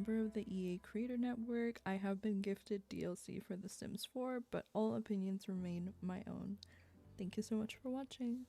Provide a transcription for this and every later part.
member of the EA Creator Network. I have been gifted DLC for The Sims 4, but all opinions remain my own. Thank you so much for watching.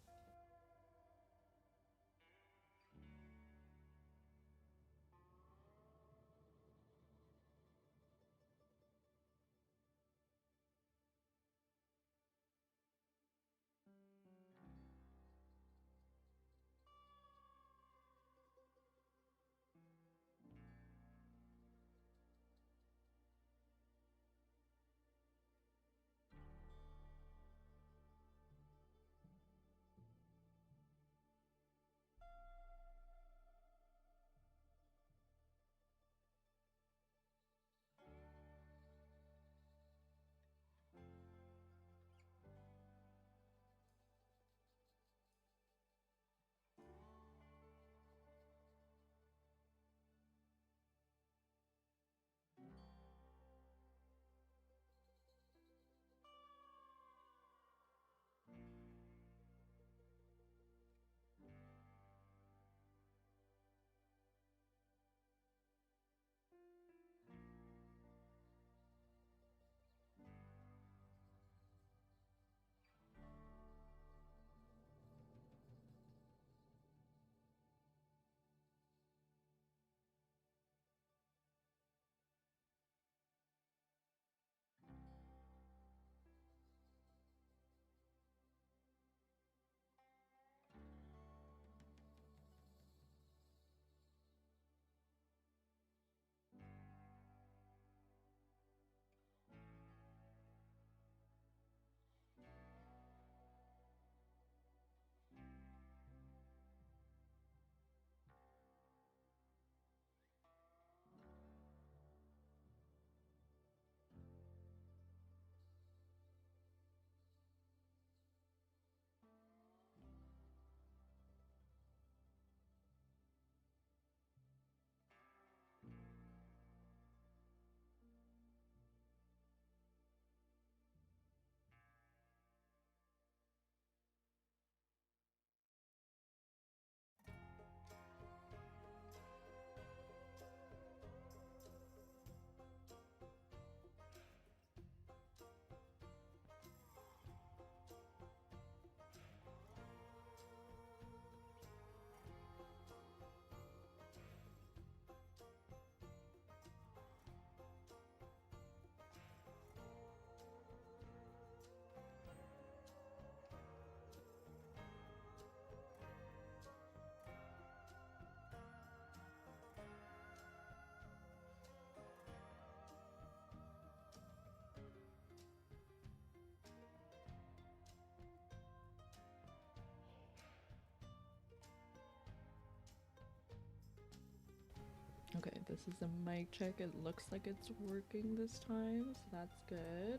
Okay, this is a mic check. It looks like it's working this time, so that's good.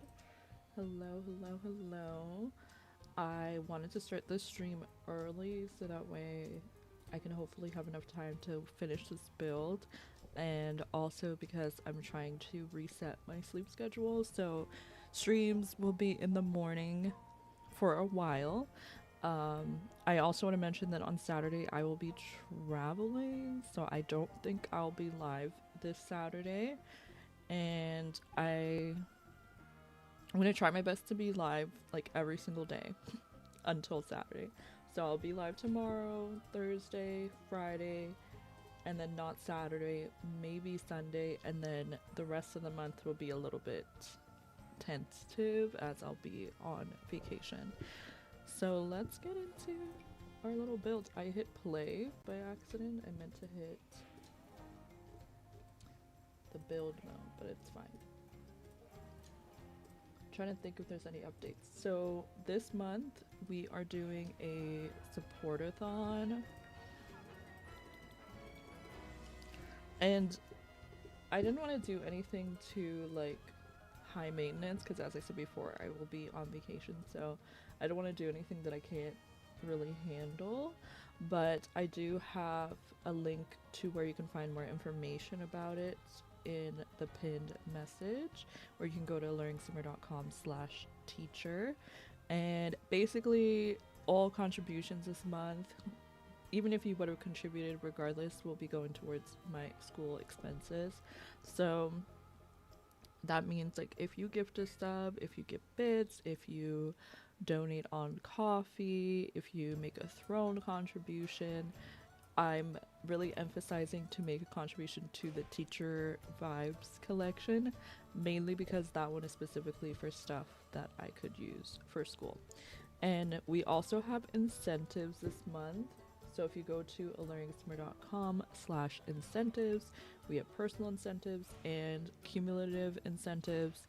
Hello, hello, hello. I wanted to start this stream early so that way I can hopefully have enough time to finish this build, and also because I'm trying to reset my sleep schedule, so streams will be in the morning for a while. I also want to mention that on Saturday I will be traveling, so I don't think I'll be live this Saturday, and I'm gonna try my best to be live like every single day until Saturday. So I'll be live tomorrow, Thursday, Friday, and then not Saturday, maybe Sunday, and then the rest of the month will be a little bit tentative as I'll be on vacation. So let's get into our little build. I hit play by accident. I meant to hit the build mode, but it's fine. I'm trying to think if there's any updates. So this month we are doing a supportathon. And I didn't want to do anything too like high maintenance because, as I said before, I will be on vacation, so I don't want to do anything that I can't really handle. But I do have a link to where you can find more information about it in the pinned message, or you can go to AlluringSimmer.com/teacher, and basically all contributions this month even if you would have contributed regardless, will be going towards my school expenses. So that means like if you gift a sub, if you give bits, if you donate on coffee, if you make a throne contribution, I'm really emphasizing to make a contribution to the Teacher Vibes collection, mainly because that one is specifically for stuff that I could use for school. And we also have incentives this month. So if you go to AlluringSimmer.com/incentives, we have personal incentives and cumulative incentives.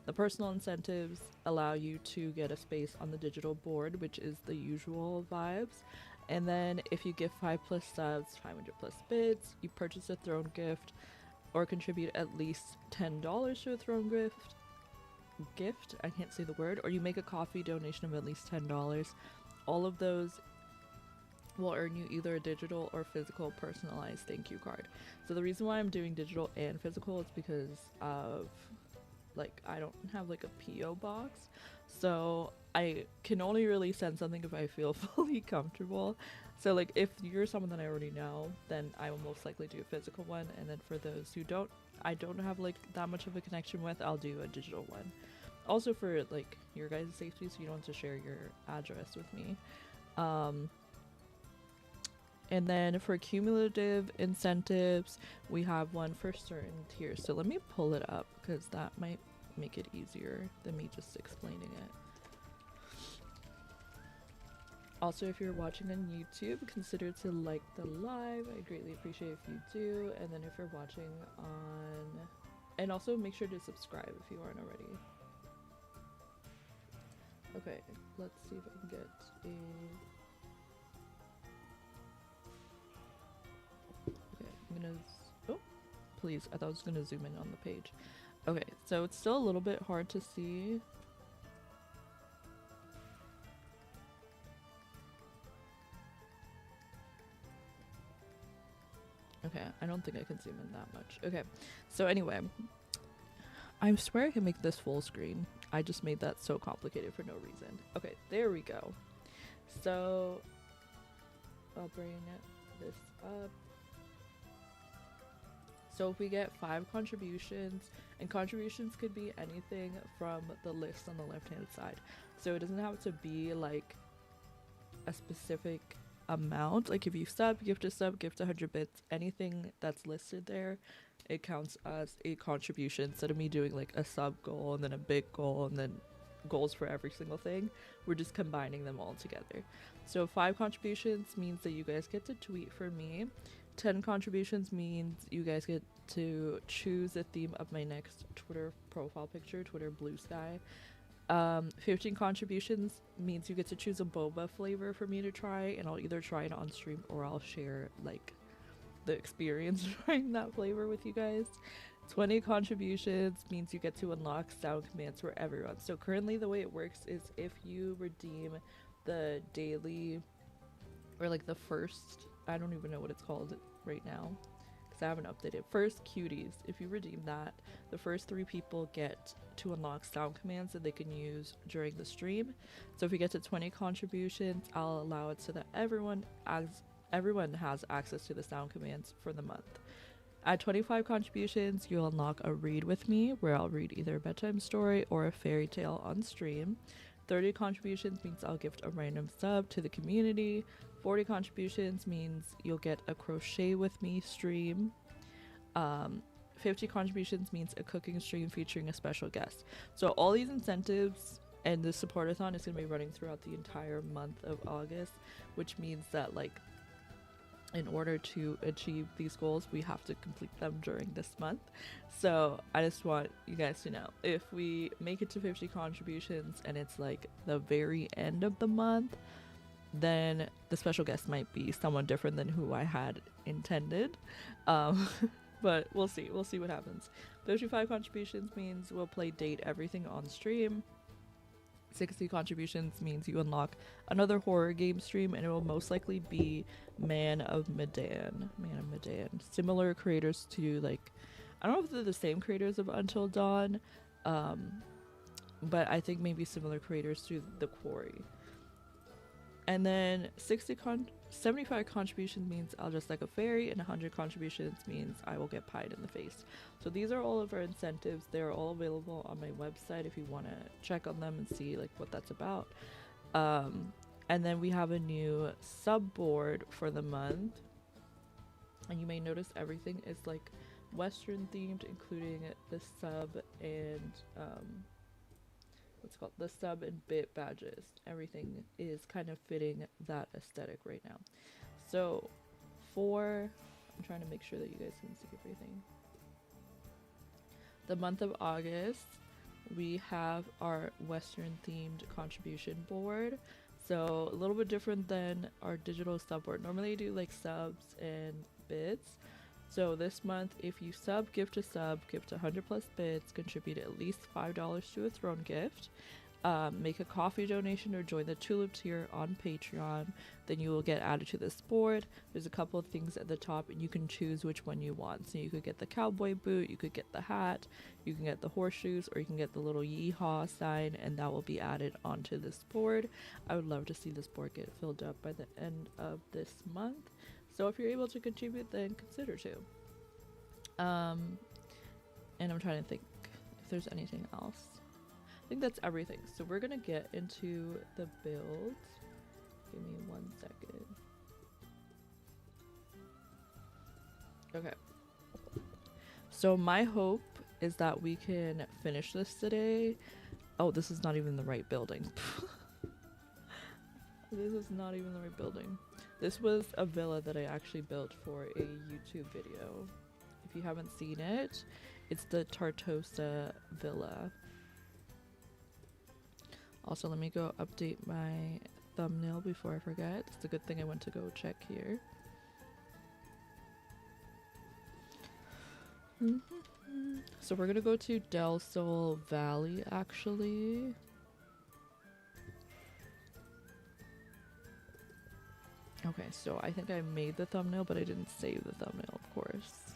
The personal incentives allow you to get a space on the digital board, which is the usual vibes. And then if you give 5+ subs, 500+ bits, you purchase a throne gift or contribute at least $10 to a throne gift, I can't say the word, or you make a coffee donation of at least $10. All of those will earn you either a digital or physical personalized thank you card. So the reason why I'm doing digital and physical is because of like I don't have like a PO box, so I can only really send something if I feel fully comfortable. So like if you're someone that I already know, then I will most likely do a physical one, and then for those who I don't have like that much of a connection with, I'll do a digital one. Also for like your guys' safety, so you don't have to share your address with me. And then for cumulative incentives, we have one for certain tiers. So let me pull it up because that might make it easier than me just explaining it. Also, if you're watching on YouTube, consider to like the live. I greatly appreciate if you do. And then if you're watching on... And also make sure to subscribe if you aren't already. Okay, let's see if I can get a... I'm gonna, oh, please, I thought I was gonna zoom in on the page. Okay, so it's still a little bit hard to see. Okay, I don't think I can zoom in that much. Okay, so anyway, I swear I can make this full screen. I just made that so complicated for no reason. Okay, there we go. So, I'll bring this up. So if we get 5 contributions, and contributions could be anything from the list on the left hand side, so it doesn't have to be like a specific amount. Like if you gift 100 bits, anything that's listed there, it counts as a contribution instead of me doing like a sub goal and then a big goal and then goals for every single thing. We're just combining them all together. So 5 contributions means that you guys get to tweet for me. 10 contributions means you guys get to choose the theme of my next Twitter profile picture, Twitter Blue Sky. 15 contributions means you get to choose a boba flavor for me to try, and I'll either try it on stream or I'll share like the experience trying that flavor with you guys. 20 contributions means you get to unlock sound commands for everyone. So currently the way it works is if you redeem the daily or like the first, I don't even know what it's called right now because I haven't updated, first cuties, if you redeem that, the first 3 people get to unlock sound commands that they can use during the stream. So if we get to 20 contributions, I'll allow it so that everyone has access to the sound commands for the month. At 25 contributions, you'll unlock a read with me where I'll read either a bedtime story or a fairy tale on stream. 30 contributions means I'll gift a random sub to the community. 40 contributions means you'll get a crochet with me stream. 50 contributions means a cooking stream featuring a special guest. So all these incentives and the support-a-thon is going to be running throughout the entire month of August, which means that like in order to achieve these goals, we have to complete them during this month. So I just want you guys to know, if we make it to 50 contributions and it's like the very end of the month, then the special guest might be someone different than who I had intended. But we'll see what happens. 55 contributions means we'll play Date Everything on stream. 60 contributions means you unlock another horror game stream, and it will most likely be Man of Medan. Similar creators to, like, I don't know if they're the same creators of Until Dawn, but I think maybe similar creators to The Quarry. And then 75 contributions means I'll just like a fairy, and 100 contributions means I will get pied in the face. So these are all of our incentives. They're all available on my website if you want to check on them and see like what that's about. And then we have a new sub board for the month, and you may notice everything is like Western themed, including the sub and what's called the sub and bit badges. Everything is kind of fitting that aesthetic right now. So I'm trying to make sure that you guys can see everything. The month of August, we have our Western themed contribution board. So a little bit different than our digital sub board. Normally I do like subs and bits. So this month, if you gift a sub, gift 100 plus bits, contribute at least $5 to a throne gift, make a coffee donation or join the tulip tier on Patreon, then you will get added to this board. There's a couple of things at the top and you can choose which one you want. So you could get the cowboy boot, you could get the hat, you can get the horseshoes, or you can get the little yeehaw sign, and that will be added onto this board. I would love to see this board get filled up by the end of this month. So if you're able to contribute, then consider to. And I'm trying to think if there's anything else. I think that's everything. So we're gonna get into the build. Give me 1 second. Okay. So my hope is that we can finish this today. Oh, this is not even the right building. This is not even the right building. This was a villa that I actually built for a YouTube video. If you haven't seen it, it's the Tartosa Villa. Also, let me go update my thumbnail before I forget. It's a good thing I went to go check here. So we're gonna go to Del Sol Valley, actually. Okay, so I think I made the thumbnail, but I didn't save the thumbnail, of course.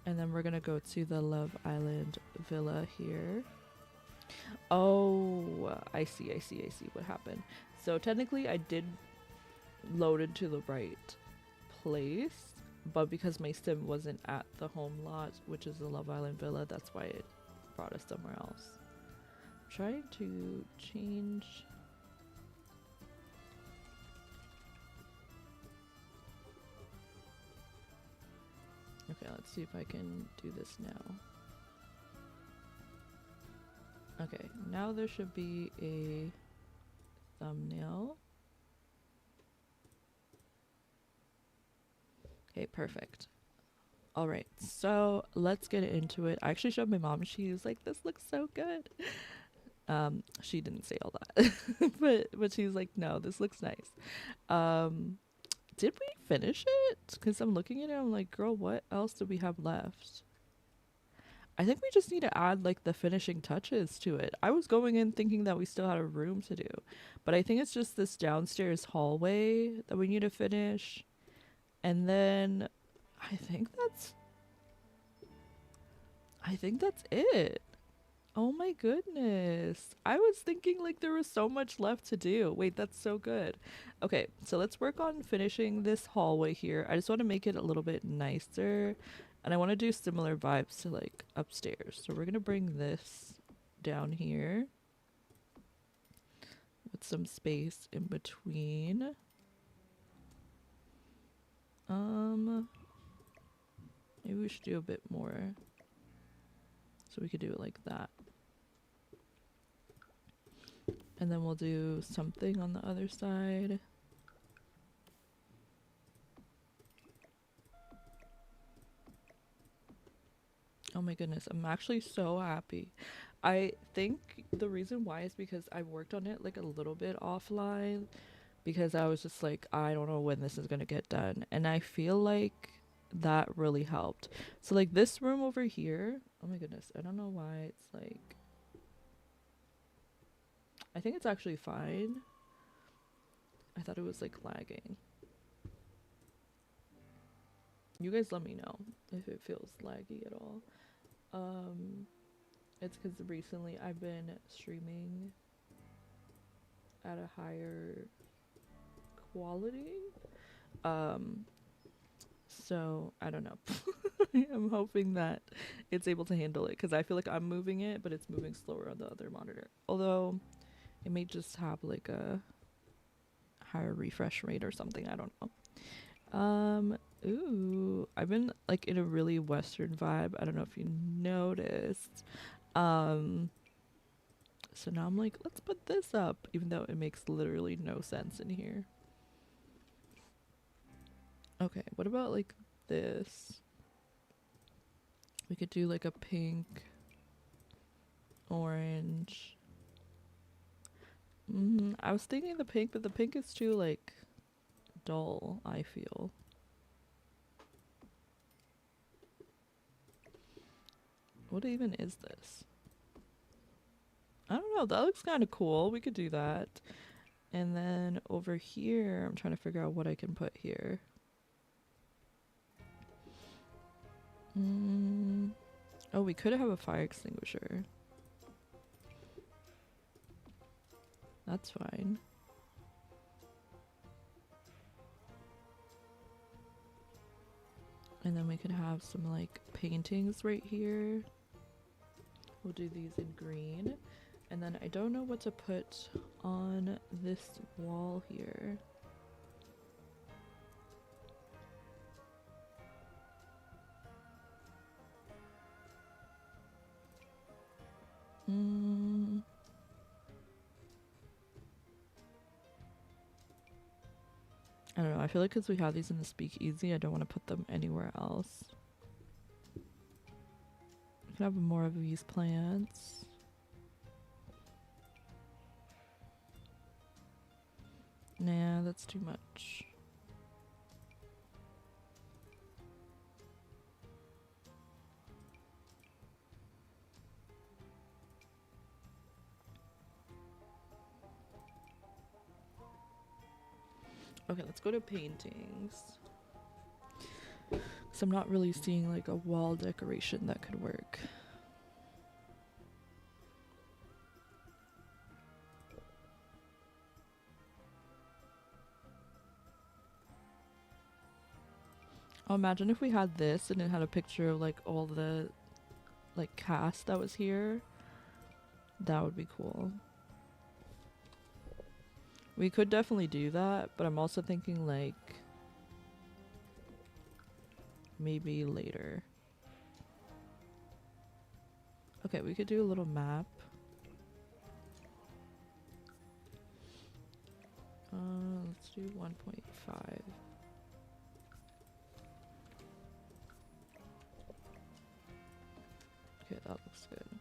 And then we're gonna go to the Love Island Villa here. Oh, I see what happened. So technically I did load it to the right place, but because my sim wasn't at the home lot, which is the Love Island Villa, that's why it brought us somewhere else. I'm trying to change. Okay, let's see if I can do this now. Okay, now there should be a thumbnail. Okay, perfect. All right, so let's get into it. I actually showed my mom. She was like, "This looks so good." She didn't say all that, but she was like, "No, this looks nice." Did we finish it? Because I'm looking at it, I'm like, girl, what else do we have left? I think we just need to add like the finishing touches to it. I was going in thinking that we still had a room to do, but I think it's just this downstairs hallway that we need to finish. And then I think that's it. Oh my goodness. I was thinking like there was so much left to do. Wait, that's so good. Okay, so let's work on finishing this hallway here. I just want to make it a little bit nicer. And I want to do similar vibes to like upstairs. So we're going to bring this down here with some space in between. Maybe we should do a bit more. So we could do it like that. And then we'll do something on the other side. Oh my goodness, I'm actually so happy. I think the reason why is because I worked on it like a little bit offline, because I was just like, I don't know when this is gonna get done. And I feel like that really helped. So like this room over here, oh my goodness, I don't know why it's like, I think it's actually fine. I thought it was like lagging. You guys let me know if it feels laggy at all. It's because recently I've been streaming at a higher quality. Um, so I don't know. I'm hoping that it's able to handle it because I feel like I'm moving it, but it's moving slower on the other monitor. Although it may just have like a higher refresh rate or something. I don't know. Ooh, I've been like in a really Western vibe. I don't know if you noticed. Um, so now I'm like, let's put this up, even though it makes literally no sense in here. Okay, what about like this? We could do like a pink, orange. I was thinking the pink, but the pink is too like dull, I feel. What even is this? I don't know, that looks kind of cool. We could do that. And then over here, I'm trying to figure out what I can put here. Oh, we could have a fire extinguisher. That's fine. And then we could have some like paintings right here. We'll do these in green. And then I don't know what to put on this wall here. I don't know, I feel like because we have these in the speakeasy, I don't want to put them anywhere else. We can have more of these plants. Nah, that's too much. Okay, let's go to paintings. So I'm not really seeing like a wall decoration that could work. Oh, imagine if we had this and it had a picture of like all the like cast that was here. That would be cool. We could definitely do that, but I'm also thinking like maybe later. Okay, we could do a little map. Let's do 1.5. Okay, that looks good.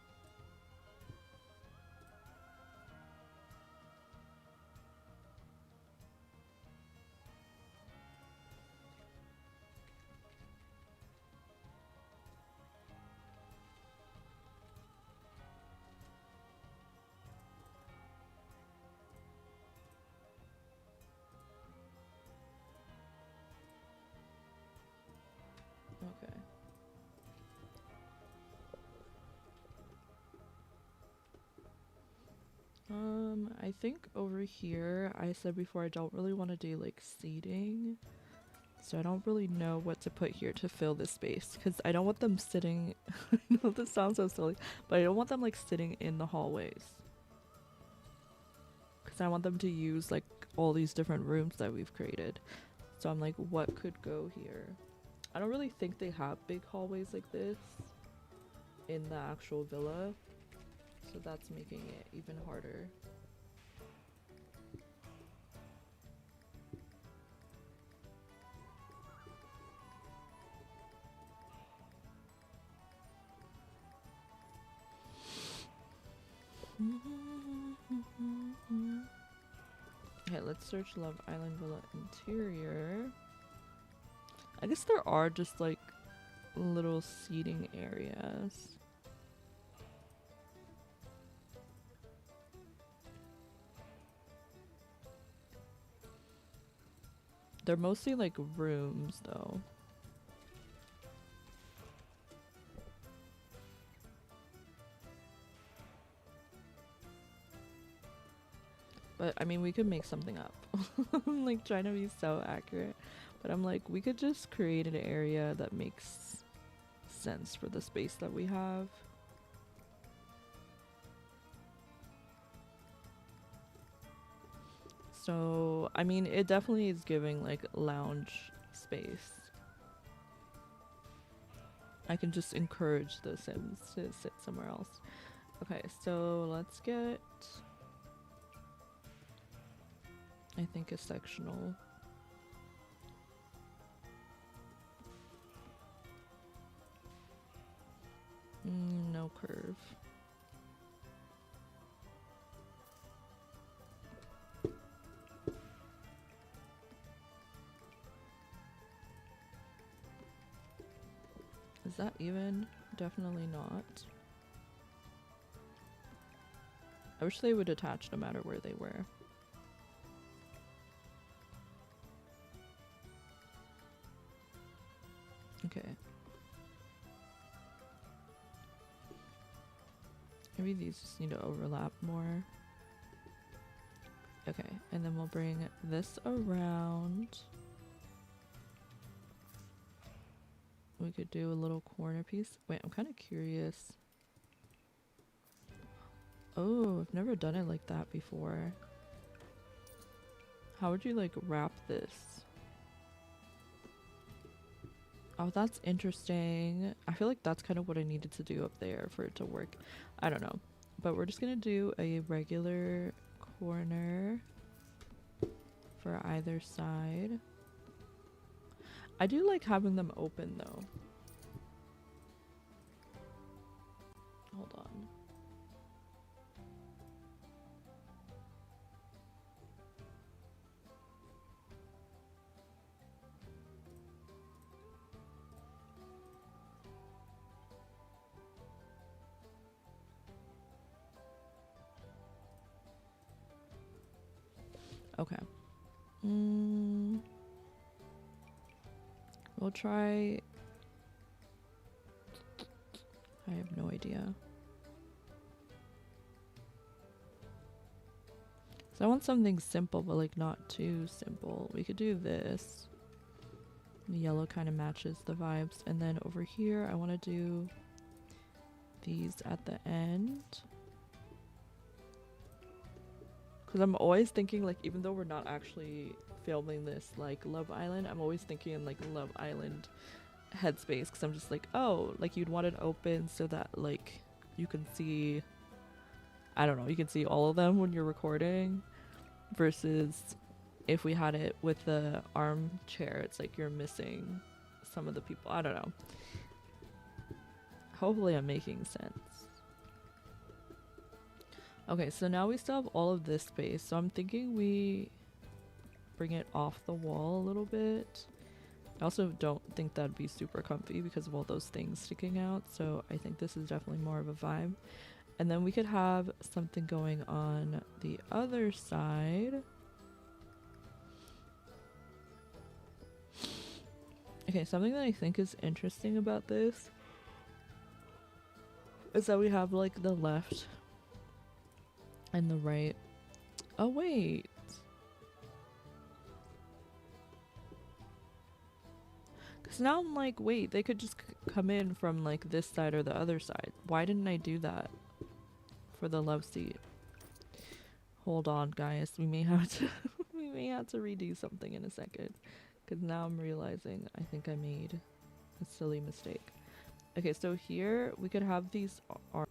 Okay. I think over here, I said before I don't really want to do like seating. So I don't really know what to put here to fill this space because I don't want them sitting. I know this sounds so silly, but I don't want them like sitting in the hallways. Because I want them to use like all these different rooms that we've created. So I'm like, what could go here? I don't really think they have big hallways like this in the actual villa. So that's making it even harder. Okay, let's search Love Island Villa interior. I guess there are just like little seating areas. They're mostly like rooms though. But I mean, we could make something up. I'm like trying to be so accurate. But I'm like, we could just create an area that makes sense for the space that we have. So, I mean, it definitely is giving like lounge space. I can just encourage the Sims to sit somewhere else. Okay, so let's get, I think, a sectional. No curve. Is that even? Definitely not. I wish they would attach no matter where they were. Okay. Maybe these just need to overlap more. Okay, and then we'll bring this around. We could do a little corner piece. Wait, I'm kind of curious. Oh, I've never done it like that before. How would you like wrap this? Oh, that's interesting. I feel like that's kind of what I needed to do up there for it to work. I don't know. But we're just gonna do a regular corner for either side. I do like having them open though. Hold on. Okay. We'll try. I have no idea. So I want something simple, but like not too simple. We could do this. The yellow kind of matches the vibes. And then over here, I want to do these at the end. Because I'm always thinking, like, even though we're not actually filming this like Love Island, I'm always thinking in like Love Island headspace. Because I'm just like, oh, like you'd want it open so that like you can see, I don't know, you can see all of them when you're recording. Versus if we had it with the armchair, it's like you're missing some of the people. I don't know. Hopefully I'm making sense. Okay, so now we still have all of this space. So I'm thinking we bring it off the wall a little bit. I also don't think that'd be super comfy because of all those things sticking out. So I think this is definitely more of a vibe. And then we could have something going on the other side. Okay, something that I think is interesting about this is that we have like the left and the right. Oh, wait. Because now I'm like, wait, they could just come in from like this side or the other side. Why didn't I do that for the love seat? Hold on, guys. We may have to we may have to redo something in a second. Because now I'm realizing I think I made a silly mistake. Okay, so here we could have these arms.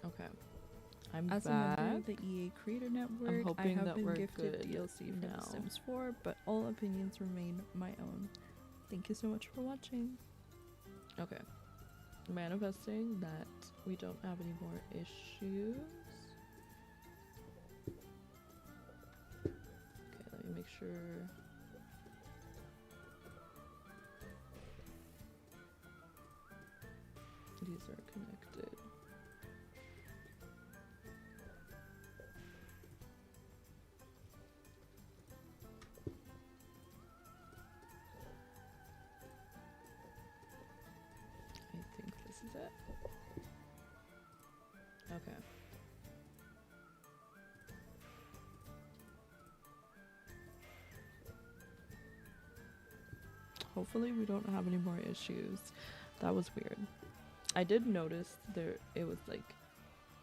Okay, I'm As back. a member of the EA Creator Network, I'm hoping I have that been we're gifted good DLC for now. The Sims 4, but all opinions remain my own. Thank you so much for watching. Okay, manifesting that we don't have any more issues. Okay, let me make sure. These are connected. Okay. Hopefully we don't have any more issues. That was weird. I did notice there it was like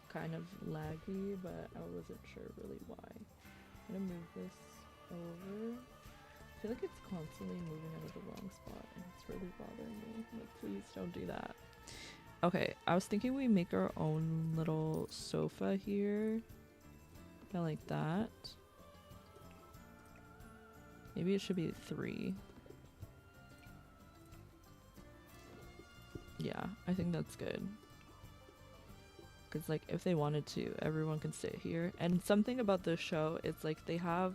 kind of laggy, but I wasn't sure really why. I'm gonna move this over. I feel like it's constantly moving out of the wrong spot and it's really bothering me. Like, please don't do that. Okay, I was thinking we make our own little sofa here. Kinda like that. Maybe it should be 3. Yeah, I think that's good. Because, like, if they wanted to, everyone can sit here. And something about this show, it's like they have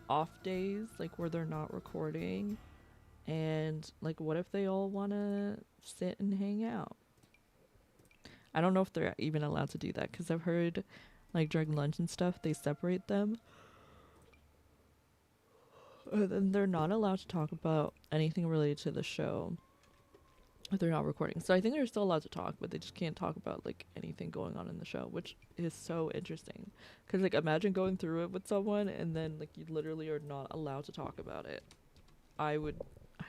off days, like, where they're not recording. And, like, what if they all want to sit and hang out? I don't know if they're even allowed to do that, because I've heard, like, during lunch and stuff, they separate them. And then they're not allowed to talk about anything related to the show if they're not recording. So I think they're still allowed to talk, but they just can't talk about, like, anything going on in the show, which is so interesting. Because, like, imagine going through it with someone and then, like, you literally are not allowed to talk about it. I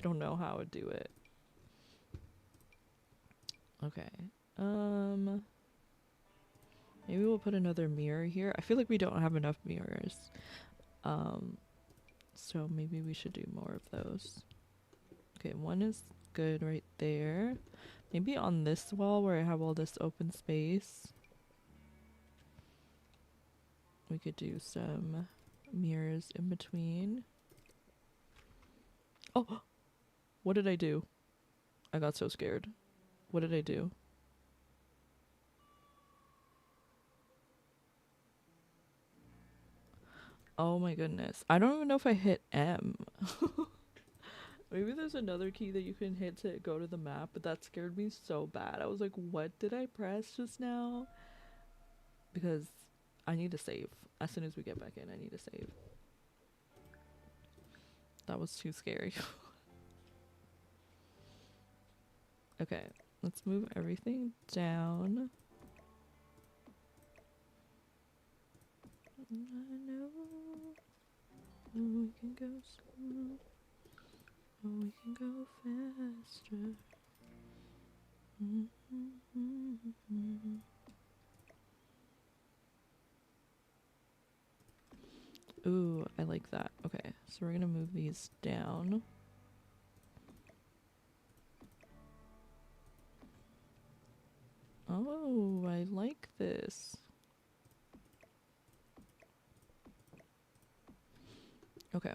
don't know how I would do it. Okay. Maybe we'll put another mirror here. I feel like we don't have enough mirrors. So maybe we should do more of those. Okay, one is good right there. Maybe on this wall where I have all this open space, we could do some mirrors in between. Oh, what did I do? I got so scared. What did I do? Oh my goodness. I don't even know if I hit M. Maybe there's another key that you can hit to go to the map, but that scared me so bad. I was like, what did I press just now? Because I need to save. As soon as we get back in, I need to save. That was too scary. Okay, let's move everything down. I know we can go slow, or we can go faster. Ooh, I like that. Okay, so we're gonna move these down. Oh, I like this. Okay.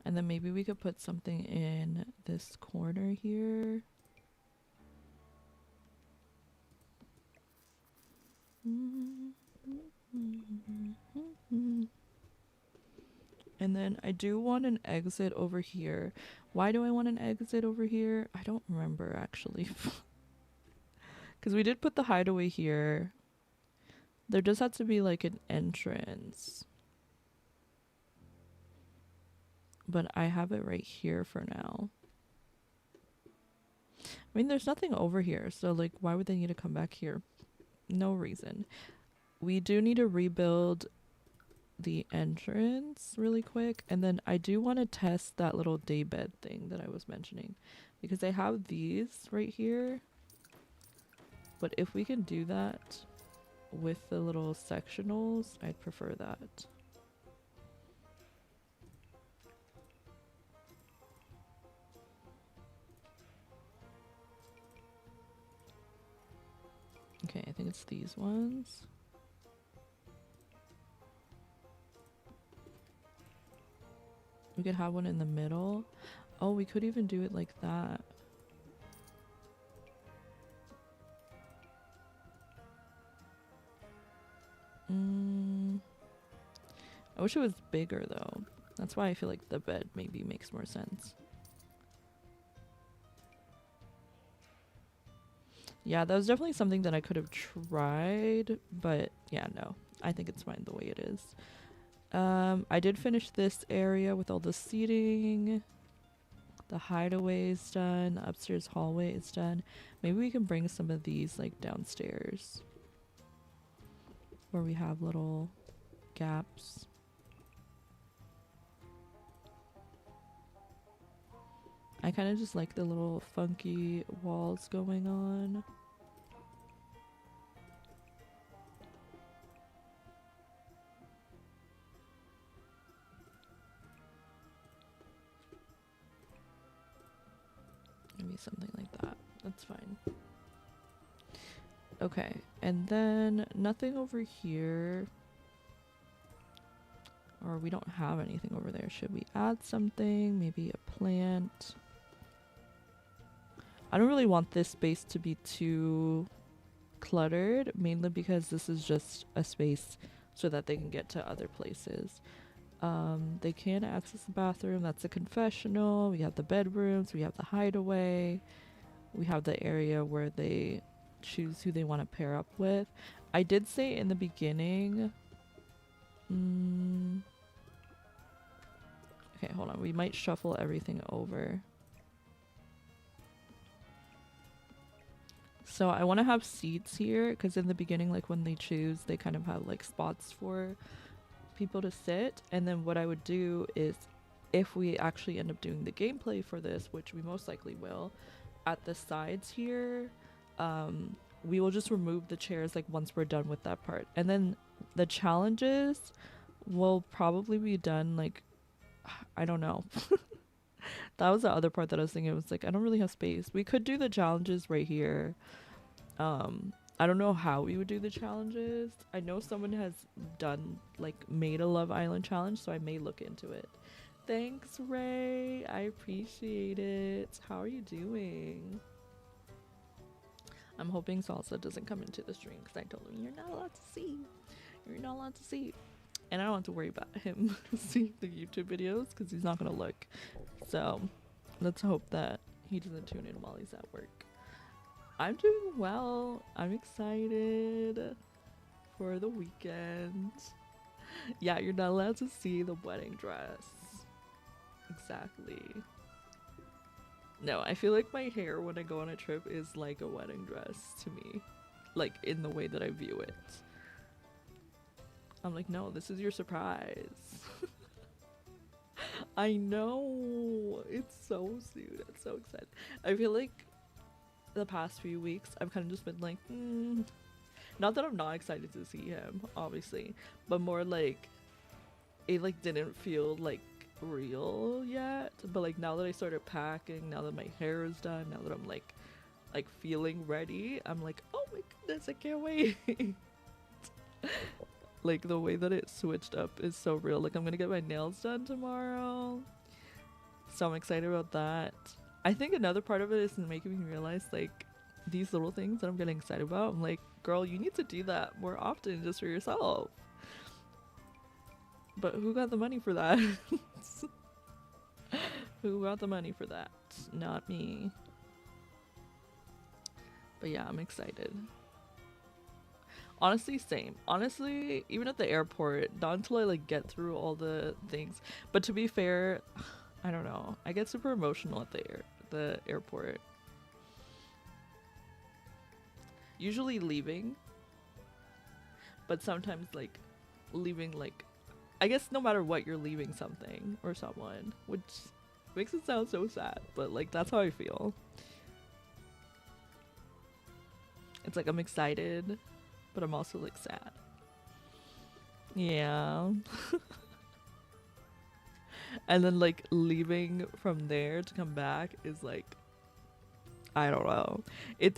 And then maybe we could put something in this corner here. And then I do want an exit over here. Why do I want an exit over here? I don't remember actually. Because we did put the hideaway here. There does have to be like an entrance. But I have it right here for now. I mean, there's nothing over here. So like, why would they need to come back here? No reason. We do need to rebuild the entrance really quick, and then I do want to test that little daybed thing that I was mentioning, because I have these right here, but if we can do that with the little sectionals, I'd prefer that. Okay, I think it's these ones. We could have one in the middle. Oh, we could even do it like that. I wish it was bigger though. That's why I feel like the bed maybe makes more sense. Yeah, that was definitely something that I could have tried, but yeah, no. I think it's fine the way it is. I did finish this area with all the seating. The hideaway is done. The upstairs hallway is done. Maybe we can bring some of these like downstairs where we have little gaps. I kind of just like the little funky walls going on. Maybe something like that. That's fine. Okay, and then nothing over here. Or we don't have anything over there. Should we add something? Maybe a plant. I don't really want this space to be too cluttered, mainly because this is just a space so that they can get to other places. They can access the bathroom. That's a confessional. We have the bedrooms. We have the hideaway. We have the area where they choose who they want to pair up with. I did say in the beginning... Okay, hold on. We might shuffle everything over. So I want to have seats here because in the beginning, like when they choose, they kind of have like spots for people to sit. And then what I would do is if we actually end up doing the gameplay for this, which we most likely will, at the sides here, we will just remove the chairs like once we're done with that part. And then the challenges will probably be done like, I don't know. That was the other part that I was thinking. It was like, I don't really have space. We could do the challenges right here. I don't know how we would do the challenges. I know someone has done, like, made a Love Island challenge, so I may look into it. Thanks, Ray. I appreciate it. How are you doing? I'm hoping Salsa doesn't come into the stream because I told him you're not allowed to see. You're not allowed to see. And I don't have to worry about him seeing the YouTube videos because he's not going to look. So let's hope that he doesn't tune in while he's at work. I'm doing well. I'm excited for the weekend. Yeah, you're not allowed to see the wedding dress. Exactly. No, I feel like my hair when I go on a trip is like a wedding dress to me. Like in the way that I view it. I'm like, no, this is your surprise. I know. It's so soon. I'm so excited. I feel like the past few weeks, I've kind of just been like, not that I'm not excited to see him, obviously, but more like, it like didn't feel like real yet. But like now that I started packing, now that my hair is done, now that I'm like feeling ready, I'm like, oh my goodness, I can't wait. Like the way that it switched up is so real. Like I'm gonna get my nails done tomorrow, so I'm excited about that. I think another part of it is making me realize like these little things that I'm getting excited about. I'm like, girl, you need to do that more often just for yourself. But who got the money for that? Who got the money for that? Not me. But yeah, I'm excited. Honestly, same. Honestly, even at the airport, not until I like get through all the things. But to be fair, I don't know. I get super emotional at the airport. Usually leaving, but sometimes like leaving, like I guess no matter what, you're leaving something or someone, which makes it sound so sad, but like that's how I feel. It's like I'm excited, but I'm also like sad. Yeah. And then like leaving from there to come back is like, I don't know.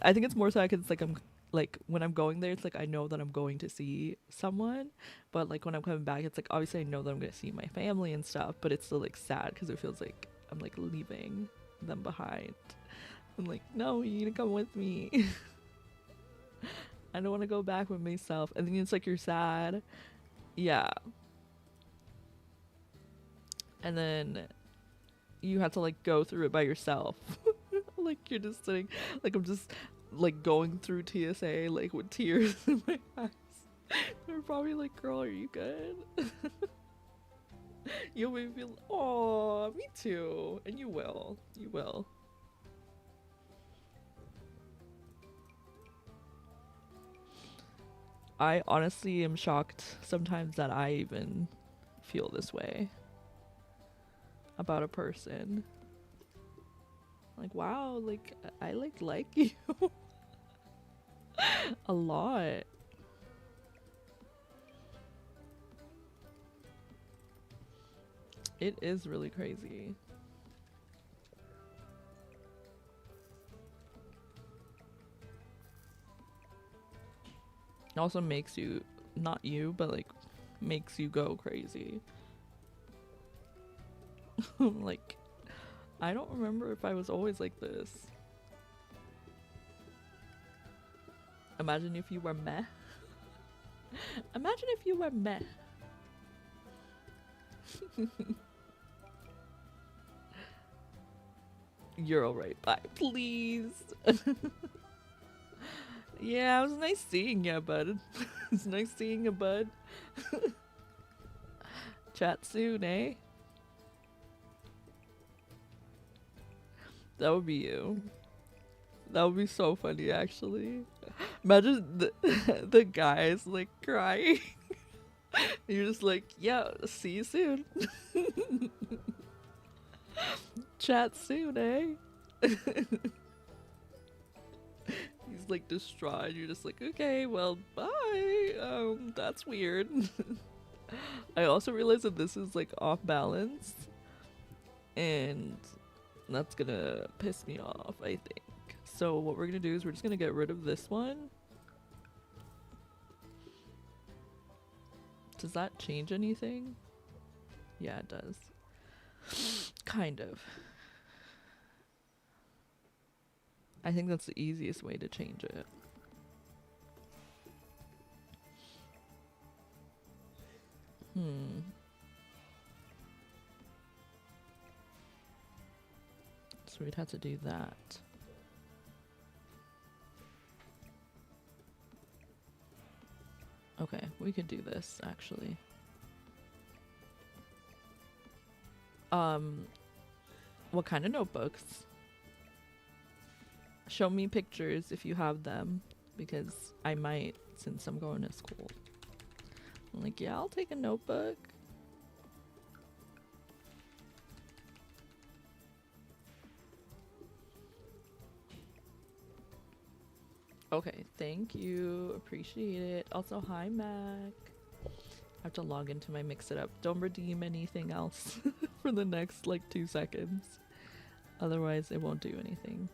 I think it's more sad because it's like I'm like when I'm going there, it's like I know that I'm going to see someone, but like when I'm coming back, it's like obviously I know that I'm gonna see my family and stuff, but it's still like sad because it feels like I'm like leaving them behind. I'm like, no, you need to come with me. I don't want to go back with myself. And then it's like you're sad. Yeah. And then you have to like go through it by yourself. Like you're just sitting, like I'm just like going through TSA like with tears in my eyes. They're probably like, girl, are you good? You'll make me feel, oh, me too. And you will. You will. I honestly am shocked sometimes that I even feel this way about a person. Like, wow, like I like you a lot. It is really crazy. It also makes you, not you, but like makes you go crazy. Like, I don't remember if I was always like this. Imagine if you were meh. Imagine if you were meh. You're alright. Bye. Please. Yeah, it was nice seeing you, bud. It's nice seeing you, bud. Chat soon, eh? That would be you. That would be so funny, actually. Imagine the guys like crying. You're just like, yeah, see you soon. Chat soon, eh? He's like distraught. You're just like, okay, well, bye. That's weird. I also realized that this is like off balance, and that's gonna piss me off, I think. So what we're gonna do is we're just gonna get rid of this one. Does that change anything? Yeah, it does. Kind of. I think that's the easiest way to change it. So we'd have to do that. Okay, we could do this, actually. What kind of notebooks? Show me pictures if you have them, because I might, since I'm going to school. I'm like, yeah, I'll take a notebook. Okay, thank you. Appreciate it. Also, hi, Mac. I have to log into my Mix It Up. Don't redeem anything else for the next, like, 2 seconds. Otherwise, it won't do anything.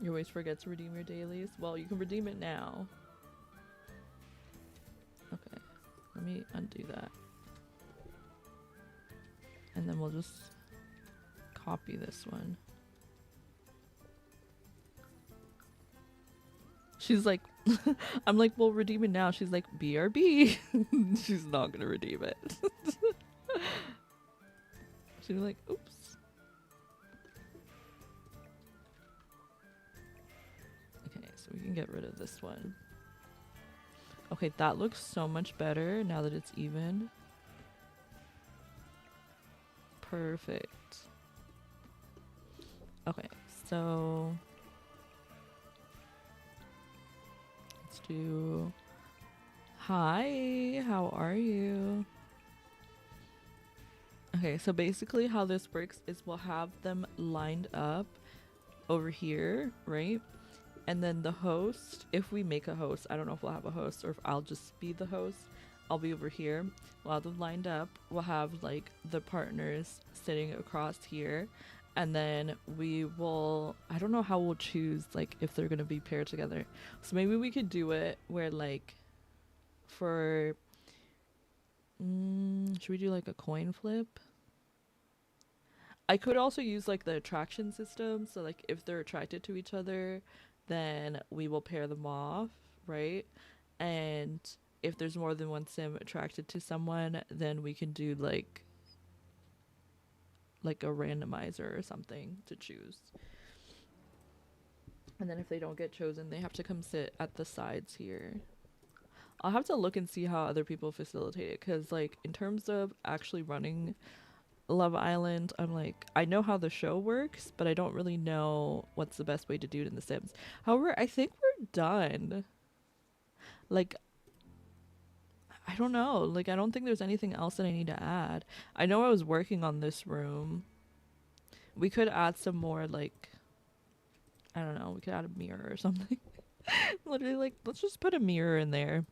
You always forget to redeem your dailies? Well, you can redeem it now. Okay, let me undo that. And then we'll just copy this one. She's like, I'm like, well, redeem it now. She's like, BRB. She's not gonna redeem it. She's like, oops. Okay, so we can get rid of this one. Okay, that looks so much better now that it's even. Perfect. Okay, so let's do, hi, how are you? Okay, so basically how this works is we'll have them lined up over here, right? And then the host, if we make a host, I don't know if we'll have a host or if I'll just be the host. I'll be over here. We'll have them lined up. We'll have like the partners sitting across here. And then we will, I don't know how we'll choose like if they're going to be paired together. So maybe we could do it where like for, should we do like a coin flip? I could also use like the attraction system. So like if they're attracted to each other, then we will pair them off, right? And if there's more than one sim attracted to someone, then we can do like like a randomizer or something to choose. And then if they don't get chosen, they have to come sit at the sides here. I'll have to look and see how other people facilitate it, because like in terms of actually running Love Island, I'm like, I know how the show works, but I don't really know what's the best way to do it in The Sims. However, I think we're done. Like, I don't know. Like, I don't think there's anything else that I need to add. I know I was working on this room. We could add some more, like, I don't know, we could add a mirror or something. Literally, like, let's just put a mirror in there.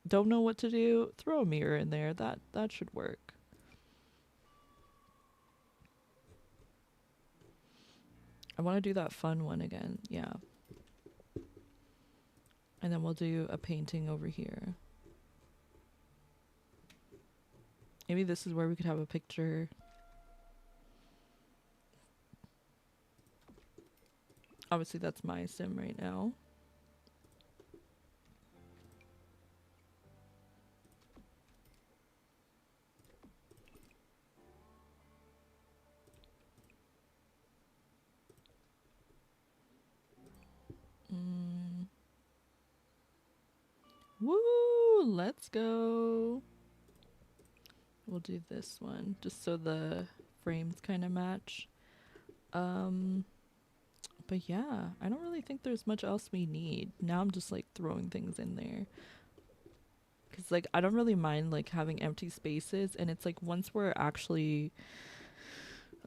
Don't know what to do? Throw a mirror in there. That should work. I want to do that fun one again. Yeah. And then we'll do a painting over here. Maybe this is where we could have a picture. Obviously, that's my sim right now. Woo! Let's go. We'll do this one just so the frames kind of match. But yeah, I don't really think there's much else we need. Now I'm just like throwing things in there. Cause like I don't really mind like having empty spaces, and it's like once we're actually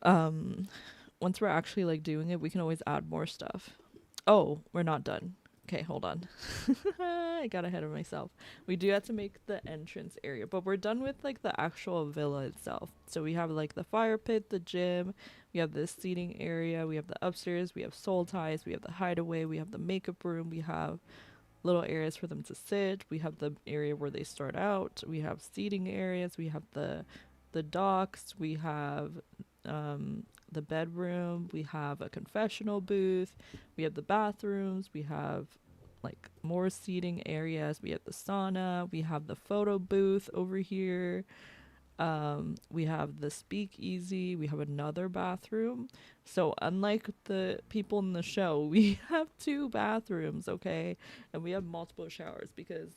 like doing it, we can always add more stuff. Oh, we're not done. Okay, hold on. I got ahead of myself. We do have to make the entrance area, but we're done with like the actual villa itself. So we have like the fire pit, the gym, we have this seating area, we have the upstairs, we have soul ties, we have the hideaway, we have the makeup room, we have little areas for them to sit, we have the area where they start out, we have seating areas, we have the docks, we have the bedroom, we have a confessional booth, we have the bathrooms, we have like more seating areas, we have the sauna, we have the photo booth over here, we have the speakeasy, we have another bathroom. So unlike the people in the show, we have 2 bathrooms, okay? And we have multiple showers, because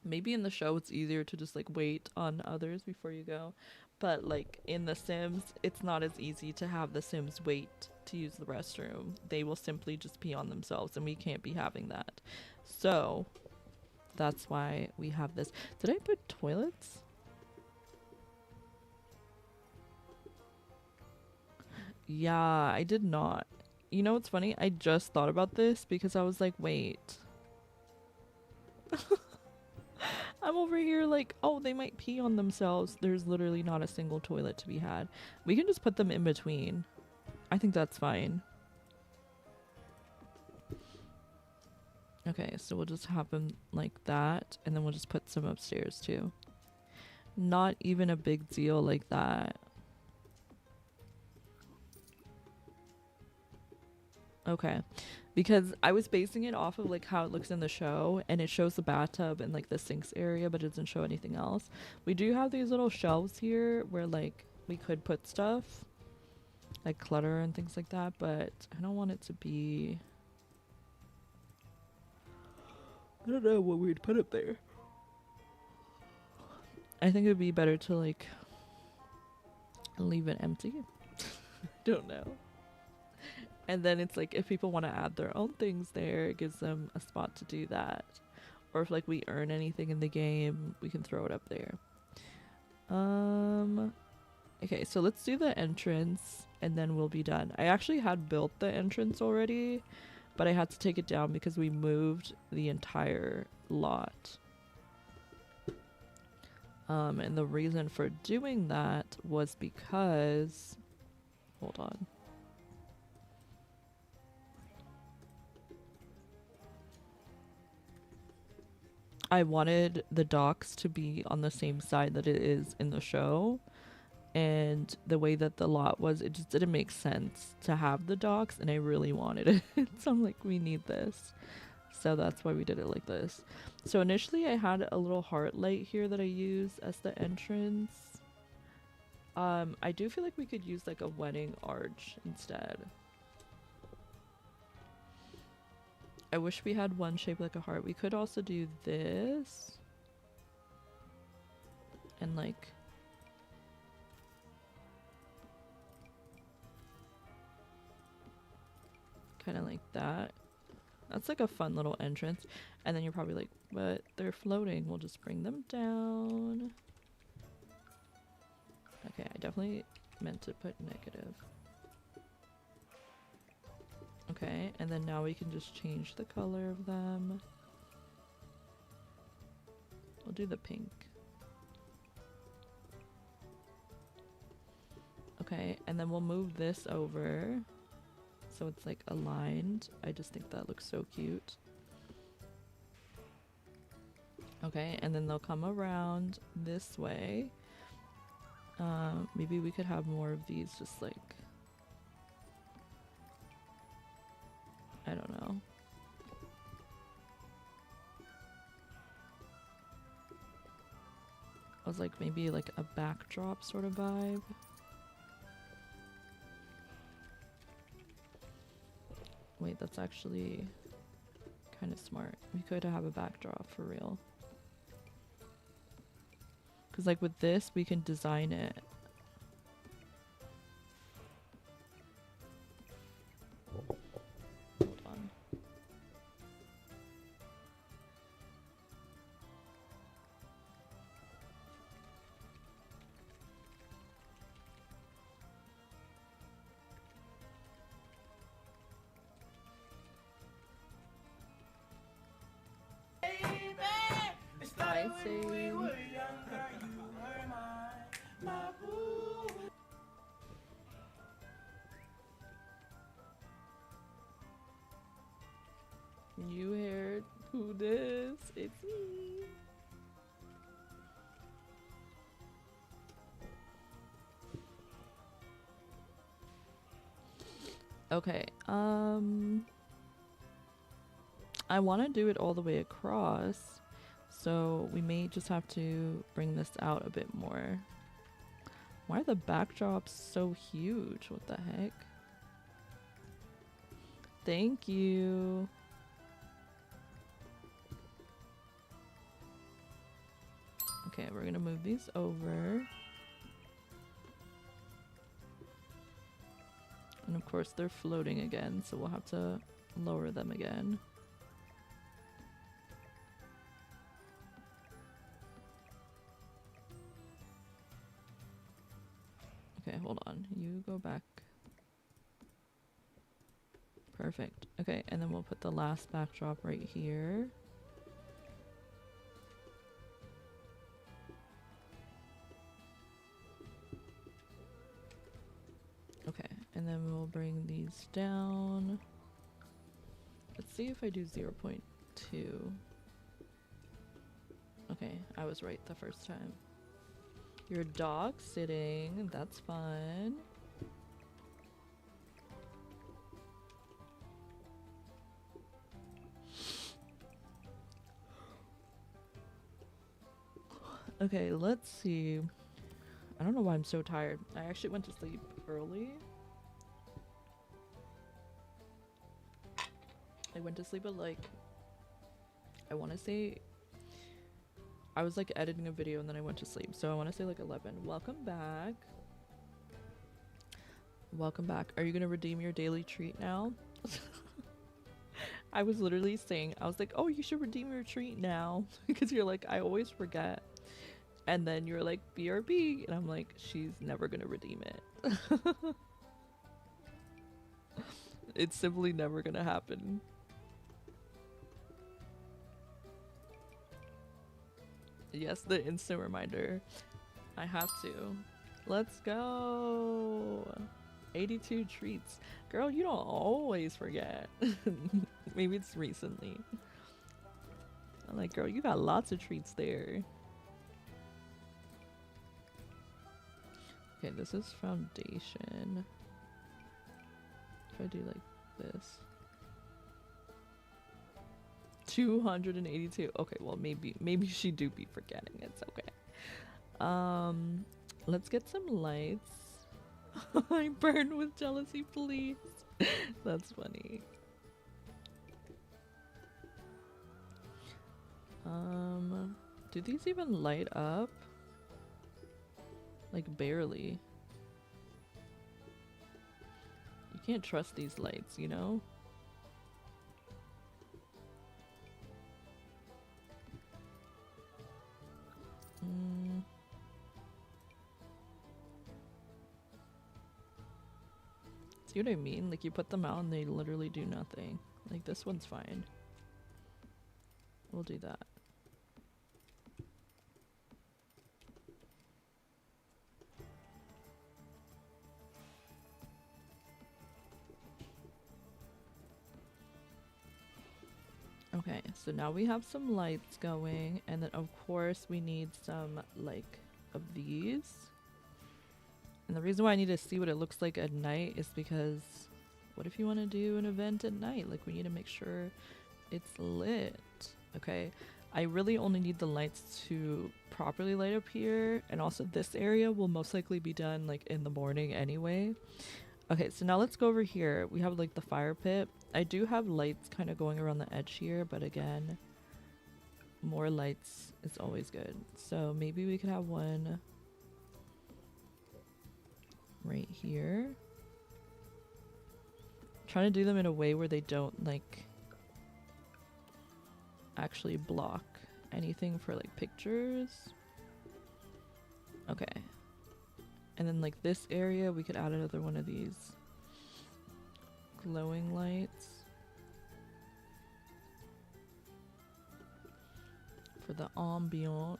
maybe in the show it's easier to just like wait on others before you go, but like in The Sims, it's not as easy to have the Sims wait to use the restroom. They will simply just pee on themselves, and we can't be having that. So that's why we have this. Did I put toilets? Yeah, I did not. You know what's funny? I just thought about this because I was like, wait. I'm over here like, oh, they might pee on themselves. There's literally not a single toilet to be had. We can just put them in between. I think that's fine. Okay, so we'll just have them like that, and then we'll just put some upstairs too. Not even a big deal like that. Okay, because I was basing it off of like how it looks in the show, and it shows the bathtub and like the sinks area, but it doesn't show anything else. We do have these little shelves here where like we could put stuff like clutter and things like that, but I don't want it to be, I don't know what we'd put up there. I think it would be better to like leave it empty. Don't know. And then it's like if people want to add their own things there, it gives them a spot to do that. Or if like we earn anything in the game, we can throw it up there. Okay, so let's do the entrance and then we'll be done. I actually had built the entrance already, but I had to take it down because we moved the entire lot. And the reason for doing that was because, hold on. I wanted the docks to be on the same side that it is in the show, and the way that the lot was, it just didn't make sense to have the docks, and I really wanted it. So I'm like, we need this. So that's why we did it like this. So initially I had a little heart light here that I used as the entrance, I do feel like we could use like a wedding arch instead. I wish we had one shaped like a heart. We could also do this. And like... kind of like that. That's like a fun little entrance. And then you're probably like, but they're floating. We'll just bring them down. Okay, I definitely meant to put negative. Okay, and then now we can just change the color of them. We'll do the pink. Okay, and then we'll move this over so it's like aligned. I just think that looks so cute. Okay, and then they'll come around this way. Maybe we could have more of these just like... I don't know. I was like maybe like a backdrop sort of vibe. Wait, that's actually kind of smart. We could have a backdrop for real. Because like with this, we can design it. Hold on. I see. You heard who this? It's me. Okay, I want to do it all the way across, so we may just have to bring this out a bit more. Why are the backdrops so huge? What the heck? Thank you. Okay, we're gonna move these over. And of course they're floating again, so we'll have to lower them again. Okay, hold on. You go back. Perfect. Okay, and then we'll put the last backdrop right here. Okay, and then we'll bring these down. Let's see if I do 0.2. Okay, I was right the first time. Your dog sitting, that's fun. Okay, let's see. I don't know why I'm so tired. I actually went to sleep early. I went to sleep at like, I want to say, I was like editing a video and then I went to sleep. So I want to say like 11. Welcome back. Welcome back. Are you going to redeem your daily treat now? I was literally saying, I was like, oh, you should redeem your treat now. Because you're like, I always forget. And then you're like, BRB. And I'm like, she's never going to redeem it. It's simply never going to happen. Yes, the instant reminder. I have to. Let's go. 82 treats. Girl, you don't always forget. Maybe it's recently. I'm like, girl, you got lots of treats there. Okay, this is foundation. If I do like this. 282. Okay, well maybe she do be forgetting. It's okay. Let's get some lights. I burn with jealousy, please. That's funny. Do these even light up? Like barely. You can't trust these lights, you know? See what I mean? Like you put them out and they literally do nothing. Like this one's fine. We'll do that. Okay, so now we have some lights going, and then of course we need some like of these. And the reason why I need to see what it looks like at night is because what if you want to do an event at night? Like we need to make sure it's lit. Okay, I really only need the lights to properly light up here, and also this area will most likely be done like in the morning anyway. Okay, so now let's go over here. We have like the fire pit. I do have lights kind of going around the edge here, but again, more lights is always good. So maybe we could have one right here. Trying to do them in a way where they don't like actually block anything for like pictures. Okay. And then like this area, we could add another one of these glowing lights for the ambiance.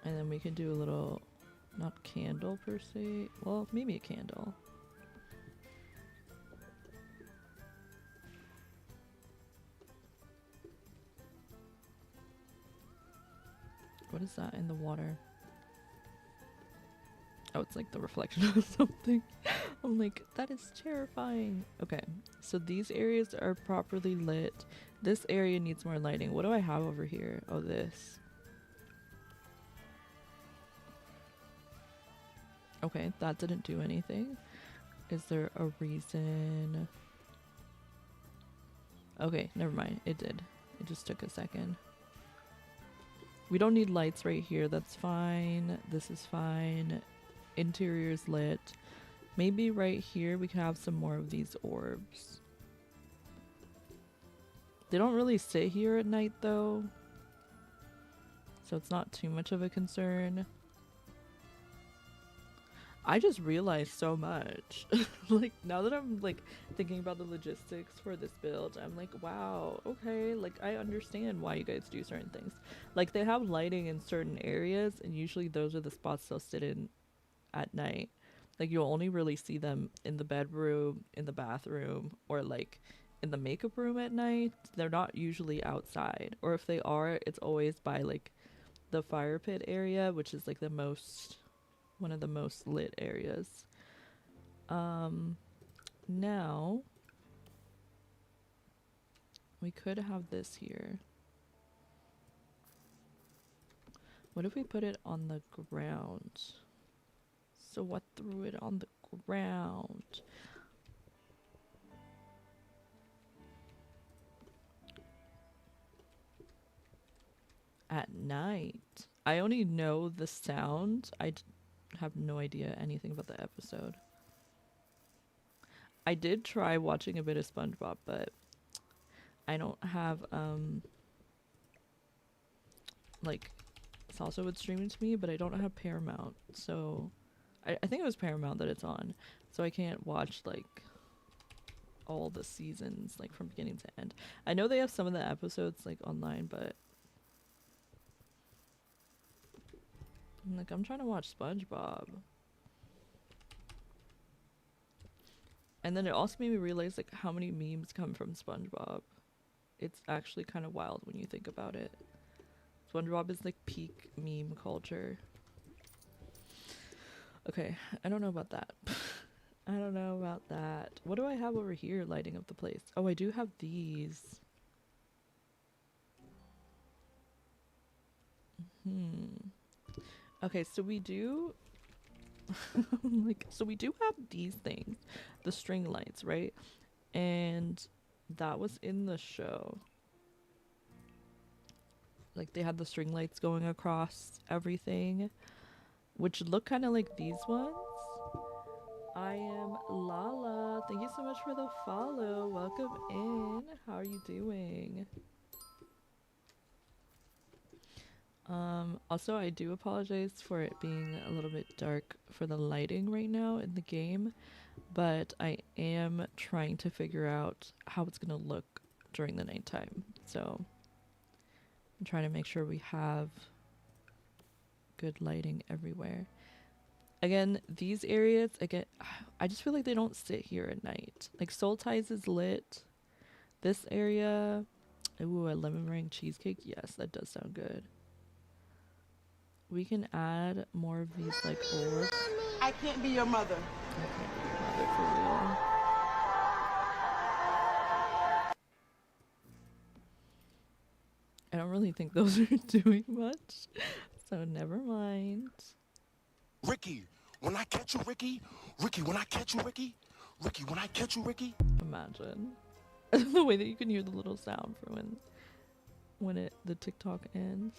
And then we can do a little, not candle per se, well maybe a candle. What is that in the water? Oh, it's like the reflection of something. I'm like, that is terrifying. Okay, so these areas are properly lit. This area needs more lighting. What do I have over here? Oh, this. Okay, that didn't do anything. Is there a reason? Okay, never mind. It did. It just took a second. We don't need lights right here. That's fine. This is fine. Interior's lit. Maybe right here we can have some more of these orbs. They don't really sit here at night though, so it's not too much of a concern. I just realized so much. Like now that I'm like thinking about the logistics for this build, I'm like, wow, okay, like I understand why you guys do certain things. Like they have lighting in certain areas, and usually those are the spots they'll sit in at night. Like you'll only really see them in the bedroom, in the bathroom, or like in the makeup room at night. They're not usually outside, or if they are, it's always by like the fire pit area, which is like the most, one of the most lit areas. Now we could have this here. What if we put it on the ground? So what threw it on the ground? At night. I only know the sound. Have no idea anything about the episode. I did try watching a bit of SpongeBob, but I don't have like Salsa would stream it to me, but I don't have Paramount, so I think it was Paramount that it's on, so I can't watch like all the seasons like from beginning to end. I know they have some of the episodes like online, but like I'm trying to watch SpongeBob. And then it also made me realize like how many memes come from SpongeBob. It's actually kind of wild when you think about it. SpongeBob is like peak meme culture. Okay, I don't know about that. I don't know about that. What do I have over here lighting up the place? Oh, I do have these. Okay, so we do so we do have these things, the string lights, right? And that was in the show. Like they had the string lights going across everything, which look kind of like these ones. I am Lala. Thank you so much for the follow. Welcome in. How are you doing? Also, I do apologize for it being a little bit dark for the lighting right now in the game, but I am trying to figure out how it's gonna look during the nighttime. So I'm trying to make sure we have good lighting everywhere. Again, these areas, again, I just feel like they don't sit here at night. Like Soul Ties is lit. This area, ooh, a lemon meringue cheesecake. Yes, that does sound good. We can add more of these like orbs. I can't be your mother. I can't be your mother for real. I don't really think those are doing much, so never mind. Ricky, when I catch you, Ricky, when I catch you, Ricky, when I catch you, Ricky. Imagine the way that you can hear the little sound for when the TikTok ends.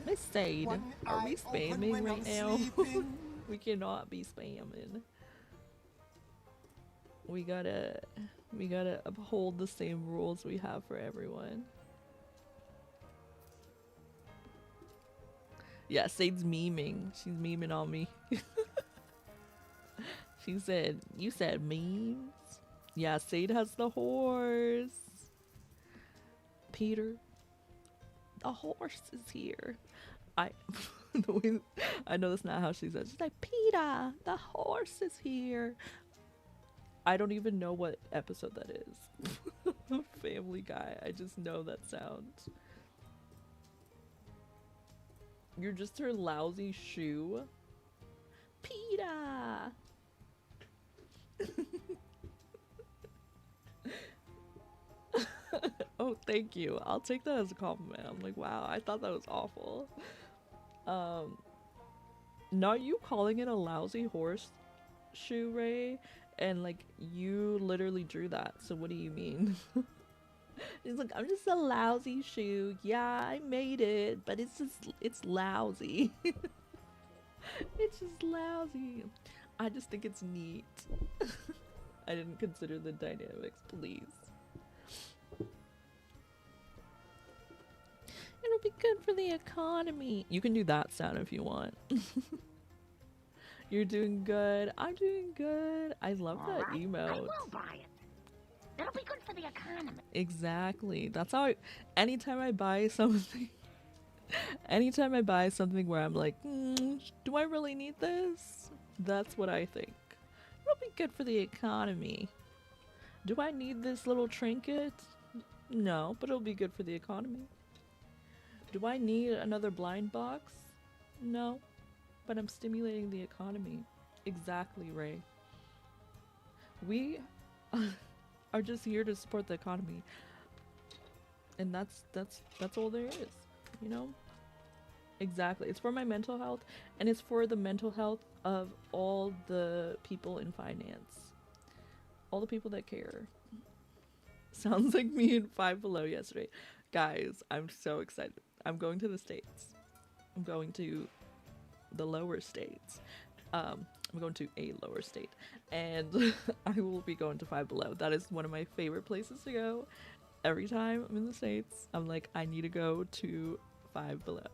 Miss Sade, are we spamming right now? We cannot be spamming. We gotta uphold the same rules we have for everyone. Yeah, Sade's memeing. She's memeing on me. She said, you said memes? Yeah, Sade has the horse. Peter, the horse is here. I know that's not how she says. She's like, Peter, the horse is here. I don't even know what episode that is. Family Guy. I just know that sound. You're just her lousy shoe. Peter. Oh, thank you. I'll take that as a compliment. I'm like, wow, I thought that was awful. Not you calling it a lousy horse shoe, Ray, and like you literally drew that. So what do you mean? He's like, I'm just a lousy shoe. Yeah, I made it, but it's lousy. It's just lousy. I just think it's neat. I didn't consider the dynamics, please. It'll be good for the economy. You can do that sound if you want. You're doing good. I'm doing good. I love that emote. I will buy it. It'll be good for the economy. Exactly. That's how anytime I buy something where I'm like, do I really need this? That's what I think. It'll be good for the economy. Do I need this little trinket? No, but it'll be good for the economy. Do I need another blind box? No, but I'm stimulating the economy. Exactly, Ray. We are just here to support the economy. And that's all there is, you know? Exactly. It's for my mental health, and it's for the mental health of all the people in finance. All the people that care. Sounds like me in Five Below yesterday. Guys, I'm so excited. I'm going to the States. I'm going to the lower states. I'm going to a lower state. And I will be going to Five Below. That is one of my favorite places to go. Every time I'm in the States, I'm like, I need to go to Five Below.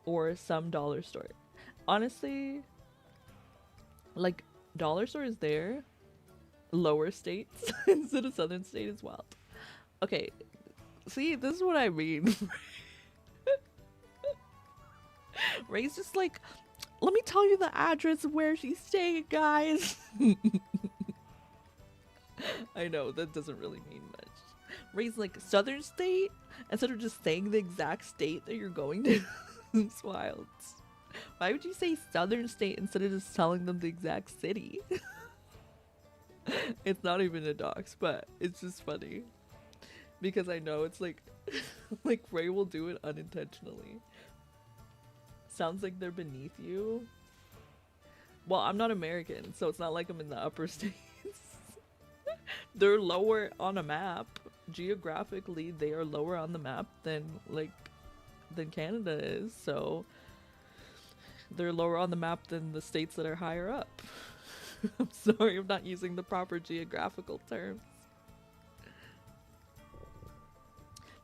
Or some dollar store. Honestly, like, dollar store is there. Lower states instead of southern state as well. Okay, see, this is what I mean. Ray's just like, let me tell you the address of where she's staying, guys. I know, that doesn't really mean much. Ray's like, southern state? Instead of just saying the exact state that you're going to. It's wild. Why would you say southern state instead of just telling them the exact city? It's not even a dox, but it's just funny. because I know it's like like Ray will do it unintentionally. Sounds like they're beneath you. Well, I'm not American, so it's not like I'm in the upper states. They're lower on a map. Geographically, they are lower on the map than Canada is, so they're lower on the map than the states that are higher up. I'm sorry, I'm not using the proper geographical terms.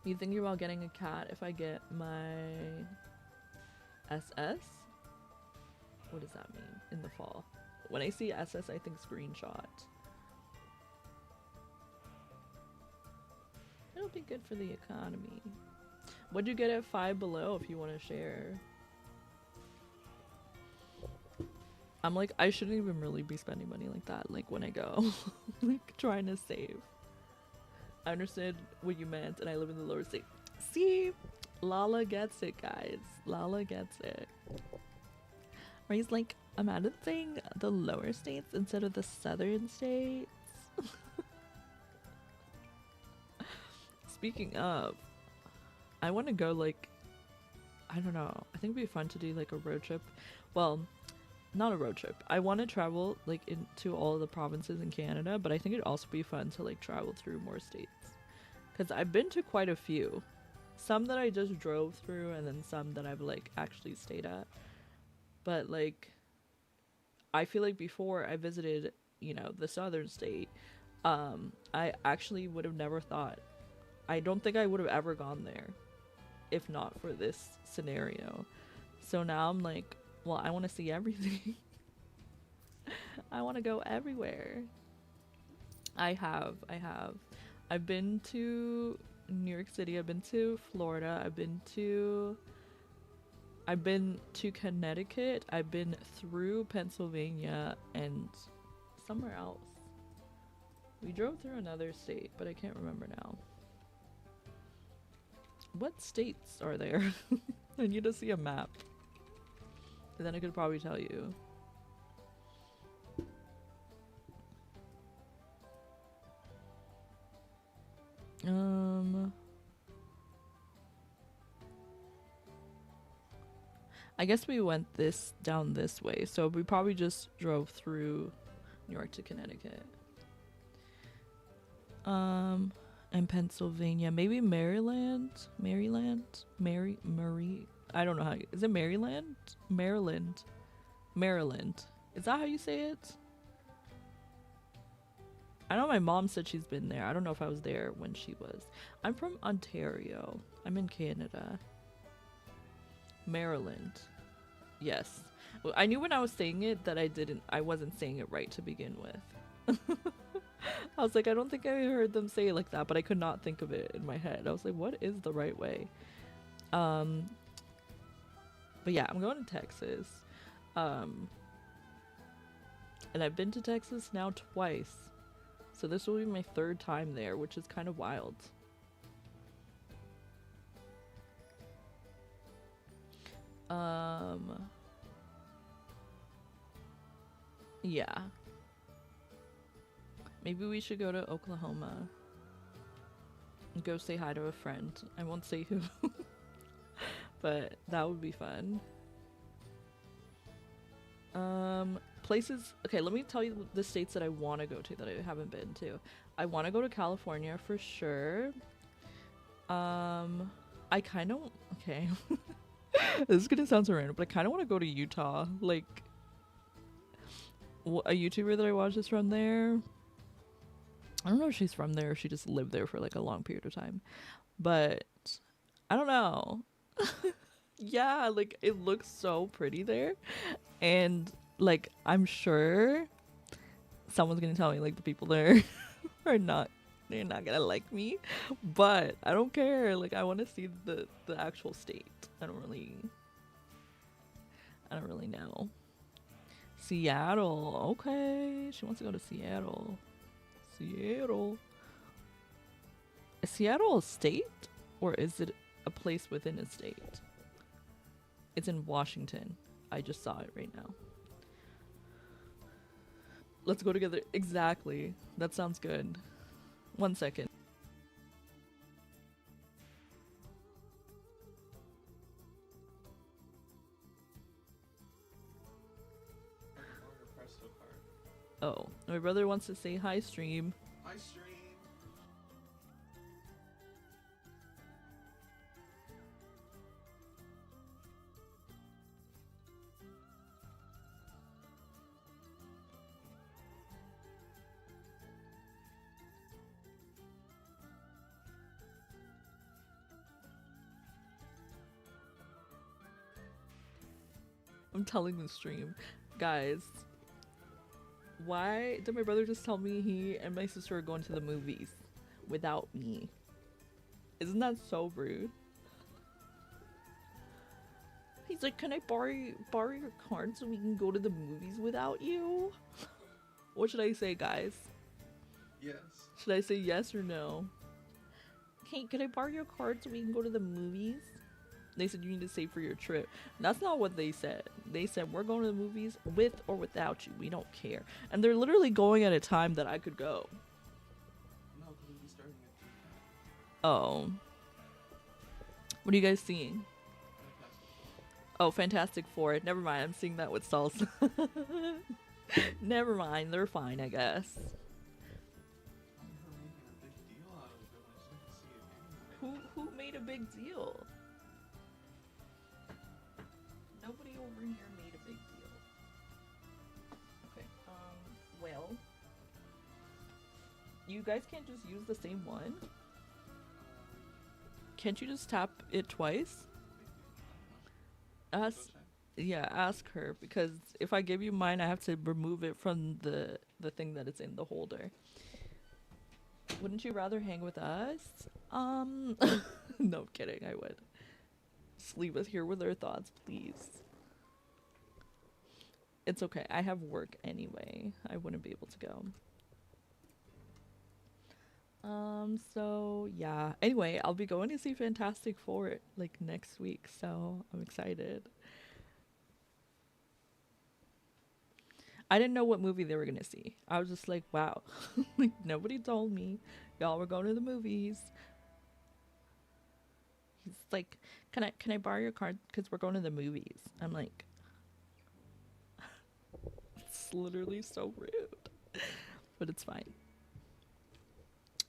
You thinking about getting a cat if I get my SS? What does that mean? In the fall. When I see SS, I think screenshot. It'll be good for the economy. What'd you get at Five Below if you want to share? I'm like, I shouldn't even really be spending money like that, like when I go. Like trying to save. I understood what you meant and I live in the lower state. See? Lala gets it, guys. Lala gets it. Ray's like, imagine saying the lower states instead of the southern states. Speaking of, I want to go like, I don't know. I think it'd be fun to do like a road trip. Well, not a road trip. I want to travel like into all of the provinces in Canada, but I think it'd also be fun to like travel through more states. Because I've been to quite a few. Some that I just drove through and then some that I've like actually stayed at. But like, I feel like before I visited, you know, the southern state, I actually would have never thought, I don't think I would have ever gone there if not for this scenario. So now I'm like, well, I want to see everything. I want to go everywhere. I've been to New York City, I've been to Florida, I've been to Connecticut, I've been through Pennsylvania and somewhere else. We drove through another state, but I can't remember now. What states are there? I need to see a map. And then I could probably tell you. I guess we went down this way, so we probably just drove through New York to Connecticut. And Pennsylvania, maybe Maryland. I don't know how. Is it Maryland? Maryland. Is that how you say it? I know my mom said she's been there. I don't know if I was there when she was. I'm from Ontario. I'm in Canada. Maryland. Yes. Well, I knew when I was saying it that I wasn't saying it right to begin with. I was like, I don't think I heard them say it like that, but I could not think of it in my head. I was like, what is the right way? But yeah, I'm going to Texas. And I've been to Texas now twice. So this will be my third time there, which is kind of wild. Yeah. Maybe we should go to Oklahoma and go say hi to a friend. I won't say who, but that would be fun. Places. Okay, let me tell you the states that I want to go to that I haven't been to. I want to go to California for sure. I kind of, okay. This is gonna sound so random, but I kind of want to go to Utah. Like, a YouTuber that I watch is from there. I don't know if she's from there or she just lived there for like a long period of time, but I don't know. Yeah, like it looks so pretty there, and like I'm sure someone's gonna tell me like the people there are not, they're not gonna like me, but I don't care. Like I want to see the actual state. I don't really know. Seattle. Okay, she wants to go to Seattle. Is Seattle a state or is it a place within a state? It's in Washington. I just saw it right now. Let's go together. Exactly. That sounds good. 1 second. brother wants to say hi, stream. Hi, stream. I'm telling the stream. Guys, why did my brother just tell me he and my sister are going to the movies without me? Isn't that so rude? He's like, can I borrow your card so we can go to the movies without you? What should I say, guys? Yes. Should I say yes or no? Hey, can I borrow your card so we can go to the movies? They said you need to save for your trip. That's not what they said. They said we're going to the movies with or without you. We don't care. And they're literally going at a time that I could go. No, because we'll be starting at 3. Oh. What are you guys seeing? Oh, Fantastic Four. Never mind. I'm seeing that with salsa. Never mind. They're fine, I guess. Who made a big deal? Nobody over here made a big deal. Okay, well, you guys can't just use the same one? Can't you just tap it twice? Ask her, because if I give you mine, I have to remove it from the thing that it's in the holder. Wouldn't you rather hang with us? No, I'm kidding, I would. Just leave us here with our thoughts, please. It's okay, I have work anyway. I wouldn't be able to go. So yeah. Anyway, I'll be going to see Fantastic Four like next week, so I'm excited. I didn't know what movie they were gonna see. I was just like, wow. Like, nobody told me y'all were going to the movies. He's like, can I borrow your card because we're going to the movies? I'm like, it's literally so rude, but it's fine.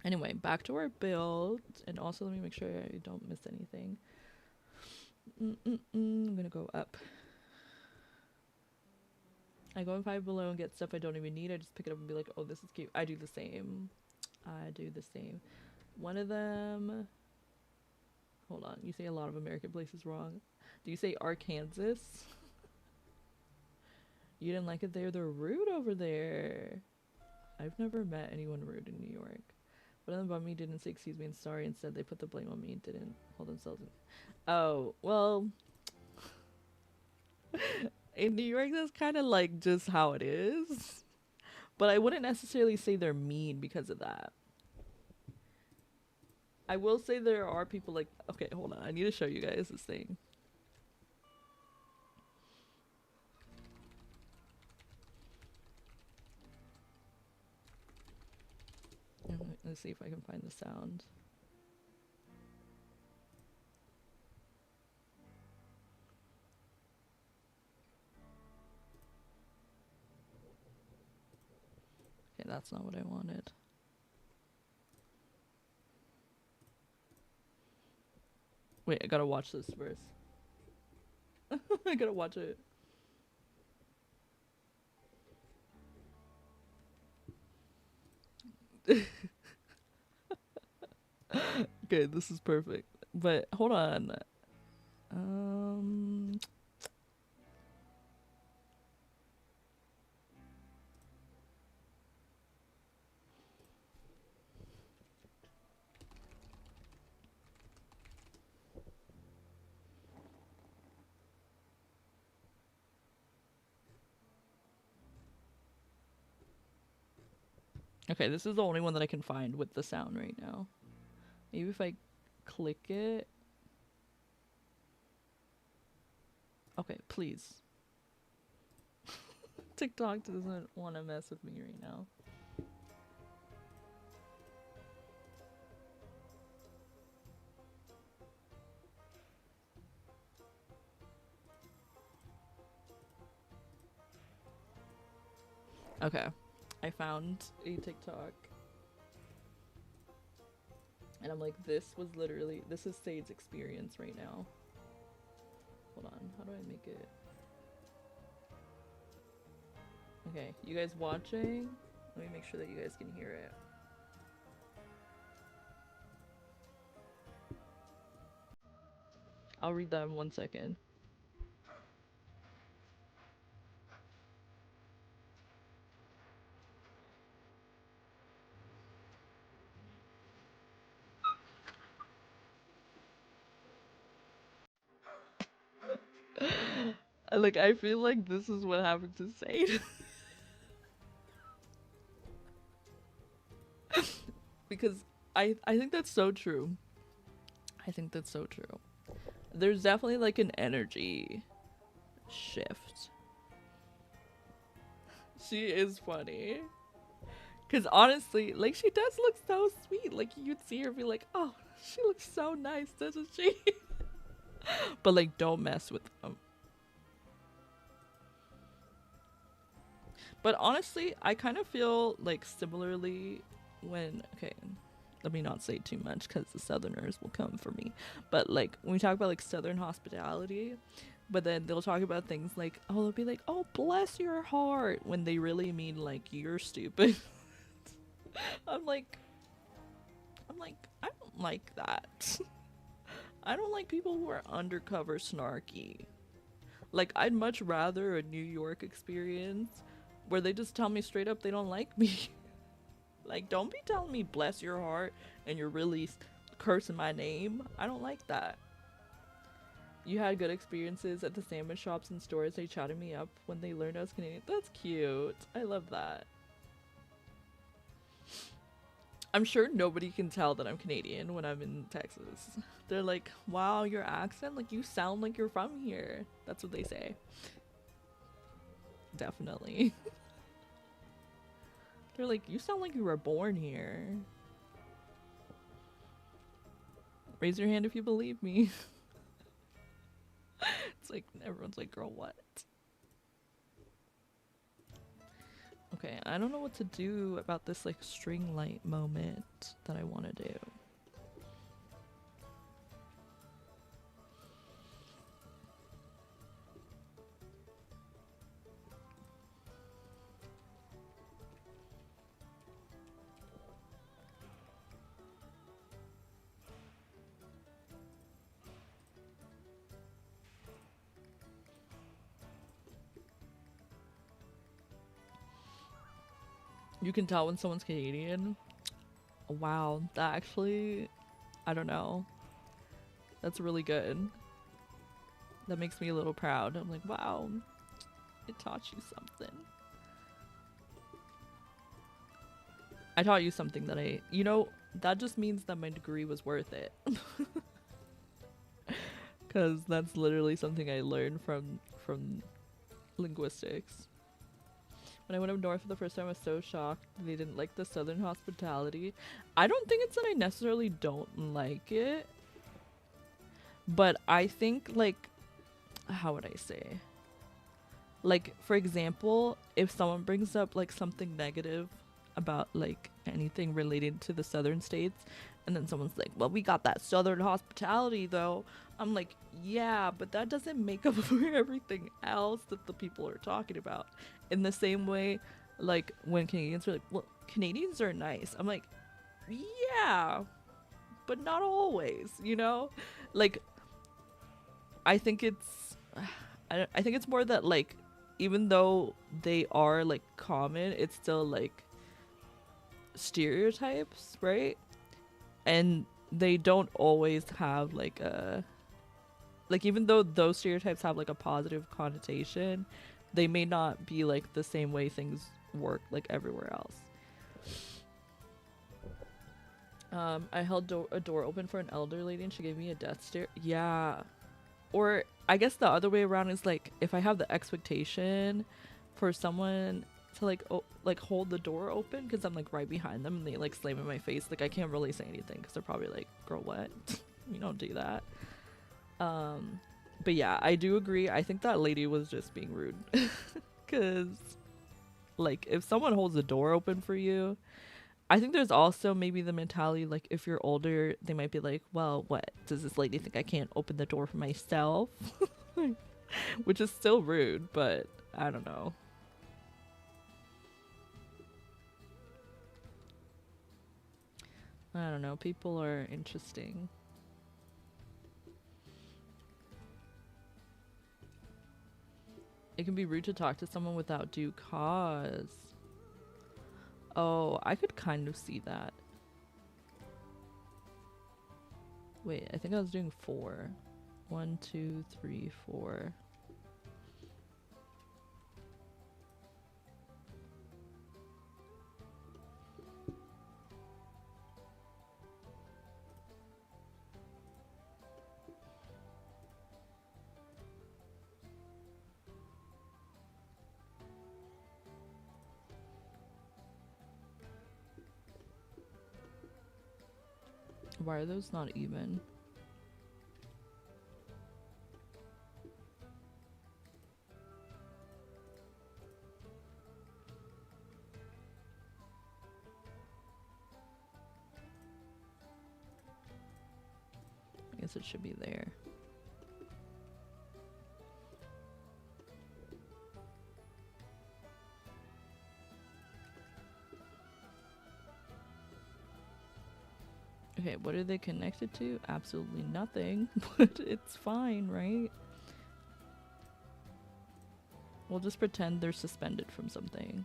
Anyway, back to our build, and also let me make sure I don't miss anything. I'm gonna go up. I go in Five Below and get stuff I don't even need. I just pick it up and be like, oh, this is cute. I do the same. One of them, hold on, you say a lot of American places wrong. Do you say Arkansas? You didn't like it there? They're rude over there. I've never met anyone rude in New York. One of them above me didn't say excuse me and sorry. Instead, they put the blame on me and didn't hold themselves in. Oh, well. In New York, that's kind of like just how it is. But I wouldn't necessarily say they're mean because of that. I will say there are people like... Okay, hold on. I need to show you guys this thing. Let's see if I can find the sound. Okay, that's not what I wanted. Wait, I gotta watch this first. I gotta watch it. Okay, this is perfect. But hold on. Okay, this is the only one that I can find with the sound right now. Maybe if I click it. Okay, please. TikTok doesn't want to mess with me right now. Okay. I found a TikTok. And I'm like, this is Sade's experience right now. Hold on, how do I make it? Okay, you guys watching? Let me make sure that you guys can hear it. I'll read that in 1 second. Like, I feel like this is what happened to Sade. Because I think that's so true. I think that's so true. There's definitely like an energy shift. She is funny. Cause honestly, like she does look so sweet. Like you'd see her be like, oh, she looks so nice, doesn't she? But like don't mess with them. But honestly, I kind of feel like similarly when, okay, let me not say too much because the Southerners will come for me. But like when we talk about like Southern hospitality, but then they'll talk about things like, oh, they'll be like, oh, bless your heart, when they really mean like you're stupid. I'm like, I don't like that. I don't like people who are undercover snarky. Like I'd much rather a New York experience where they just tell me straight up they don't like me. Like, don't be telling me bless your heart and you're really cursing my name. I don't like that. You had good experiences at the sandwich shops and stores. They chatted me up when they learned I was Canadian. That's cute. I love that. I'm sure nobody can tell that I'm Canadian when I'm in Texas. They're like, wow, your accent, like you sound like you're from here. That's what they say. Definitely. They're like, you sound like you were born here. Raise your hand if you believe me. It's like, everyone's like, girl, what? Okay, I don't know what to do about this like string light moment that I want to do. You can tell when someone's Canadian. Wow, that actually, I don't know. That's really good. That makes me a little proud. I'm like, wow, it taught you something. I taught you something that you know, that just means that my degree was worth it. Because that's literally something I learned from linguistics. When I went up north for the first time, I was so shocked they didn't like the Southern hospitality. I don't think it's that I necessarily don't like it. But I think, like, how would I say? Like, for example, if someone brings up, like, something negative about, like, anything related to the Southern states, and then someone's like, well, we got that Southern hospitality, though. I'm like, yeah, but that doesn't make up for everything else that the people are talking about. In the same way, like, when Canadians are like, well, Canadians are nice. I'm like, yeah, but not always, you know? Like, I think it's more that, like, even though they are, like, common, it's still, like, stereotypes, right? And they don't always have, like, a... Like, even though those stereotypes have, like, a positive connotation, they may not be, like, the same way things work, like, everywhere else. I held a door open for an elder lady and she gave me a death stare. Yeah. Or I guess the other way around is, like, if I have the expectation for someone to, like, hold the door open because I'm, like, right behind them and they, like, slam in my face, like, I can't really say anything because they're probably like, girl, what? You don't do that. But yeah, I do agree. I think that lady was just being rude. Because Like, if someone holds the door open for you, I think there's also maybe the mentality, like, if you're older, they might be like, well, what? Does this lady think I can't open the door for myself? Which is still rude, but I don't know. I don't know. People are interesting. It can be rude to talk to someone without due cause. Oh, I could kind of see that. Wait, I think I was doing 4. 1, 2, 3, 4. Why are those not even? I guess it should be there. Okay, what are they connected to? Absolutely nothing, but it's fine, right? We'll just pretend they're suspended from something.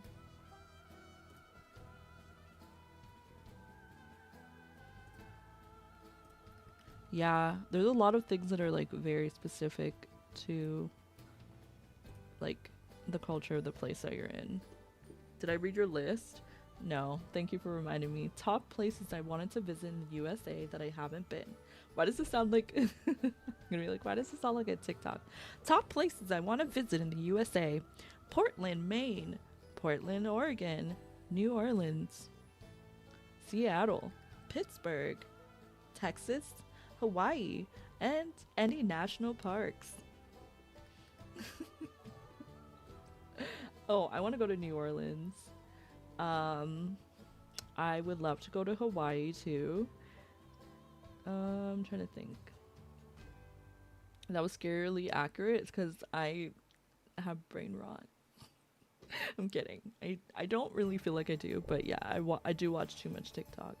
Yeah, there's a lot of things that are like very specific to like the culture of the place that you're in. Did I read your list? No. Thank you for reminding me. Top places I wanted to visit in the USA that I haven't been. Why does this sound like I'm gonna be like, why does this sound like a TikTok? Top places I want to visit in the USA. Portland, Maine. Portland, Oregon. New Orleans. Seattle. Pittsburgh. Texas. Hawaii. And any national parks. Oh, I want to go to New Orleans. I would love to go to Hawaii too. I'm trying to think. That was scarily accurate because I have brain rot. I'm kidding. I don't really feel like I do, but yeah, I do watch too much TikTok.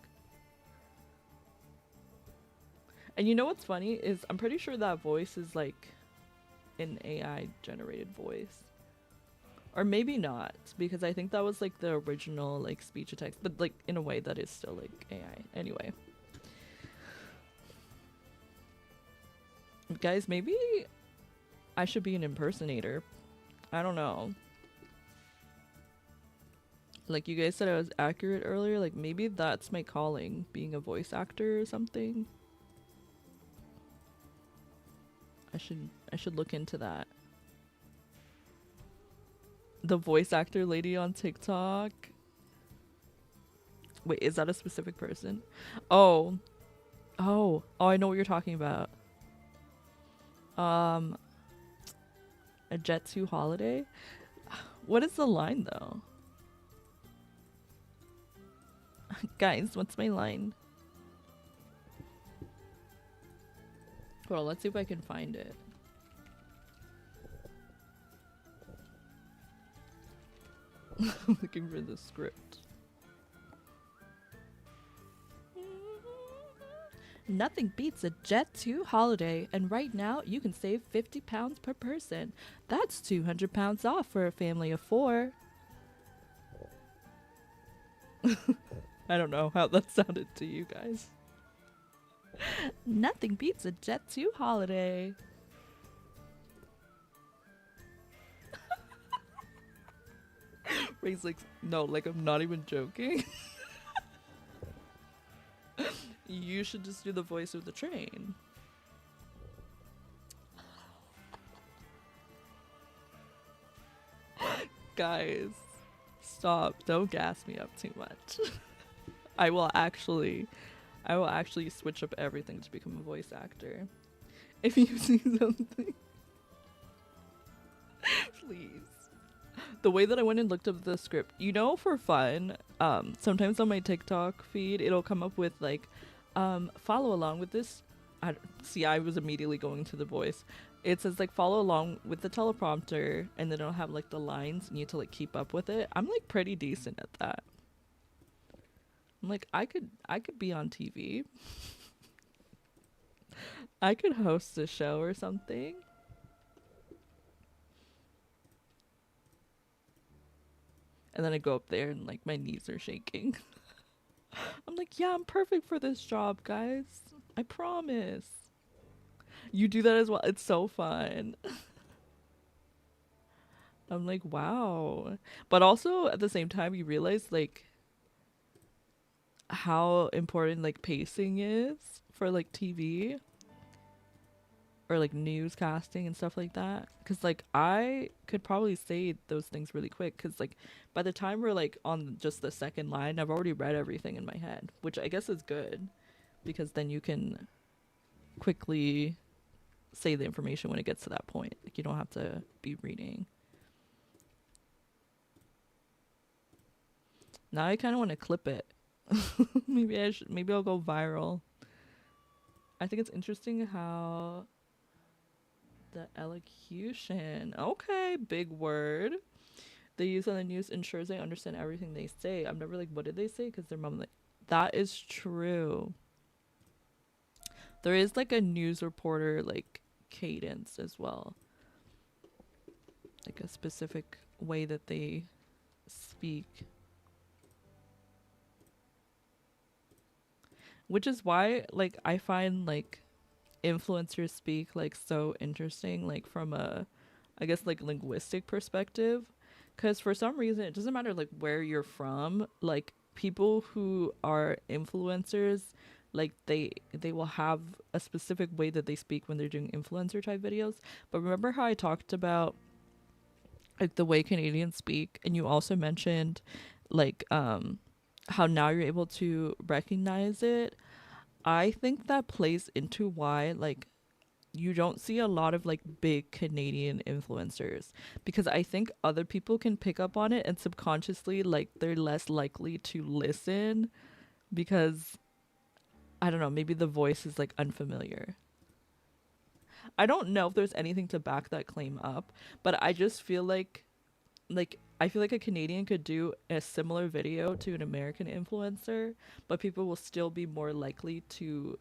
And you know what's funny is I'm pretty sure that voice is like an AI generated voice. Or maybe not, because I think that was like the original like speech to text, but like in a way that is still like AI. Anyway. Guys, maybe I should be an impersonator. I don't know. Like you guys said I was accurate earlier, like maybe that's my calling, being a voice actor or something. I should look into that. The voice actor lady on TikTok. Wait, is that a specific person? Oh, I know what you're talking about. A Jet 2 holiday? What is the line though? Guys, what's my line? Well, let's see if I can find it. Looking for the script. Nothing beats a Jet 2 holiday, and right now you can save £50 per person. That's £200 off for a family of 4. I don't know how that sounded to you guys. Nothing beats a Jet 2 holiday. Ray's like, no, like I'm not even joking. You should just do the voice of the train. Guys, stop. Don't gas me up too much. I will actually switch up everything to become a voice actor. If you see something, please The way that I went and looked up the script, you know, for fun, sometimes on my TikTok feed, it'll come up with like, follow along with this. I was immediately going to the voice. It says like follow along with the teleprompter, and then it'll have like the lines, and you have to like keep up with it. I'm like pretty decent at that. I'm like, I could be on TV. I could host a show or something. And then I go up there and like my knees are shaking. I'm like, yeah, I'm perfect for this job, guys. I promise. You do that as well. It's so fun. I'm like, wow. But also at the same time, you realize like how important like pacing is for like TV or like newscasting and stuff like that. Because like I could probably say those things really quick, because like by the time we're like on just the second line, I've already read everything in my head, which I guess is good, because then you can quickly say the information when it gets to that point. Like you don't have to be reading. Now I kind of want to clip it. Maybe I'll go viral. I think it's interesting how the elocution, okay, big word, they use on the news ensures I understand everything they say. I'm never like, what did they say? Because their mom like, that is true. There is like a news reporter like cadence as well, like a specific way that they speak, which is why like I find like influencers speak like so interesting, like from a, I guess, like linguistic perspective, because for some reason it doesn't matter like where you're from, like people who are influencers, like they will have a specific way that they speak when they're doing influencer type videos. But remember how I talked about like the way Canadians speak, and you also mentioned like how now you're able to recognize it. I think that plays into why like you don't see a lot of like big Canadian influencers, because I think other people can pick up on it, and subconsciously like they're less likely to listen, because I don't know, maybe the voice is like unfamiliar. I don't know if there's anything to back that claim up, but I just feel like I feel like a Canadian could do a similar video to an American influencer, but people will still be more likely to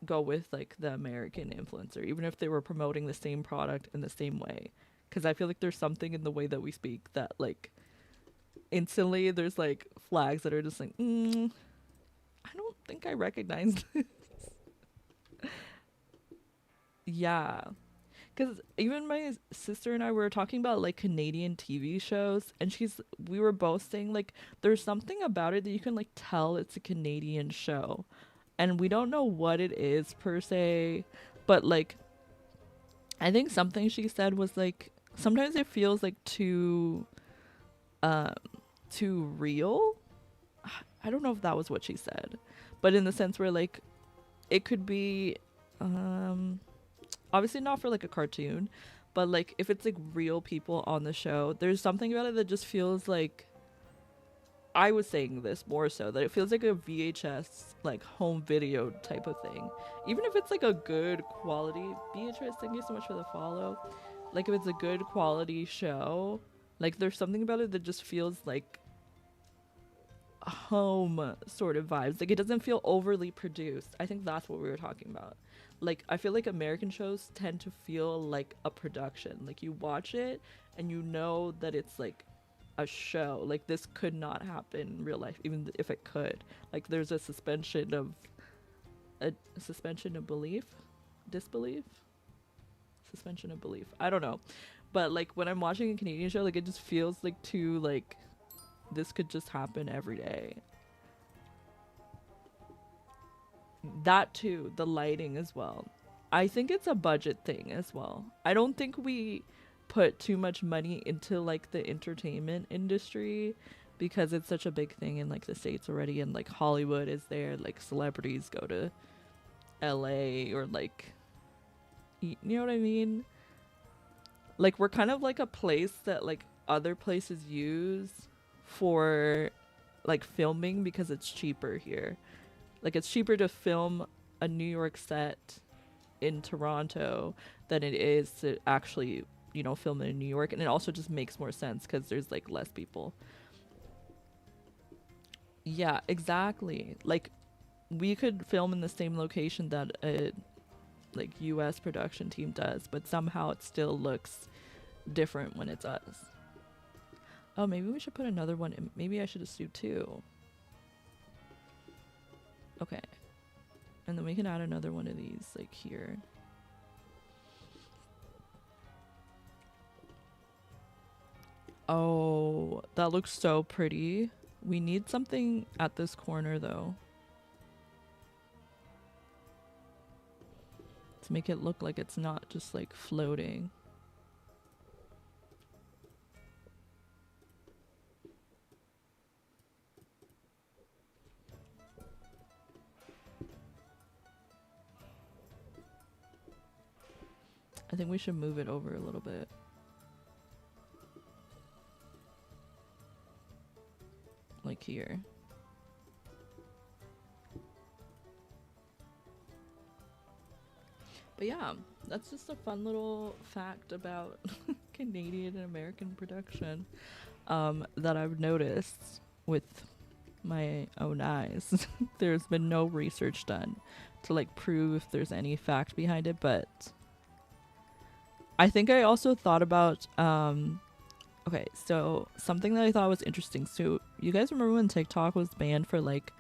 go with like the American influencer, even if they were promoting the same product in the same way. Because I feel like there's something in the way that we speak that like instantly there's like flags that are just like, I don't think I recognize this. Yeah. Because even my sister and I were talking about like Canadian TV shows, and we were both saying like there's something about it that you can like tell it's a Canadian show, and we don't know what it is per se, but like I think something she said was like sometimes it feels like too real. I don't know if that was what she said, but in the sense where like it could be obviously not for like a cartoon, but like if it's like real people on the show, there's something about it that just feels like, I was saying this more so, that it feels like a VHS like home video type of thing, even if it's like a good quality. Beatrice, thank you so much for the follow. Like if it's a good quality show, like there's something about it that just feels like home sort of vibes. Like it doesn't feel overly produced. I think that's what we were talking about. Like I feel like American shows tend to feel like a production. Like you watch it and you know that it's like a show. Like this could not happen in real life, even if it could. Like there's a suspension of belief, disbelief, suspension of belief. I don't know, but like when I'm watching a Canadian show, like it just feels like too like this could just happen every day. That too, the lighting as well. I think it's a budget thing as well. I don't think we put too much money into like the entertainment industry because it's such a big thing in like the States already, and like Hollywood is there, like celebrities go to LA or like, you know what I mean? Like we're kind of like a place that like other places use for like filming because it's cheaper here. Like it's cheaper to film a New York set in Toronto than it is to actually, you know, film it in New York, and it also just makes more sense because there's like less people. Yeah, exactly. Like we could film in the same location that a like US production team does, but somehow it still looks different when it's us. Oh, maybe we should put another one in. Maybe I should just do 2. Okay. And then we can add another one of these like here. Oh, that looks so pretty. We need something at this corner though, to make it look like it's not just like floating. I think we should move it over a little bit. Like here. But yeah, that's just a fun little fact about Canadian and American production that I've noticed with my own eyes. There's been no research done to like prove if there's any fact behind it, but I think I also thought about okay, so something that I thought was interesting. So you guys remember when TikTok was banned for like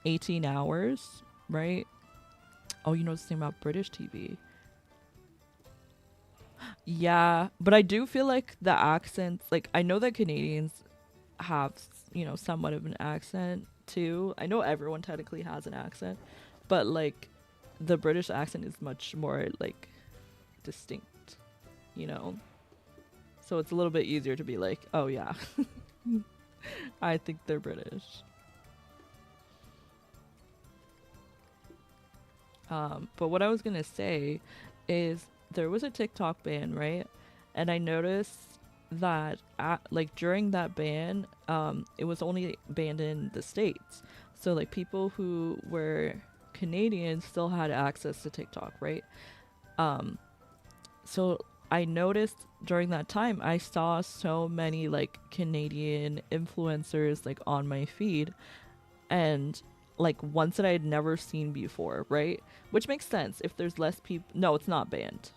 18 hours, right? Oh, you know the thing about British TV. Yeah, but I do feel like the accents, like I know that Canadians have, you know, somewhat of an accent too. I know everyone technically has an accent, but like the British accent is much more like distinct, you know? So it's a little bit easier to be like, oh yeah, I think they're British. But what I was gonna say is there was a TikTok ban, right? And I noticed that like during that ban, it was only banned in the States. So like people who were Canadian still had access to TikTok, right? So I noticed during that time I saw so many like Canadian influencers like on my feed, and like ones that I had never seen before, right? Which makes sense if there's less people. No, it's not banned.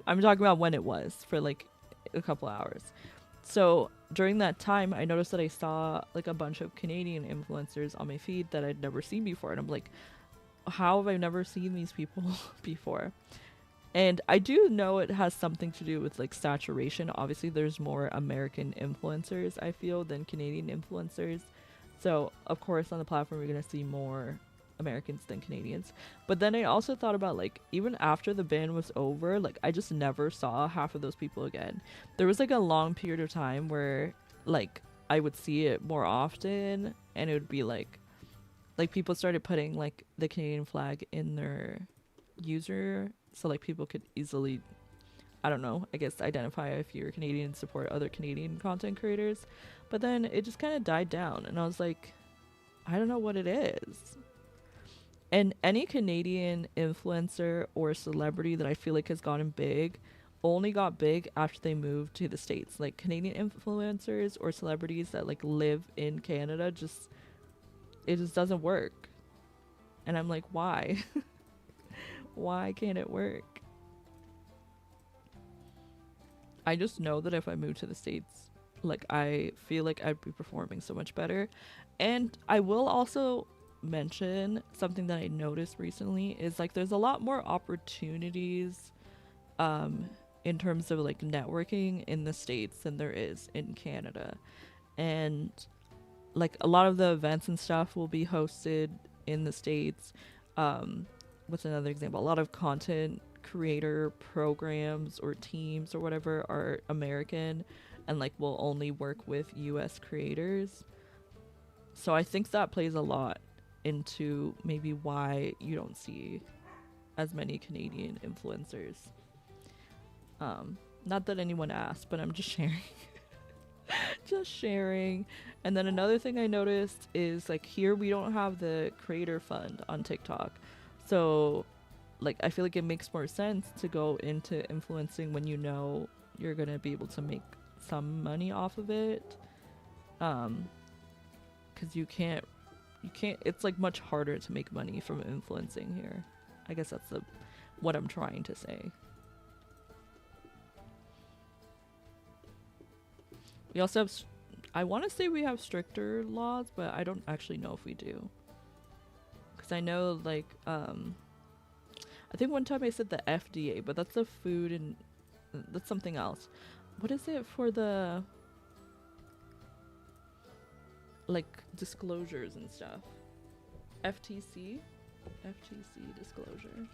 I'm talking about when it was for like a couple hours. So during that time, I noticed that I saw like a bunch of Canadian influencers on my feed that I'd never seen before. And I'm like, how have I never seen these people before? And I do know it has something to do with like saturation. Obviously, there's more American influencers, I feel, than Canadian influencers. So, of course, on the platform, we're going to see more Americans than Canadians. But then I also thought about, like, even after the ban was over, like, I just never saw half of those people again. There was, like, a long period of time where, like, I would see it more often, and it would be, like, people started putting, like, the Canadian flag in their user, so, like, people could easily, I don't know, I guess identify if you're Canadian, support other Canadian content creators. But then it just kind of died down, and I was like, I don't know what it is. And any Canadian influencer or celebrity that I feel like has gotten big only got big after they moved to the States. Like Canadian influencers or celebrities that like live in Canada, it just doesn't work. And I'm like, why? Why can't it work? I just know that if I move to the States, like I feel like I'd be performing so much better. And I will also mention something that I noticed recently is like there's a lot more opportunities in terms of like networking in the States than there is in Canada. And like a lot of the events and stuff will be hosted in the States. What's another example? A lot of content creator programs or teams or whatever are American and like will only work with US creators. So I think that plays a lot into maybe why you don't see as many Canadian influencers. Not that anyone asked, but I'm just sharing. Just sharing. And then another thing I noticed is like here we don't have the creator fund on TikTok. So like I feel like it makes more sense to go into influencing when you know you're going to be able to make some money off of it. Cuz you can't it's like much harder to make money from influencing here. I guess that's what I'm trying to say. We also have, I want to say we have stricter laws, but I don't actually know if we do. Because I know, like, I think one time I said the FDA, but that's the food and that's something else. What is it for the, like, disclosures and stuff? FTC? FTC disclosure.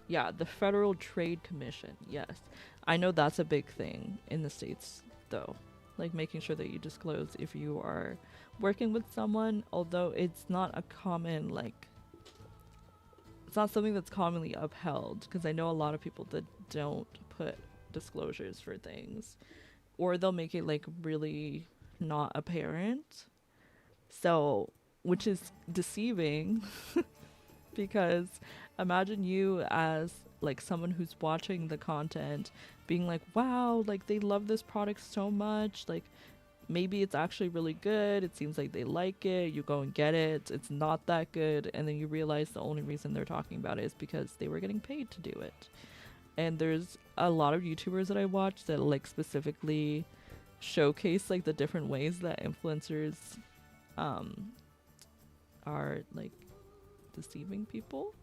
Yeah, the Federal Trade Commission. Yes. I know that's a big thing in the States, though. Like making sure that you disclose if you are working with someone, although it's not a common, like, it's not something that's commonly upheld, because I know a lot of people that don't put disclosures for things, or they'll make it like really not apparent, so, which is deceiving. Because imagine you as like someone who's watching the content being like, wow, like they love this product so much, like maybe it's actually really good, it seems like they like it, you go and get it, it's not that good, and then you realize the only reason they're talking about it is because they were getting paid to do it. And there's a lot of YouTubers that I watch that like specifically showcase like the different ways that influencers are like deceiving people,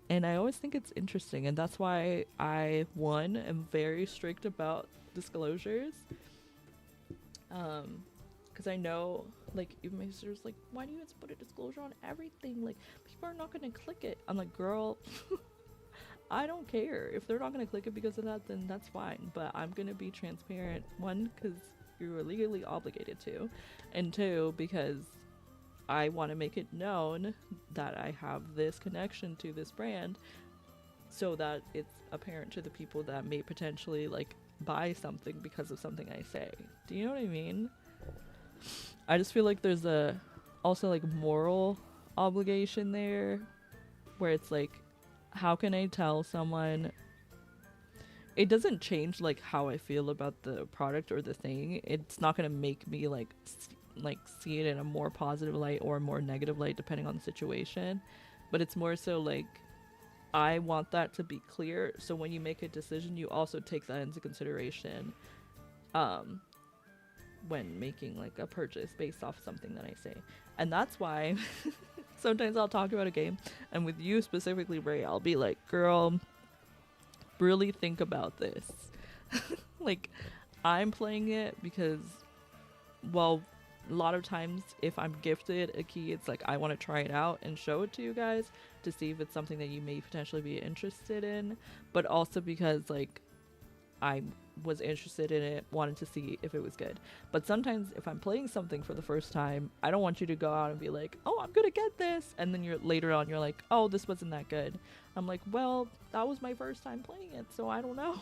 and I always think it's interesting, and that's why I am very strict about disclosures, because I know like even my sister's like, why do you have to put a disclosure on everything, like people are not gonna click it. I'm like, girl, I don't care if they're not gonna click it because of that, then that's fine, but I'm gonna be transparent, one, because you're legally obligated to, and two, because I want to make it known that I have this connection to this brand, so that it's apparent to the people that may potentially like buy something because of something I say. Do you know what I mean? I just feel like there's also like moral obligation there, where it's like, how can I tell someone? It doesn't change like how I feel about the product or the thing. It's not gonna make me like see it in a more positive light or a more negative light depending on the situation, but it's more so like I want that to be clear, so when you make a decision you also take that into consideration when making like a purchase based off something that I say. And that's why sometimes I'll talk about a game, and with you specifically, Ray, I'll be like, girl, really think about this. Like, I'm playing it because, well, a lot of times if I'm gifted a key, it's like I want to try it out and show it to you guys to see if it's something that you may potentially be interested in, but also because like I was interested in it, wanted to see if it was good. But sometimes if I'm playing something for the first time, I don't want you to go out and be like, oh, I'm gonna get this, and then you're later on you're like, oh, this wasn't that good. I'm like, well, that was my first time playing it, so I don't know.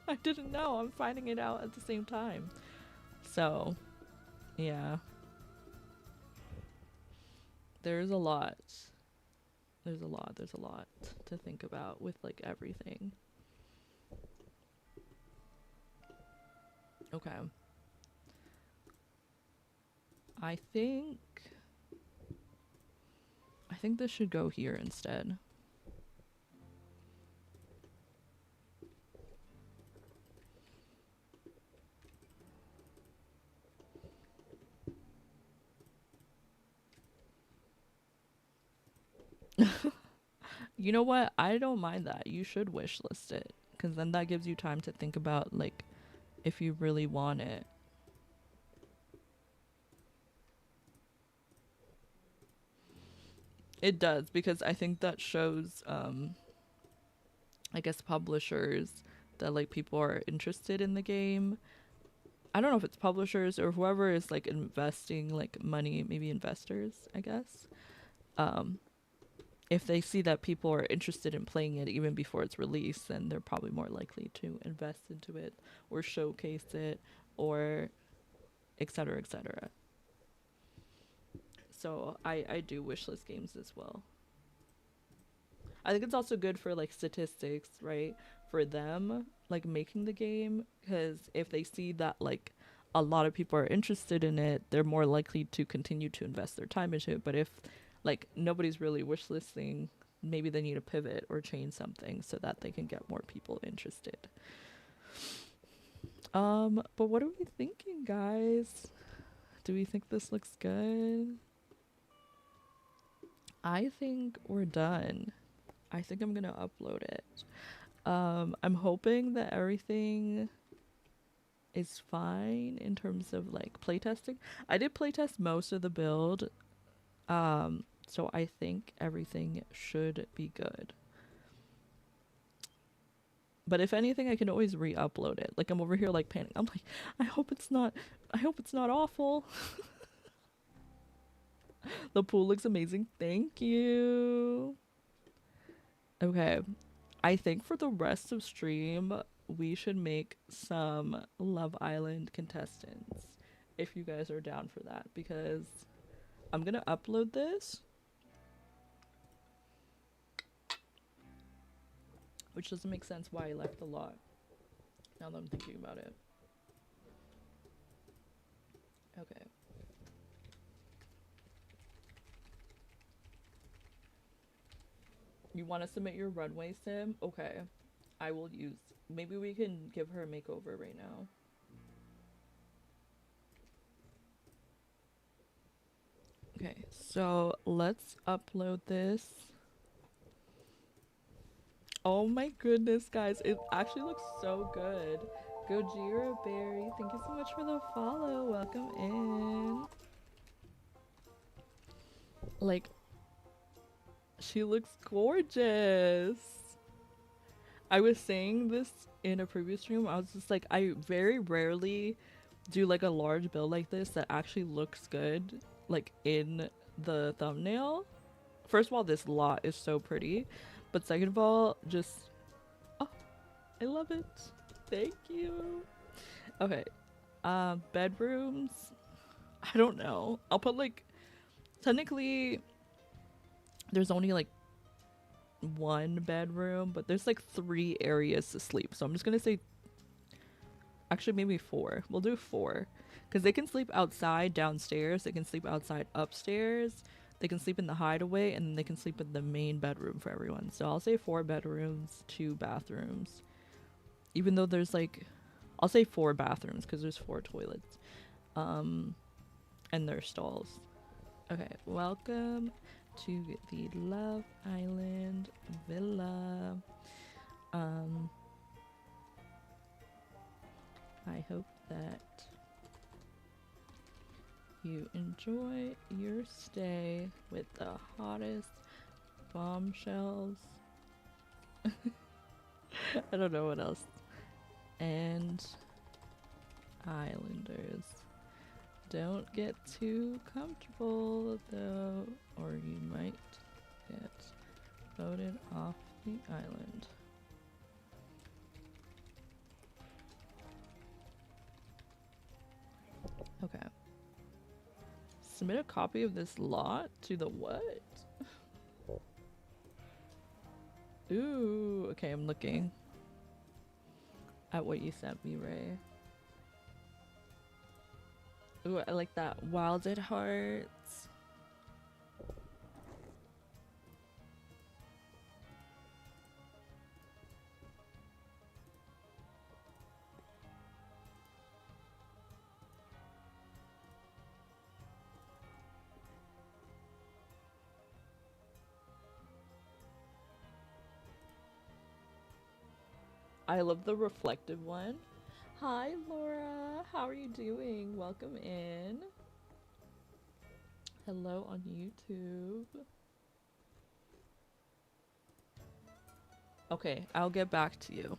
I didn't know. I'm finding it out at the same time. So yeah, there's a lot to think about with like everything. Okay, I think this should go here instead. You know what? I don't mind that. You should wish list it, because then that gives you time to think about like if you really want it. It does, because I think that shows I guess publishers that like people are interested in the game. I don't know if it's publishers or whoever is like investing like money, maybe investors, I guess. if they see that people are interested in playing it even before it's released, then they're probably more likely to invest into it or showcase it or etc etc. So I do wishlist games as well. I think it's also good for like statistics, right? For them, like making the game, because if they see that like a lot of people are interested in it, they're more likely to continue to invest their time into it. But if like nobody's really wishlisting, maybe they need to pivot or change something so that they can get more people interested. But what are we thinking, guys? Do we think this looks good? I think we're done. I think I'm gonna upload it. I'm hoping that everything is fine in terms of like playtesting. I did playtest most of the build, so I think everything should be good. But if anything, I can always re-upload it. Like I'm over here like panicking. I'm like, I hope it's not awful. The pool looks amazing. Thank you. Okay. I think for the rest of stream, we should make some Love Island contestants. If you guys are down for that. Because I'm going to upload this. Which doesn't make sense why I left a lot. Now that I'm thinking about it. Okay. You want to submit your runway sim? Okay. I will use... Maybe we can give her a makeover right now. Okay, so let's upload this. Oh my goodness, guys. It actually looks so good. Gojira Berry, thank you so much for the follow. Welcome in. Like... She looks gorgeous. I was saying this in a previous stream. I was just like, I very rarely do like a large build like this that actually looks good, like in the thumbnail. First of all, this lot is so pretty, but second of all, just, oh, I love it. Thank you. Okay, bedrooms. I don't know. I'll put like, technically, there's only like one bedroom, but there's like 3 areas to sleep. So I'm just gonna say, actually maybe 4. We'll do 4. Because they can sleep outside downstairs, they can sleep outside upstairs, they can sleep in the hideaway, and then they can sleep in the main bedroom for everyone. So I'll say 4 bedrooms, 2 bathrooms. Even though there's like, I'll say 4 bathrooms because there's 4 toilets. And there's stalls. Okay, welcome to the Love Island Villa. I hope that you enjoy your stay with the hottest bombshells. I don't know what else. And Islanders. Don't get too comfortable though, or you might get voted off the island. Okay. Submit a copy of this lot to the what? Ooh, okay, I'm looking at what you sent me, Ray. Ooh, I like that. Wilded Hearts. I love the reflective one. Hi, Laura. How are you doing? Welcome in. Hello on YouTube. Okay, I'll get back to you.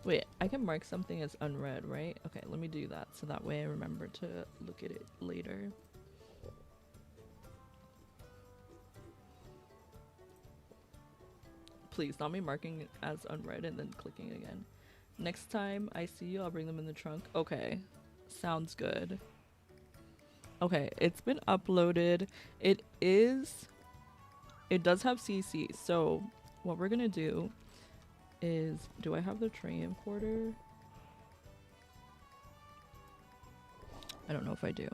Wait, I can mark something as unread, right? Okay, let me do that so that way I remember to look at it later. Please, not me marking it as unread and then clicking again. Next time I see you, I'll bring them in the trunk. Okay. Sounds good. Okay, it's been uploaded. It does have CC, so what we're gonna do is, do I have the tray importer? I don't know if I do.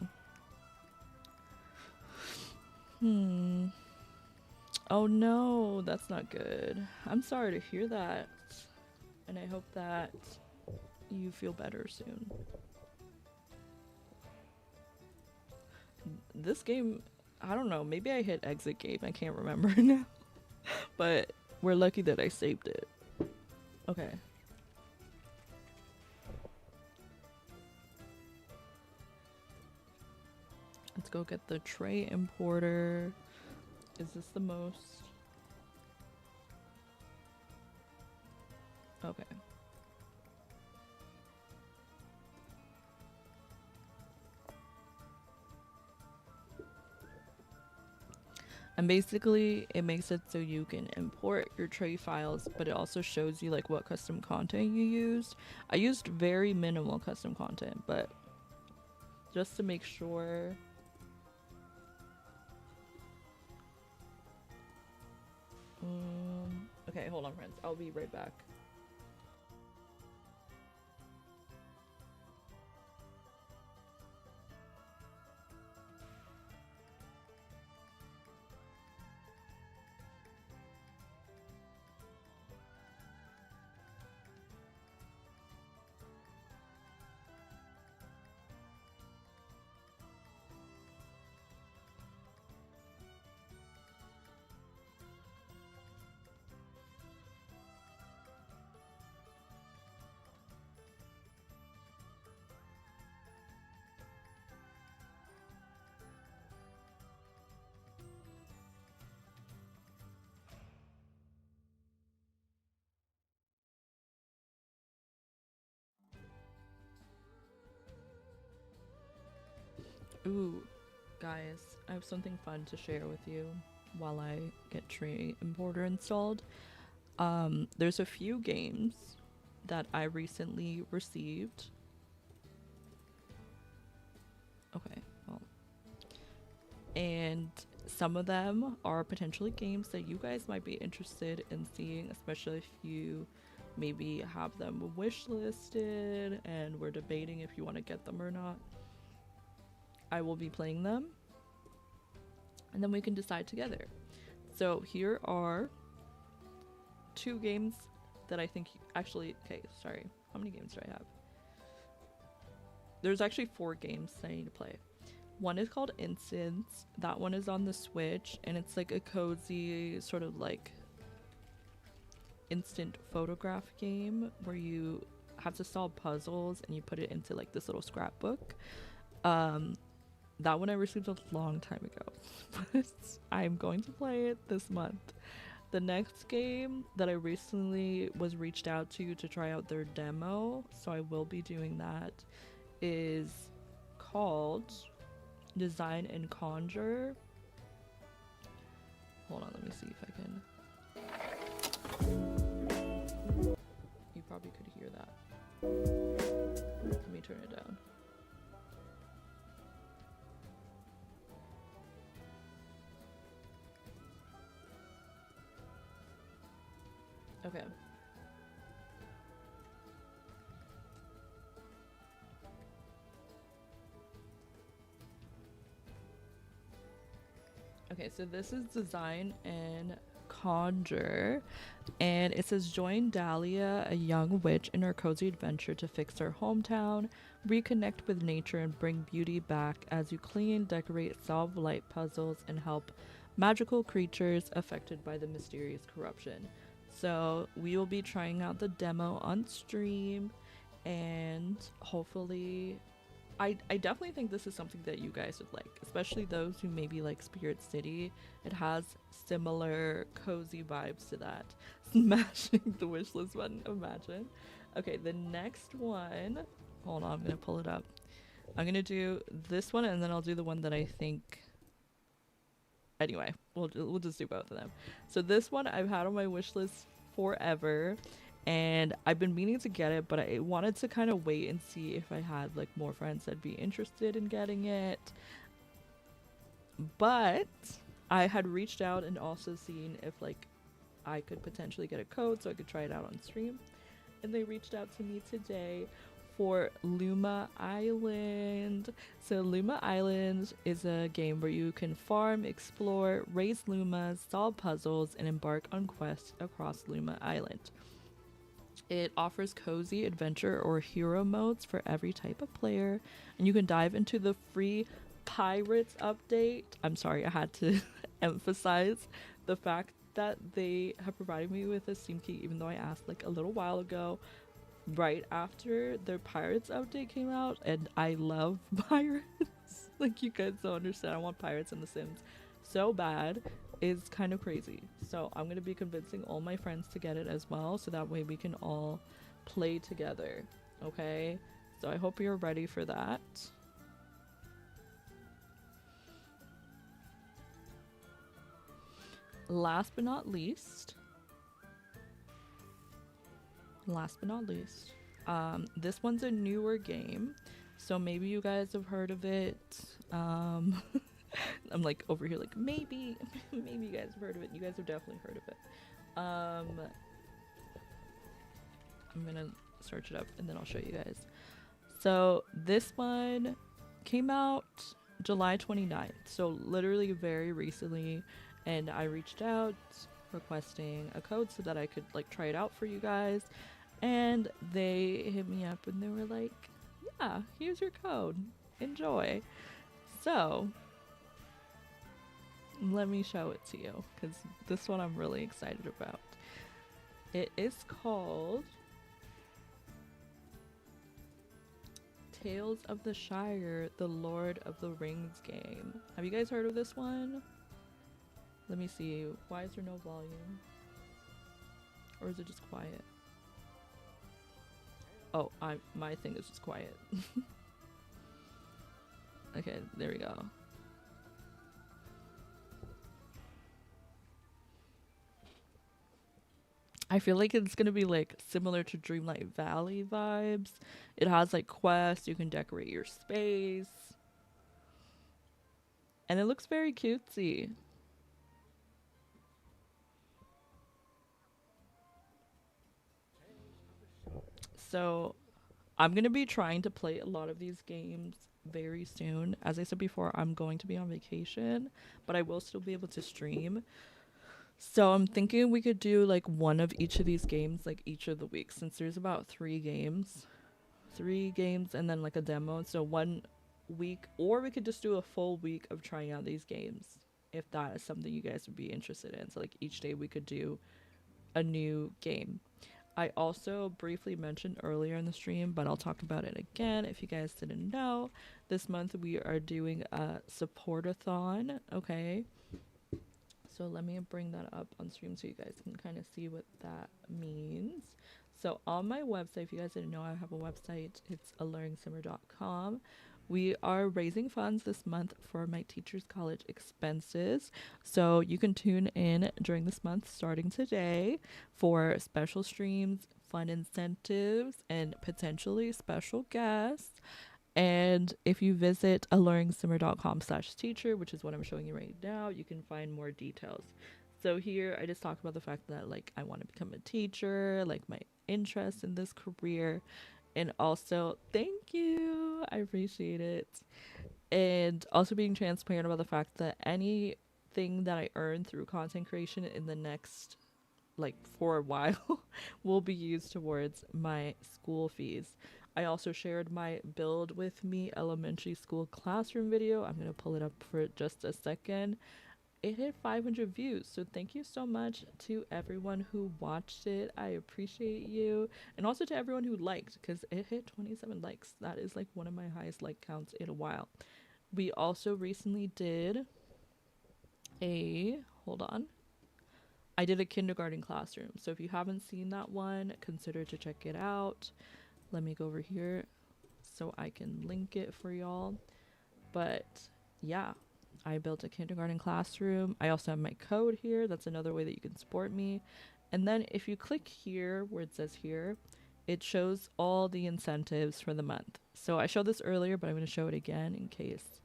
Oh no, that's not good. I'm sorry to hear that. And I hope that you feel better soon. This game, I don't know, maybe I hit exit game, I can't remember now. But we're lucky that I saved it. Okay. Let's go get the tray importer. Is this the most? Okay. And basically it makes it so you can import your tray files, but it also shows you like what custom content you used. I used very minimal custom content, but just to make sure. Okay, hold on friends, I'll be right back. Ooh, guys, I have something fun to share with you while I get Tray Importer installed. There's a few games that I recently received. Okay, well. And some of them are potentially games that you guys might be interested in seeing, especially if you maybe have them wishlisted and we're debating if you want to get them or not. I will be playing them and then we can decide together. So here are 2 games that I think actually, okay, sorry, how many games do I have? There's actually 4 games that I need to play. One is called Instance. That one is on the Switch and it's like a cozy sort of like instant photograph game where you have to solve puzzles and you put it into like this little scrapbook. That one I received a long time ago, but I'm going to play it this month. The next game that I recently was reached out to try out their demo, so I will be doing that, is called Design and Conjure. Hold on, let me see if I can. You probably could hear that. Let me turn it down. Okay. Okay, so this is Design and Conjure, and it says join Dahlia, a young witch, in her cozy adventure to fix her hometown, reconnect with nature, and bring beauty back as you clean, decorate, solve light puzzles, and help magical creatures affected by the mysterious corruption. So we will be trying out the demo on stream, and hopefully I definitely think this is something that you guys would like, especially those who maybe like Spirit City. It has similar cozy vibes to that. Smashing the wishlist button, imagine. Okay, the next one, hold on, I'm gonna pull it up. I'm gonna do this one and then I'll do the one that I think. Anyway, we'll just do both of them. So this one I've had on my wish list forever, and I've been meaning to get it, but I wanted to kind of wait and see if I had like more friends that'd be interested in getting it. But I had reached out and also seen if like I could potentially get a code so I could try it out on stream, and they reached out to me today for Luma Island. So Luma Island is a game where you can farm, explore, raise Lumas, solve puzzles, and embark on quests across Luma Island. It offers cozy adventure or hero modes for every type of player, and you can dive into the free Pirates update. I'm sorry, I had to emphasize the fact that they have provided me with a Steam key, even though I asked like a little while ago, right after their Pirates update came out, and I love pirates. Like, you guys don't understand. I want pirates in The Sims so bad. It's kind of crazy. So I'm gonna be convincing all my friends to get it as well, so that way we can all play together. Okay, so I hope you're ready for that. Last but not least, this one's a newer game, so maybe you guys have heard of it. I'm like over here like maybe you guys have heard of it. You guys have definitely heard of it. I'm gonna search it up and then I'll show you guys. So this one came out July 29th, so literally very recently, and I reached out requesting a code so that I could like try it out for you guys, and they hit me up and they were like, yeah, here's your code, enjoy. So let me show it to you, because this one I'm really excited about. It is called Tales of the Shire, the Lord of the Rings game. Have you guys heard of this one? Let me see. Why is there no volume? Or is it just quiet? Oh, my thing is just quiet. Okay, there we go. I feel like it's gonna be like similar to Dreamlight Valley vibes. It has like quests, you can decorate your space. And it looks very cutesy. So I'm gonna be trying to play a lot of these games very soon. As I said before, I'm going to be on vacation, but I will still be able to stream. So I'm thinking we could do like one of each of these games like each of the weeks, since there's about 3 games and then like a demo. So 1 week, or we could just do a full week of trying out these games if that is something you guys would be interested in. So like each day we could do a new game. I also briefly mentioned earlier in the stream, but I'll talk about it again if you guys didn't know. This month we are doing a support-a-thon, okay? So let me bring that up on stream so you guys can kind of see what that means. So on my website, if you guys didn't know, I have a website. It's AlluringSimmer.com. We are raising funds this month for my teacher's college expenses. So you can tune in during this month starting today for special streams, fun incentives, and potentially special guests. And if you visit AlluringSimmer.com/teacher, which is what I'm showing you right now, you can find more details. So here I just talked about the fact that like I want to become a teacher, like my interest in this career, and also thank you, I appreciate it. And also being transparent about the fact that anything that I earn through content creation in the next like for a while will be used towards my school fees. I also shared my Build With Me elementary school classroom video. I'm going to pull it up for just a second. It hit 500 views, so thank you so much to everyone who watched it. I appreciate you. And also to everyone who liked, because it hit 27 likes. That is like one of my highest like counts in a while. We also recently did I did a kindergarten classroom. So if you haven't seen that one, consider to check it out. Let me go over here so I can link it for y'all. But yeah, I built a kindergarten classroom. I also have my code here. That's another way that you can support me. And then if you click here where it says here, it shows all the incentives for the month. So I showed this earlier, but I'm going to show it again in case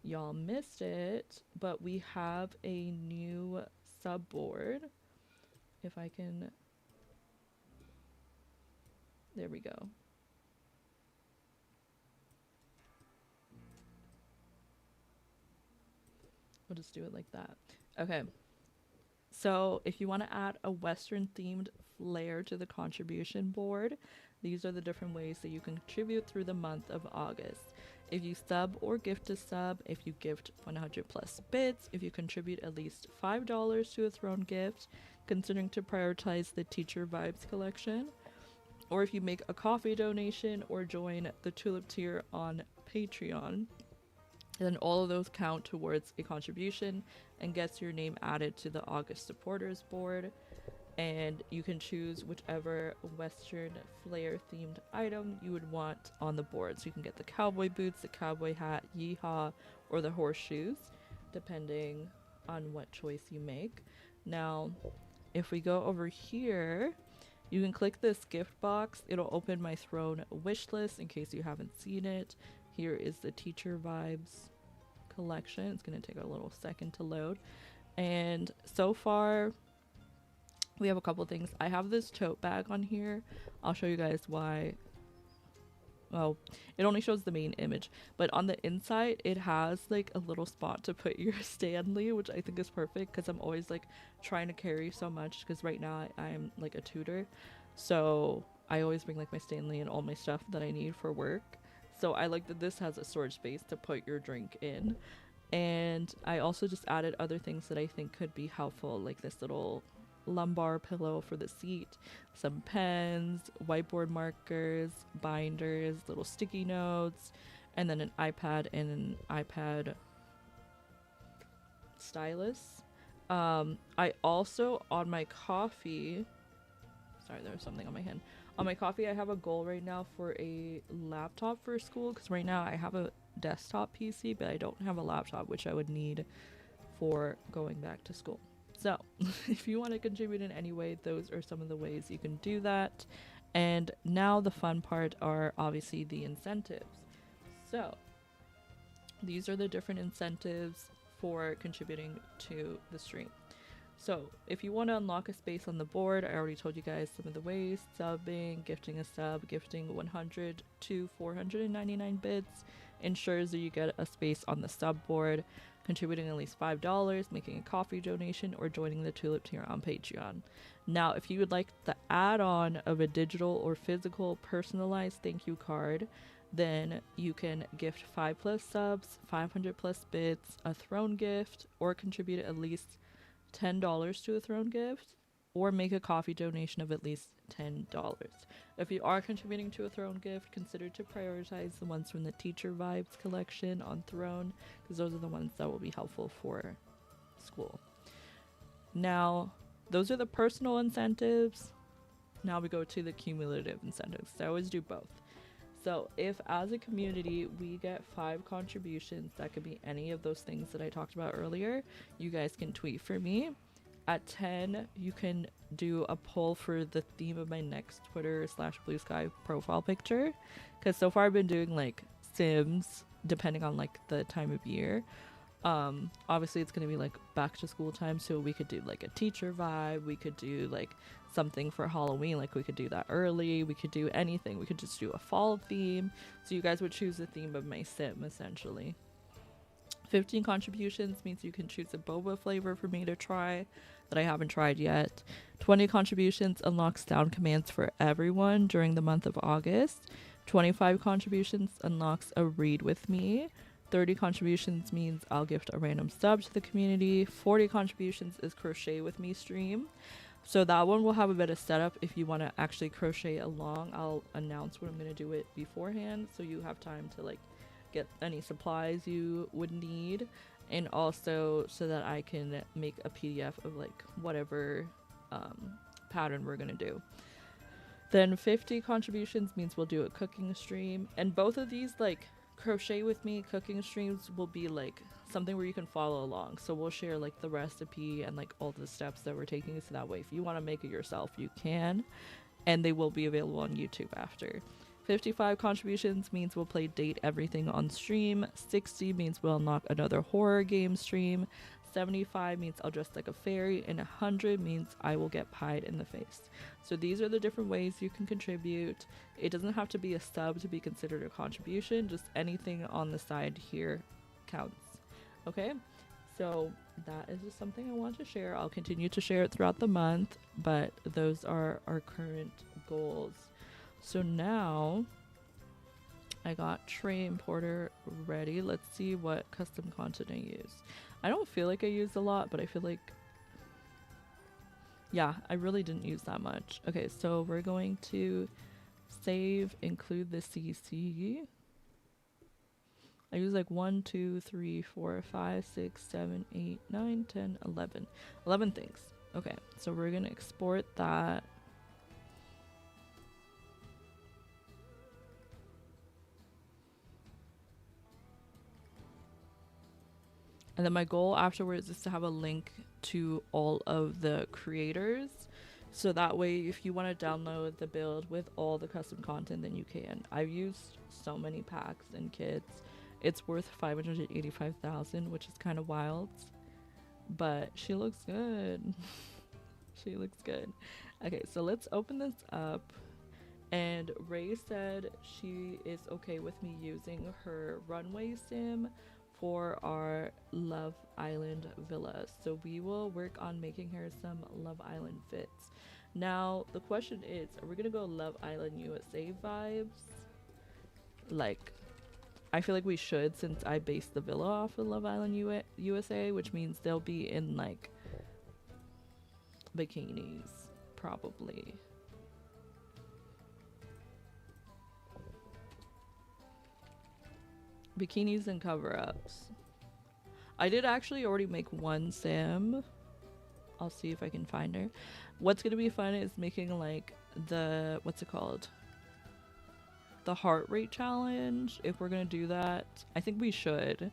y'all missed it. But we have a new subboard. If I can, there we go. We'll just do it like that. Okay. So if you want to add a Western themed flair to the contribution board, these are the different ways that you can contribute through the month of August. If you sub or gift a sub, if you gift 100 plus bits, if you contribute at least $5 to a throne gift, considering to prioritize the Teacher Vibes collection, or if you make a coffee donation or join the Tulip tier on Patreon, then all of those count towards a contribution and gets your name added to the August supporters board. And you can choose whichever Western flair themed item you would want on the board. So you can get the cowboy boots, the cowboy hat, yeehaw, or the horseshoes, depending on what choice you make. Now, if we go over here, you can click this gift box. It'll open my throne wish list in case you haven't seen it. Here is the Teacher Vibes collection. It's going to take a little second to load. And so far, we have a couple things. I have this tote bag on here. I'll show you guys why. Well, it only shows the main image, but on the inside, it has like a little spot to put your Stanley, which I think is perfect because I'm always like trying to carry so much because right now I'm like a tutor. So I always bring like my Stanley and all my stuff that I need for work. So I like that this has a storage space to put your drink in. And I also just added other things that I think could be helpful, like this little lumbar pillow for the seat, some pens, whiteboard markers, binders, little sticky notes, and then an iPad and an iPad stylus. I also, on my coffee, sorry, there was something on my hand. On my coffee, I have a goal right now for a laptop for school, because right now I have a desktop PC, but I don't have a laptop, which I would need for going back to school. So if you want to contribute in any way, those are some of the ways you can do that. And now the fun part are obviously the incentives. So these are the different incentives for contributing to the stream. So if you want to unlock a space on the board, I already told you guys some of the ways: subbing, gifting a sub, gifting 100 to 499 bits ensures that you get a space on the sub board, contributing at least $5, making a coffee donation, or joining the Tulip tier on Patreon. Now, if you would like the add-on of a digital or physical personalized thank you card, then you can gift 5+ subs, 500+ bits, a throne gift, or contribute at least $10 to a throne gift, or make a coffee donation of at least $10. If you are contributing to a throne gift, consider to prioritize the ones from the Teacher Vibes collection on Throne, because those are the ones that will be helpful for school. Now, those are the personal incentives. Now we go to the cumulative incentives. So I always do both. So if as a community we get 5 contributions, that could be any of those things that I talked about earlier, you guys can tweet for me. At 10, you can do a poll for the theme of my next Twitter/Blue Sky profile picture. Because so far I've been doing like Sims, depending on like the time of year. Obviously it's going to be like back to school time, so we could do like a teacher vibe. We could do like something for Halloween, like we could do that early. We could do anything. We could just do a fall theme. So you guys would choose the theme of my sim, essentially. 15 contributions means you can choose a boba flavor for me to try that I haven't tried yet. 20 contributions unlocks sound commands for everyone during the month of August. 25 contributions unlocks a read with me. 30 contributions means I'll gift a random sub to the community. 40 contributions is crochet with me stream. So that one will have a bit of setup. If you want to actually crochet along, I'll announce what I'm going to do it beforehand, so you have time to like get any supplies you would need, and also so that I can make a PDF of like whatever pattern we're gonna do. Then 50 contributions means we'll do a cooking stream, and both of these like crochet with me cooking streams will be like something where you can follow along. So we'll share like the recipe and like all the steps that we're taking, so that way if you want to make it yourself you can, and they will be available on YouTube after. 55 contributions means we'll play Date Everything on stream. 60 means we'll unlock another horror game stream. 75 means I'll dress like a fairy, and 100 means I will get pied in the face. So these are the different ways you can contribute. It doesn't have to be a sub to be considered a contribution, just anything on the side here counts. Okay, so that is just something I want to share. I'll continue to share it throughout the month, but those are our current goals. So now I got Tray Importer ready. Let's see what custom content I use. I don't feel like I used a lot, but I feel like, yeah, I really didn't use that much. Okay, so we're going to save, include the CC. I use like 1, 2, 3, 4, 5, 6, 7, 8, 9, 10, 11. 11 things. Okay, so we're going to export that. And then my goal afterwards is to have a link to all of the creators. So that way, if you want to download the build with all the custom content, then you can. I've used so many packs and kits. It's worth 585,000, which is kind of wild. But she looks good. She looks good. Okay, so let's open this up. And Ray said she is okay with me using her runway sim for our Love Island villa. So we will work on making her some Love Island fits. Now the question is, are we gonna go Love Island USA vibes? Like, I feel like we should, since I based the villa off of Love Island USA, which means they'll be in like bikinis probably. Bikinis and cover-ups. I did actually already make one sim. I'll see if I can find her. What's gonna be fun is making like the, what's it called, the heart rate challenge. If we're gonna do that, I think we should.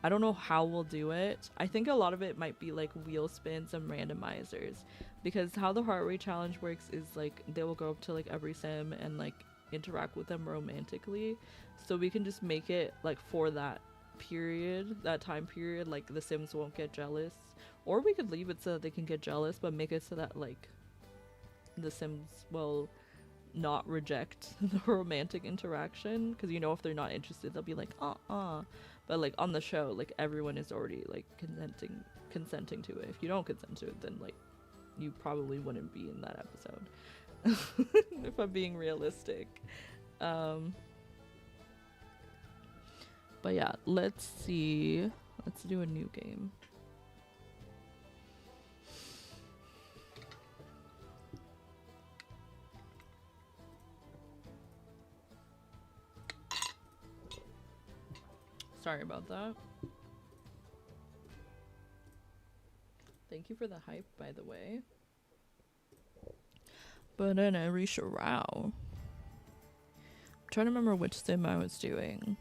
I don't know how we'll do it. I think a lot of it might be like wheel spins and randomizers, because how the heart rate challenge works is like they will go up to like every sim and like interact with them romantically. So we can just make it like for that period, that time period, like the sims won't get jealous, or we could leave it so that they can get jealous, but make it so that like the sims will not reject the romantic interaction, because you know, if they're not interested they'll be like but like on the show, like everyone is already like consenting to it. If you don't consent to it, then like you probably wouldn't be in that episode. If I'm being realistic. But yeah, let's see. Let's do a new game. Sorry about that. Thank you for the hype, by the way. Banana Risha Rao. I'm trying to remember which sim I was doing.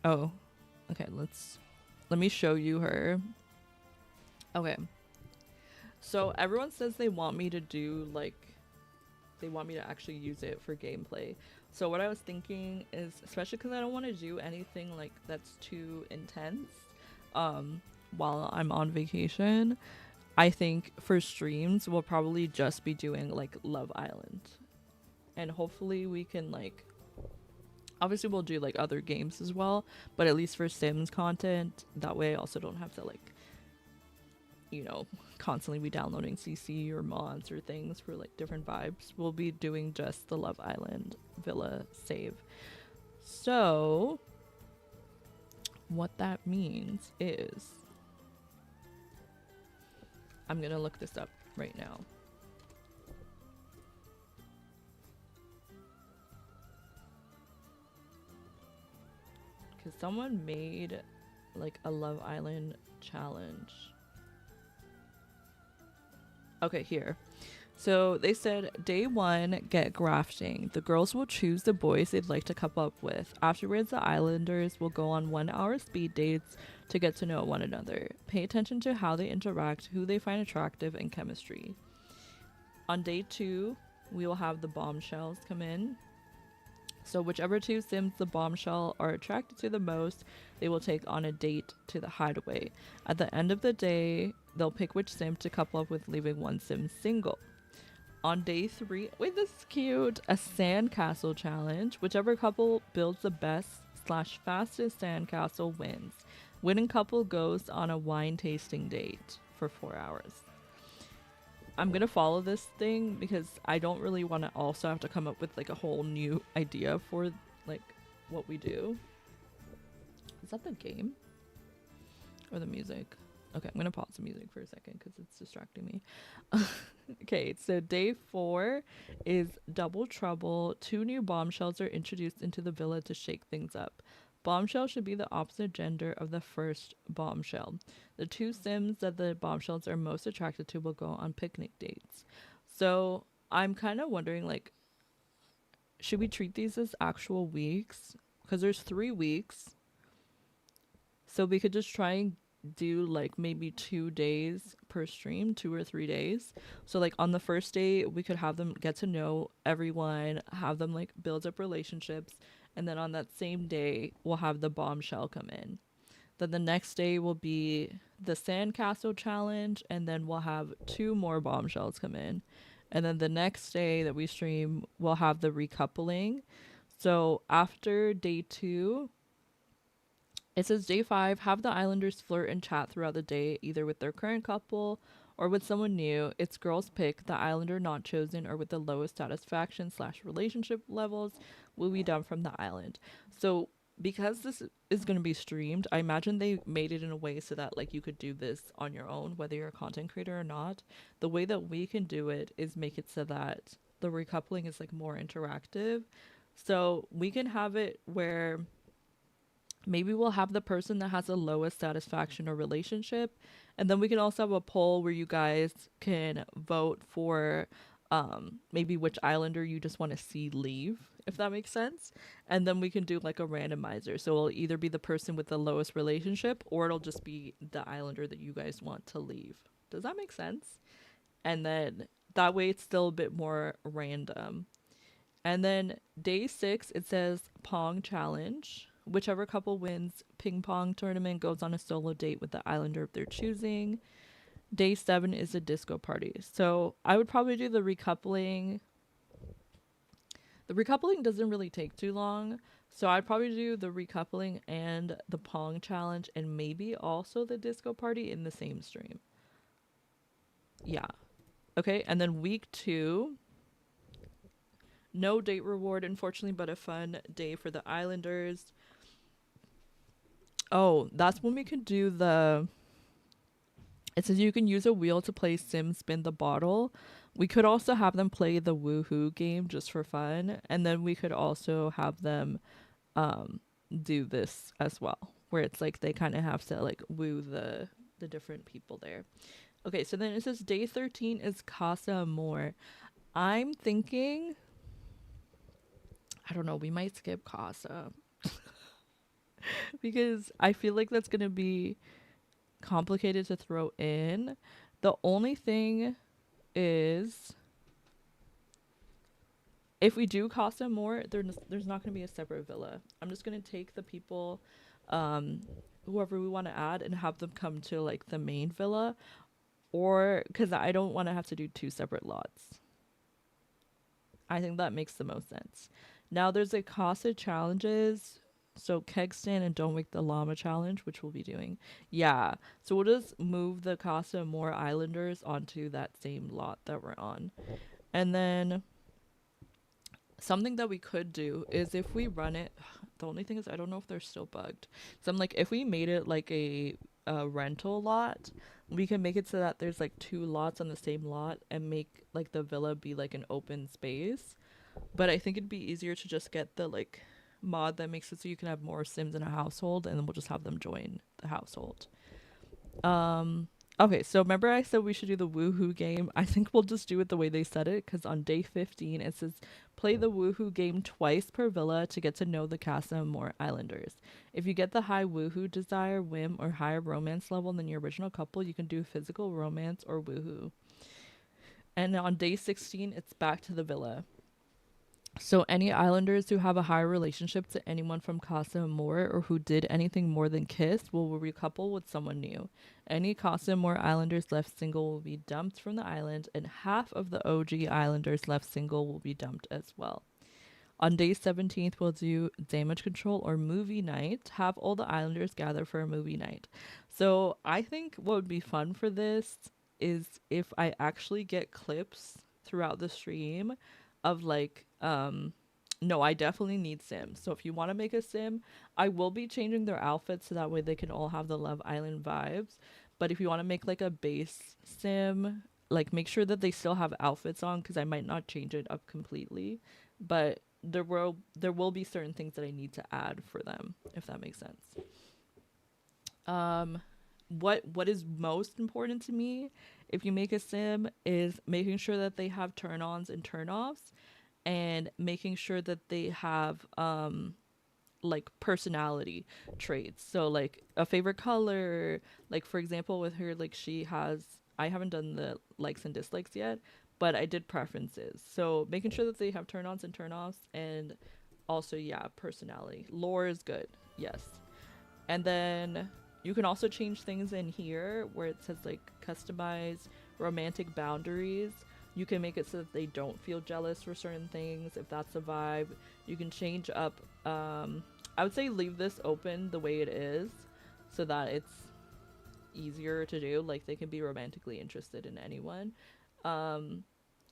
Oh, okay, let me show you her. Okay, so everyone says they want me to do like, they want me to actually use it for gameplay. So what I was thinking is, especially because I don't want to do anything like that's too intense while I'm on vacation, I think for streams we'll probably just be doing like Love Island, and hopefully we can like, obviously we'll do like other games as well, but at least for Sims content, that way I also don't have to like, you know, constantly be downloading CC or mods or things for like different vibes. We'll be doing just the Love Island villa save. So what that means is, I'm gonna look this up right now. Because someone made like a Love Island challenge. Okay, here. So they said day 1, get grafting. The girls will choose the boys they'd like to couple up with. Afterwards, the islanders will go on 1-hour speed dates to get to know one another. Pay attention to how they interact, who they find attractive, and chemistry. On day 2, we will have the bombshells come in. So whichever 2 sims the bombshell are attracted to the most, they will take on a date to the hideaway. At the end of the day, they'll pick which sim to couple up with, leaving one sim single. On day 3, wait, this is cute, a sandcastle challenge. Whichever couple builds the best/fastest sandcastle wins. Winning couple goes on a wine tasting date for 4 hours. I'm gonna follow this thing because I don't really want to also have to come up with like a whole new idea for like what we do. Is that the game or the music? Okay, I'm gonna pause the music for a second because it's distracting me. Okay, so day 4 is Double Trouble. 2 new bombshells are introduced into the villa to shake things up. Bombshell should be the opposite gender of the first bombshell. The 2 sims that the bombshells are most attracted to will go on picnic dates. So I'm kind of wondering, like, should we treat these as actual weeks? Because there's 3 weeks. So we could just try and do like maybe 2 days per stream, 2 or 3 days. So like on the first day, we could have them get to know everyone, have them like build up relationships. And then on that same day, we'll have the bombshell come in. Then the next day will be the sandcastle challenge. And then we'll have 2 more bombshells come in. And then the next day that we stream, we'll have the recoupling. So after day 2, it says day 5, have the islanders flirt and chat throughout the day, either with their current couple or with someone new. It's girls pick. The islander not chosen or with the lowest satisfaction/relationship levels will be done from the island. So because this is going to be streamed, I imagine they made it in a way so that like you could do this on your own, whether you're a content creator or not. The way that we can do it is make it so that the recoupling is like more interactive. So we can have it where maybe we'll have the person that has the lowest satisfaction or relationship. And then we can also have a poll where you guys can vote for maybe which islander you just want to see leave, if that makes sense. And then we can do like a randomizer. So it'll either be the person with the lowest relationship or it'll just be the islander that you guys want to leave. Does that make sense? And then that way it's still a bit more random. And then day 6, it says Pong Challenge. Whichever couple wins ping pong tournament goes on a solo date with the islander of their choosing. Day 7 is a disco party. So I would probably do the recoupling. The recoupling doesn't really take too long. So I'd probably do the recoupling and the Pong challenge and maybe also the disco party in the same stream. Yeah. Okay, and then week 2. No date reward, unfortunately, but a fun day for the islanders. Oh, that's when we can do the... It says you can use a wheel to play Sim Spin the Bottle. We could also have them play the Woohoo game just for fun. And then we could also have them do this as well, where it's like they kind of have to like woo the different people there. Okay, so then it says day 13 is Casa Amor. I'm thinking... I don't know, we might skip Casa. Because I feel like that's going to be complicated to throw in. The only thing is, if we do Casa Amor, there's not going to be a separate villa. I'm just going to take the people, whoever we want to add, and have them come to like the main villa, or because I don't want to have to do 2 separate lots. I think that makes the most sense. Now there's a Casa challenges. So keg stand and don't wake the llama challenge, which we'll be doing. Yeah. So we'll just move the Casa Amor Islanders onto that same lot that we're on. And then something that we could do is if we run it, the only thing is I don't know if they're still bugged. So I'm like, if we made it like a rental lot, we can make it so that there's like 2 lots on the same lot and make like the villa be like an open space. But I think it'd be easier to just get the like mod that makes it so you can have more Sims in a household, and then we'll just have them join the household. Okay, so remember I said we should do the woohoo game? I think we'll just do it the way they said it, because on day 15 it says play the woohoo game twice per villa to get to know the Casa Amor Islanders. If you get the high woohoo desire, whim, or higher romance level than your original couple, you can do physical romance or woohoo. And on day 16, it's back to the villa. So any islanders who have a higher relationship to anyone from Casa Amor or who did anything more than kiss will recouple with someone new. Any Casa Amor islanders left single will be dumped from the island, and half of the OG islanders left single will be dumped as well. On day 17th, we'll do damage control or movie night. Have all the islanders gather for a movie night. So I think what would be fun for this is if I actually get clips throughout the stream of like, no, I definitely need sims. So if you want to make a sim, I will be changing their outfits so that way they can all have the Love Island vibes. But if you want to make like a base sim, like make sure that they still have outfits on, because I might not change it up completely. But there will be certain things that I need to add for them, if that makes sense. What is most important to me if you make a sim is making sure that they have turn-ons and turn-offs, and making sure that they have like personality traits. So like a favorite color, like for example with her, like she has, I haven't done the likes and dislikes yet, but I did preferences. So making sure that they have turn-ons and turn-offs, and also, yeah, personality. Lore is good, yes. And then you can also change things in here where it says like customize romantic boundaries. You can make it so that they don't feel jealous for certain things, if that's the vibe. You can change up, I would say leave this open the way it is so that it's easier to do. Like they can be romantically interested in anyone. And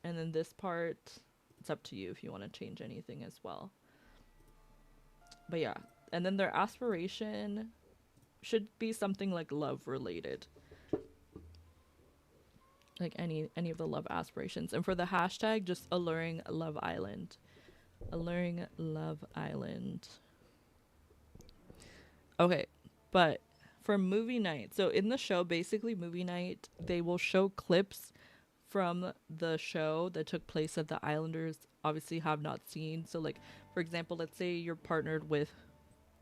then this part, it's up to you if you want to change anything as well. But yeah, and then their aspiration should be something like love related, like any of the love aspirations. And for the hashtag, just alluring love island. Alluring love island. Okay, but for movie night, so in the show, basically movie night, they will show clips from the show that took place that the islanders obviously have not seen. So like, for example, let's say you're partnered with,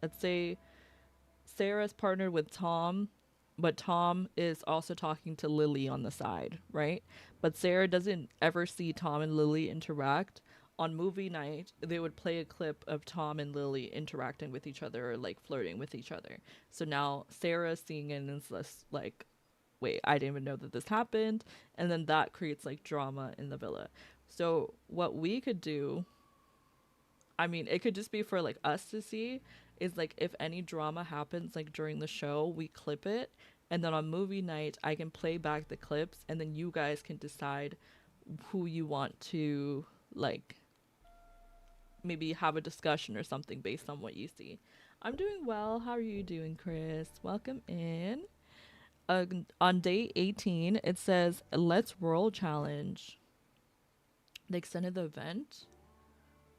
let's say Sarah's partnered with Tom, but Tom is also talking to Lily on the side, right? But Sarah doesn't ever see Tom and Lily interact. On movie night, they would play a clip of Tom and Lily interacting with each other or like flirting with each other. So now Sarah's seeing it and it's less like, wait, I didn't even know that this happened. And then that creates like drama in the villa. So what we could do, I mean, it could just be for like us to see, is like if any drama happens like during the show, we clip it, and then on movie night I can play back the clips, and then you guys can decide who you want to like maybe have a discussion or something based on what you see. I'm doing well. How are you doing, Chris? Welcome in. On day 18 it says let's roll challenge. They extended the event.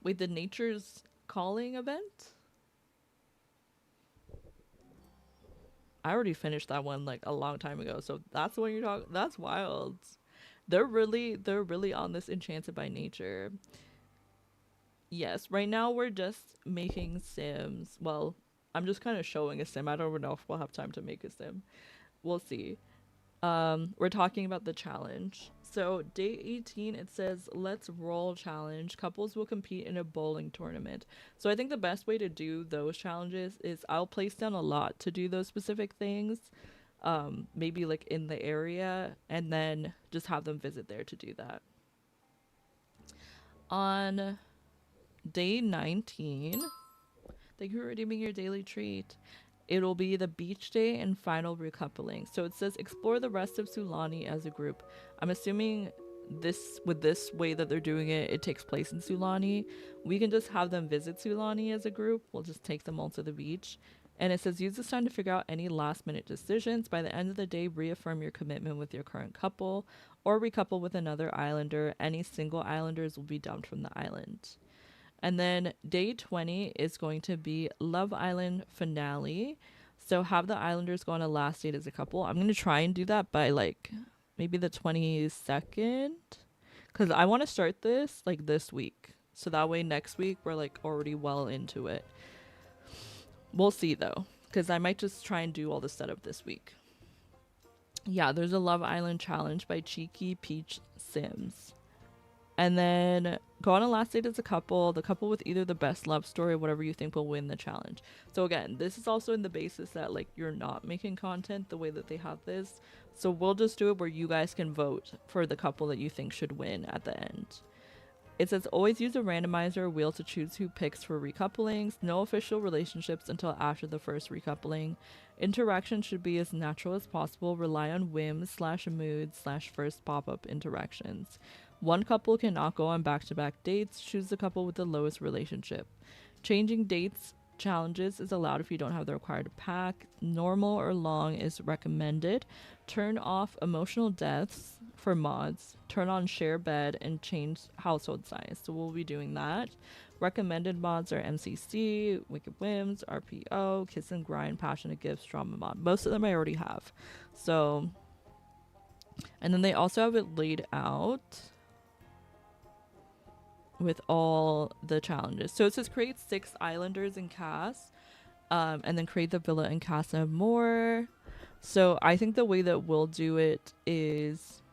Wait, the Nature's Calling event? I already finished that one like a long time ago, so that's the one you're talking. That's wild. They're really on this Enchanted by Nature. Yes, right now we're just making sims. Well, I'm just kind of showing a sim. I don't even know if we'll have time to make a sim. We'll see. We're talking about the challenge. So day 18 it says let's roll challenge. Couples will compete in a bowling tournament. So I think the best way to do those challenges is I'll place down a lot to do those specific things, maybe like in the area, and then just have them visit there to do that. On day 19, thank you for redeeming your daily treat. It'll be the beach day and final recoupling. So it says explore the rest of Sulani as a group. I'm assuming this, with this way that they're doing it, it takes place in Sulani. We can just have them visit Sulani as a group. We'll just take them all to the beach. And it says use this time to figure out any last minute decisions. By the end of the day, reaffirm your commitment with your current couple or recouple with another islander. Any single islanders will be dumped from the island. And then day 20 is going to be Love Island finale. So have the Islanders go on a last date as a couple. I'm going to try and do that by like maybe the 22nd. Because I want to start this like this week. So that way next week we're like already well into it. We'll see though. Because I might just try and do all the setup this week. Yeah, there's a Love Island challenge by Cheeky Peach Sims. And then go on a last date as a couple. The couple with either the best love story, whatever you think will win the challenge. So again, this is also in the basis that like you're not making content the way that they have this. So we'll just do it where you guys can vote for the couple that you think should win at the end. It says always use a randomizer wheel to choose who picks for recouplings. No official relationships until after the first recoupling. Interaction should be as natural as possible. Rely on whims/moods/first pop-up interactions. One couple cannot go on back-to-back dates. Choose the couple with the lowest relationship. Changing dates challenges is allowed if you don't have the required pack. Normal or long is recommended. Turn off emotional deaths for mods. Turn on share bed and change household size. So we'll be doing that. Recommended mods are MCC, Wicked Whims, RPO, Kiss and Grind, Passionate Gifts, Drama mod. Most of them I already have. So, and then they also have it laid out with all the challenges. So it says create 6 islanders and cast, and then create the villa and casa more. So I think the way that we'll do it is,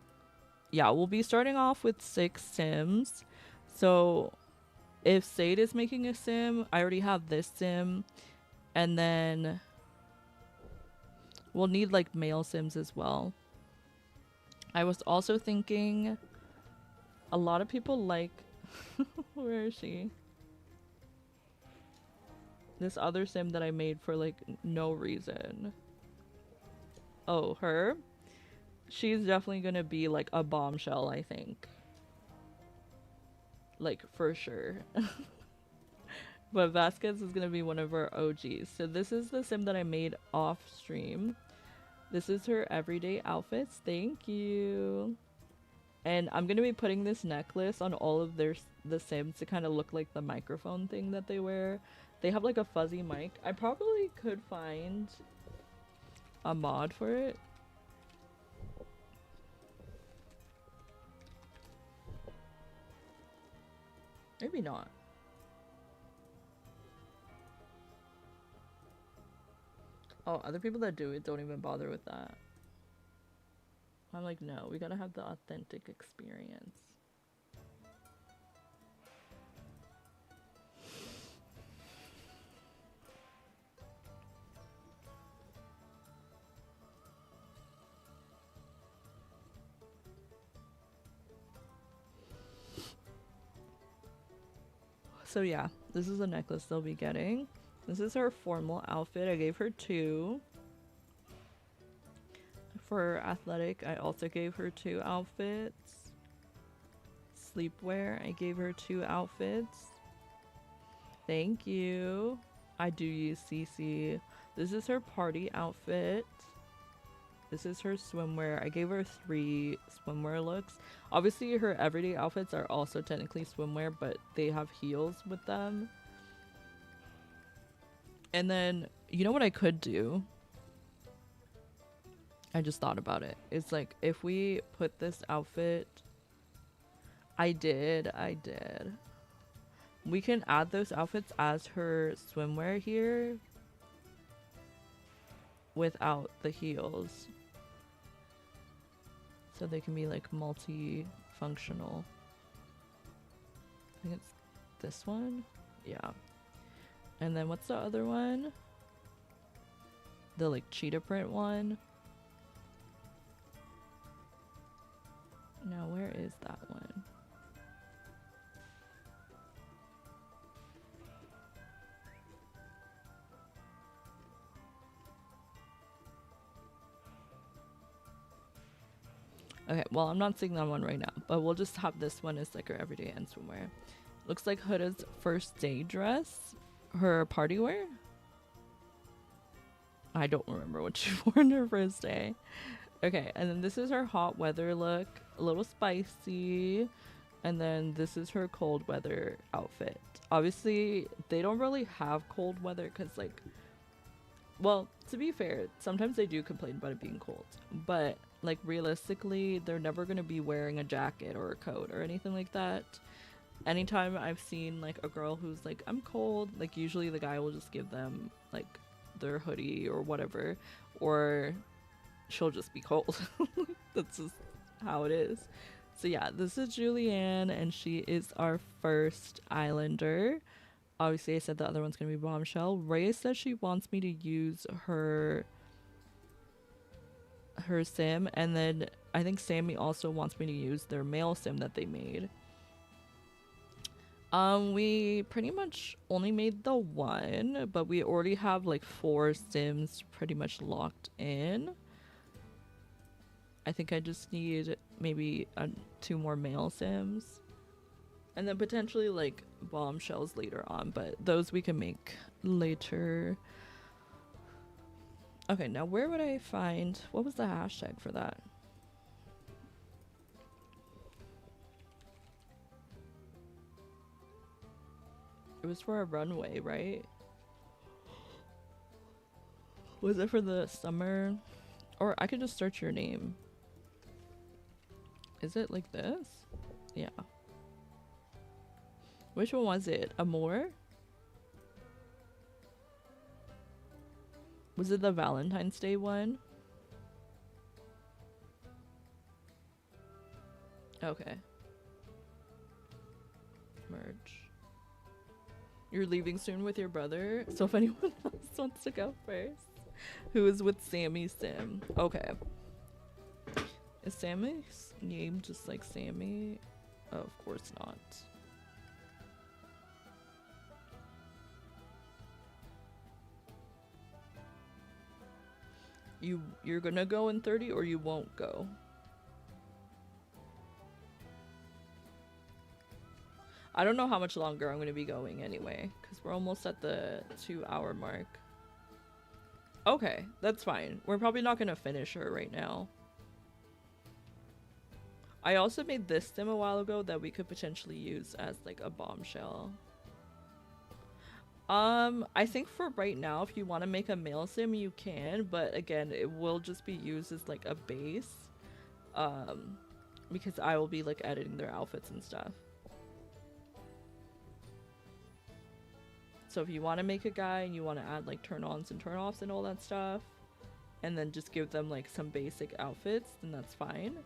yeah, we'll be starting off with 6 sims. So if Sade is making a sim, I already have this sim, and then we'll need like male sims as well. I was also thinking a lot of people like where is she? This other sim that I made for like no reason. Oh, her? She's definitely gonna be like a bombshell, I think. Like for sure. But Vasquez is gonna be one of our OGs. So this is the sim that I made off stream. This is her everyday outfits. Thank you. And I'm going to be putting this necklace on all of the sims to kind of look like the microphone thing that they wear. They have like a fuzzy mic. I probably could find a mod for it. Maybe not. Oh, other people that do it don't even bother with that. I'm like, no, we gotta have the authentic experience. So yeah, this is a necklace they'll be getting. This is her formal outfit. I gave her 2. For athletic, I also gave her 2 outfits. Sleepwear, I gave her 2 outfits. Thank you. I do use CC. This is her party outfit. This is her swimwear. I gave her 3 swimwear looks. Obviously, her everyday outfits are also technically swimwear, but they have heels with them. And then, you know what I could do? I just thought about it. It's like, if we put this outfit... I did. We can add those outfits as her swimwear here. Without the heels. So they can be like multi-functional. I think it's this one. Yeah. And then what's the other one? The like cheetah print one. Now, where is that one? Okay, well, I'm not seeing that one right now, but we'll just have this one as like her everyday and swimwear. Looks like Huda's first day dress. Her party wear? I don't remember what she wore on her first day. Okay, and then this is her hot weather look. A little spicy. And then this is her cold weather outfit. Obviously, they don't really have cold weather because, like, well, to be fair, sometimes they do complain about it being cold, but like realistically, they're never going to be wearing a jacket or a coat or anything like that. Anytime I've seen like a girl who's like, I'm cold, like usually the guy will just give them like their hoodie or whatever, or she'll just be cold. That's just how it is. So yeah, this is Julianne, and she is our first islander. Obviously I said the other one's gonna be Bombshell. Ray says she wants me to use her sim, and then I think Sammy also wants me to use their male sim that they made. We pretty much only made the one, but we already have like 4 sims pretty much locked in. I think I just need maybe 2 more male sims, and then potentially like bombshells later on, but those we can make later. Okay, now where would I find, what was the hashtag for that? It was for a runway, right? Was it for the summer? Or I could just search your name. Is it like this? Yeah. Which one was it? Amor? Was it the Valentine's Day one? Okay. Merge. You're leaving soon with your brother, so if anyone else wants to go first. Who is with Sammy Sim? Okay. Is Sammy's name just like Sammy? Oh, of course not. You're gonna go in 30 or you won't go? I don't know how much longer I'm gonna be going anyway, because we're almost at the 2-hour mark. Okay, that's fine. We're probably not gonna finish her right now. I also made this sim a while ago that we could potentially use as like a bombshell. I think for right now, if you want to make a male sim, you can, but again, it will just be used as like a base. Because I will be like editing their outfits and stuff. So if you want to make a guy and you want to add like turn-ons and turn-offs and all that stuff, and then just give them like some basic outfits, then that's fine.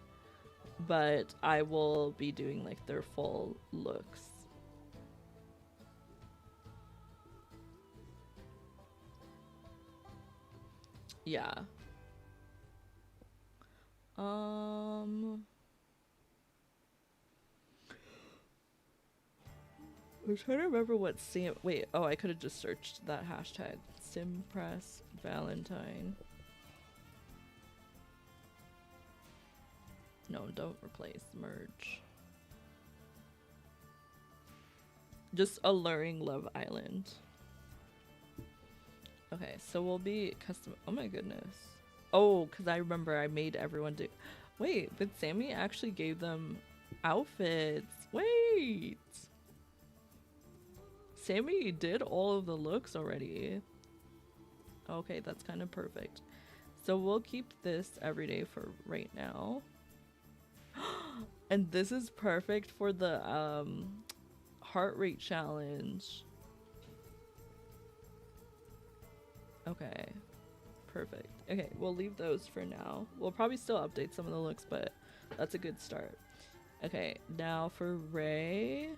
But I will be doing like their full looks. Yeah. I was trying to remember what Sam. Wait, oh, I could have just searched that hashtag. Simpress Valentine. No, don't replace. Merge. Just Alluring Love Island. Okay, so we'll be custom. Oh my goodness. Oh, because I remember I made everyone do. Wait, but Sammy actually gave them outfits. Wait. Sammy did all of the looks already. Okay, that's kind of perfect. So we'll keep this every day for right now. And this is perfect for the heart rate challenge. Okay, perfect. Okay, we'll leave those for now. We'll probably still update some of the looks, but that's a good start. Okay, now for Ray.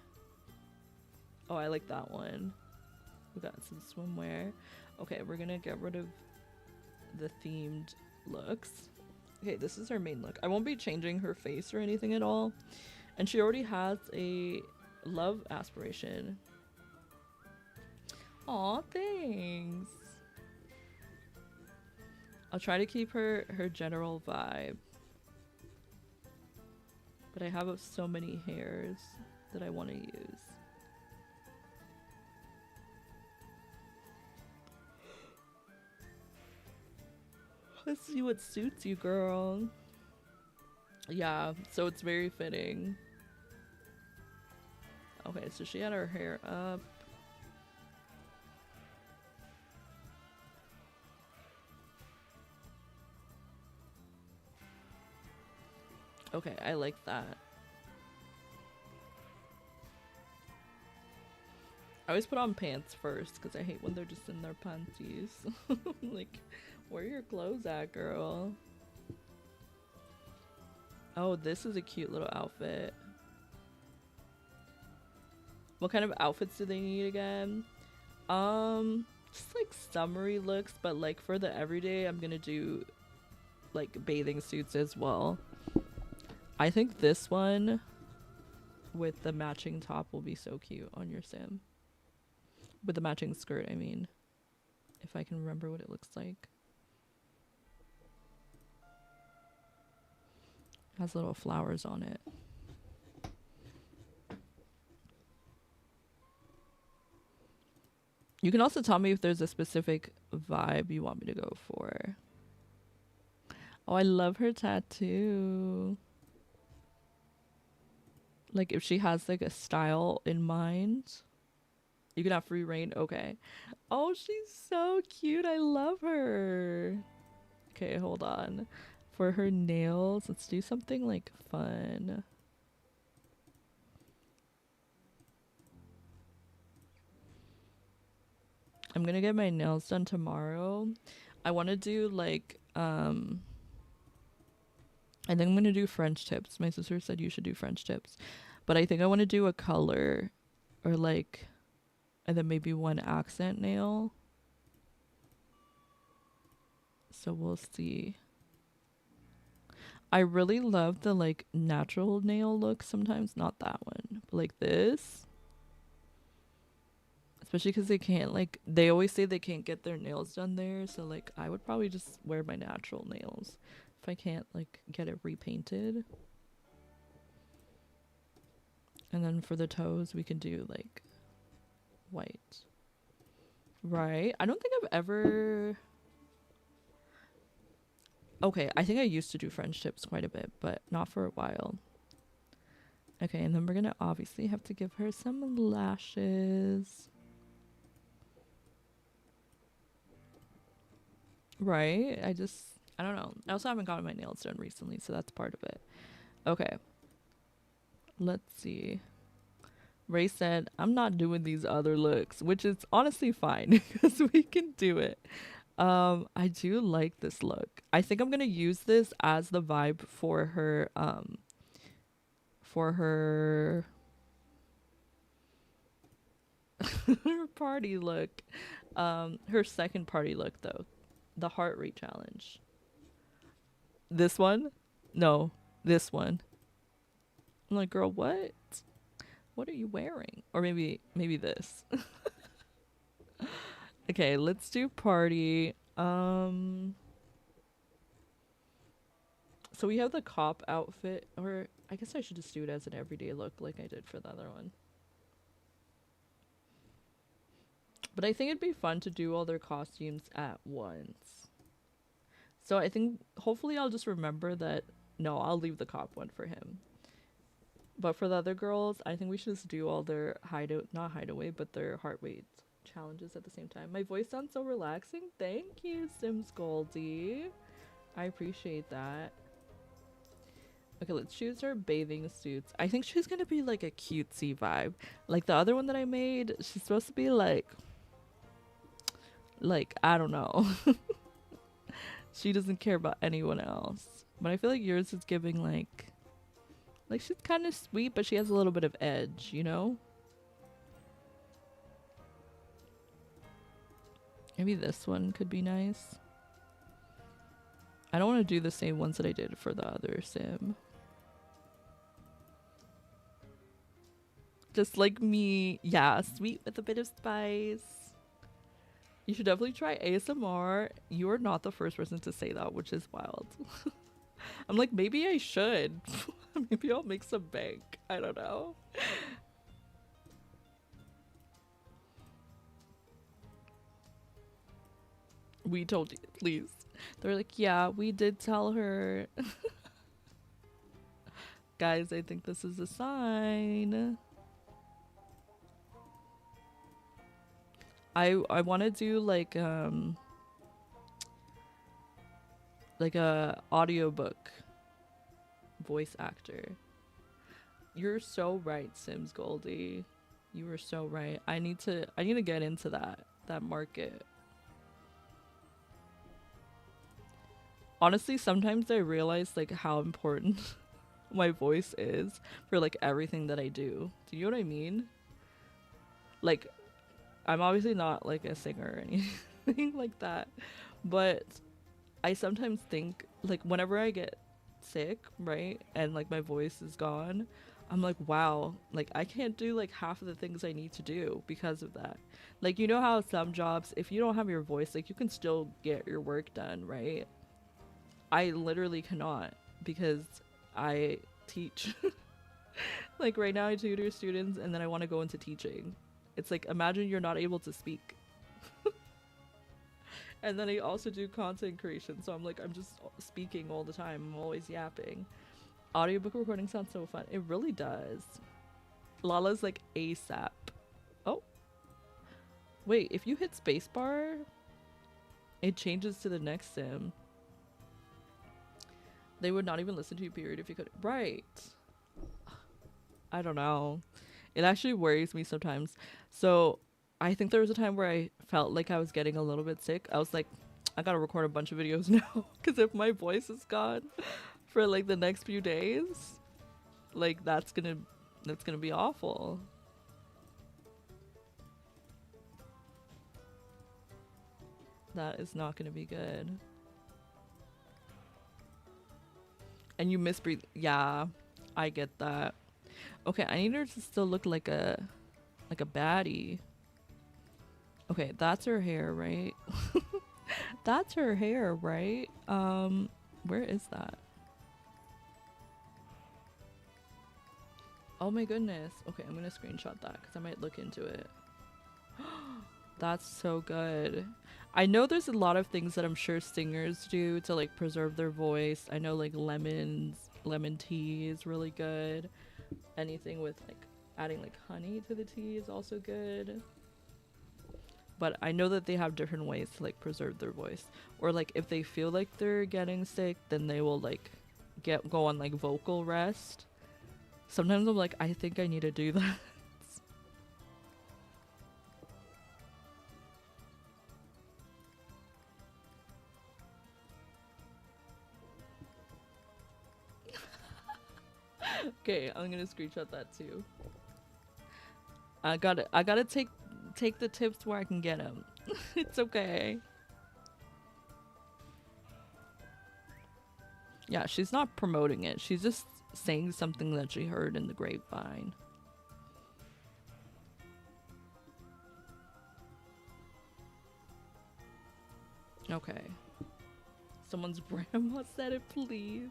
Oh, I like that one. We got some swimwear. Okay, we're gonna get rid of the themed looks. Okay, this is her main look. I won't be changing her face or anything at all. And she already has a love aspiration. Aw, thanks. I'll try to keep her general vibe. But I have so many hairs that I want to use. Let's see what suits you, girl. Yeah, so it's very fitting. Okay, so she had her hair up. Okay, I like that. I always put on pants first because I hate when they're just in their panties. Like, where are your clothes at, girl? Oh, this is a cute little outfit. What kind of outfits do they need again? Just like summery looks, but like for the everyday, I'm gonna do like bathing suits as well. I think this one with the matching top will be so cute on your sim. With the matching skirt, I mean. If I can remember what it looks like. Has little flowers on it. You can also tell me if there's a specific vibe you want me to go for. Oh, I love her tattoo. Like if she has like a style in mind. You can have free reign. Okay. Oh, she's so cute. I love her. Okay, hold on. For her nails, let's do something like fun. I'm gonna get my nails done tomorrow. I want to do like I think I'm gonna do French tips. My sister said you should do French tips, but I think I want to do a color or like, and then maybe one accent nail. So we'll see. I really love the like natural nail look sometimes, not that one, but like this. Especially because they can't like, they always say they can't get their nails done there. So like I would probably just wear my natural nails if I can't like get it repainted. And then for the toes, we can do like white. Right? I don't think I've ever... Okay, I think I used to do French tips quite a bit, but not for a while. Okay, and then we're gonna obviously have to give her some lashes. Right? I don't know. I also haven't gotten my nails done recently, so that's part of it. Okay. Let's see. Ray said, I'm not doing these other looks, which is honestly fine because we can do it. I do like this look. I think I'm gonna use this as the vibe for her her party look. Her second party look though. The heart rate challenge. This one? No, this one. I'm like, girl, what? What are you wearing? Or maybe this. Okay, let's do party. So we have the cop outfit, or I guess I should just do it as an everyday look like I did for the other one. But I think it'd be fun to do all their costumes at once. So I think hopefully I'll just remember that. No, I'll leave the cop one for him. But for the other girls, I think we should just do all their not hideaway, but their heart rate challenges at the same time. My voice sounds so relaxing. Thank you, Sims Goldie. I appreciate that. Okay, let's choose her bathing suits. I think she's gonna be like a cutesy vibe. Like the other one that I made, she's supposed to be like I don't know. She doesn't care about anyone else. But I feel like yours is giving like she's kind of sweet, but she has a little bit of edge, you know? Maybe this one could be nice. I don't want to do the same ones that I did for the other sim. Just like me. Yeah, sweet with a bit of spice. You should definitely try ASMR. You are not the first person to say that, which is wild. I'm like, maybe I should. Maybe I'll make some bank. I don't know. We told you, please. They're like, yeah, we did tell her. Guys, I think this is a sign. I want to do like a audiobook voice actor. You're so right, Sims Goldie. You were so right. I need to get into that market. Honestly, sometimes I realize like how important my voice is for like everything that I do. Do you know what I mean? Like, I'm obviously not like a singer or anything like that, but I sometimes think like whenever I get sick, right, and like my voice is gone, I'm like, wow, like I can't do like half of the things I need to do because of that. Like, you know how some jobs, if you don't have your voice, like you can still get your work done, right? I literally cannot because I teach. Like right now I tutor students and then I want to go into teaching. It's like, imagine you're not able to speak. And then I also do content creation, so I'm like, I'm just speaking all the time. I'm always yapping. Audiobook recording sounds so fun. It really does. Lala's like ASAP. Oh. Wait, if you hit spacebar, it changes to the next sim. They would not even listen to you, period, if you could. Right. I don't know. It actually worries me sometimes. So I think there was a time where I felt like I was getting a little bit sick. I was like, I gotta record a bunch of videos now because if my voice is gone for like the next few days, like that's gonna be awful. That is not gonna be good. And you misbreathe. Yeah, I get that. Okay, I need her to still look like a baddie. Okay, that's her hair, right? That's her hair, right? Where is that? Oh my goodness. Okay, I'm gonna screenshot that because I might look into it. That's so good. I know there's a lot of things that I'm sure singers do to like preserve their voice. I know like lemon tea is really good. Anything with like adding like honey to the tea is also good. But I know that they have different ways to like preserve their voice. Or like if they feel like they're getting sick, then they will like go on like vocal rest. Sometimes I'm like, I think I need to do that. Okay, I'm gonna screenshot that too. I gotta take the tips where I can get them. It's okay. Yeah, she's not promoting it. She's just saying something that she heard in the grapevine. Okay. Someone's grandma said it, please.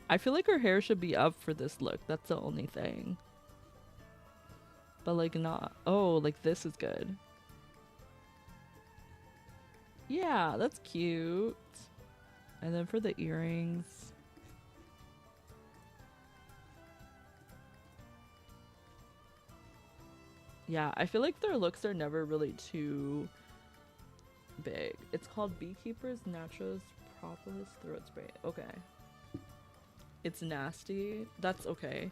I feel like her hair should be up for this look. That's the only thing. But like not. Oh, like this is good. Yeah, that's cute. And then for the earrings. Yeah, I feel like their looks are never really too big. It's called Beekeeper's Naturals Propolis Throat Spray. Okay. It's nasty. That's okay.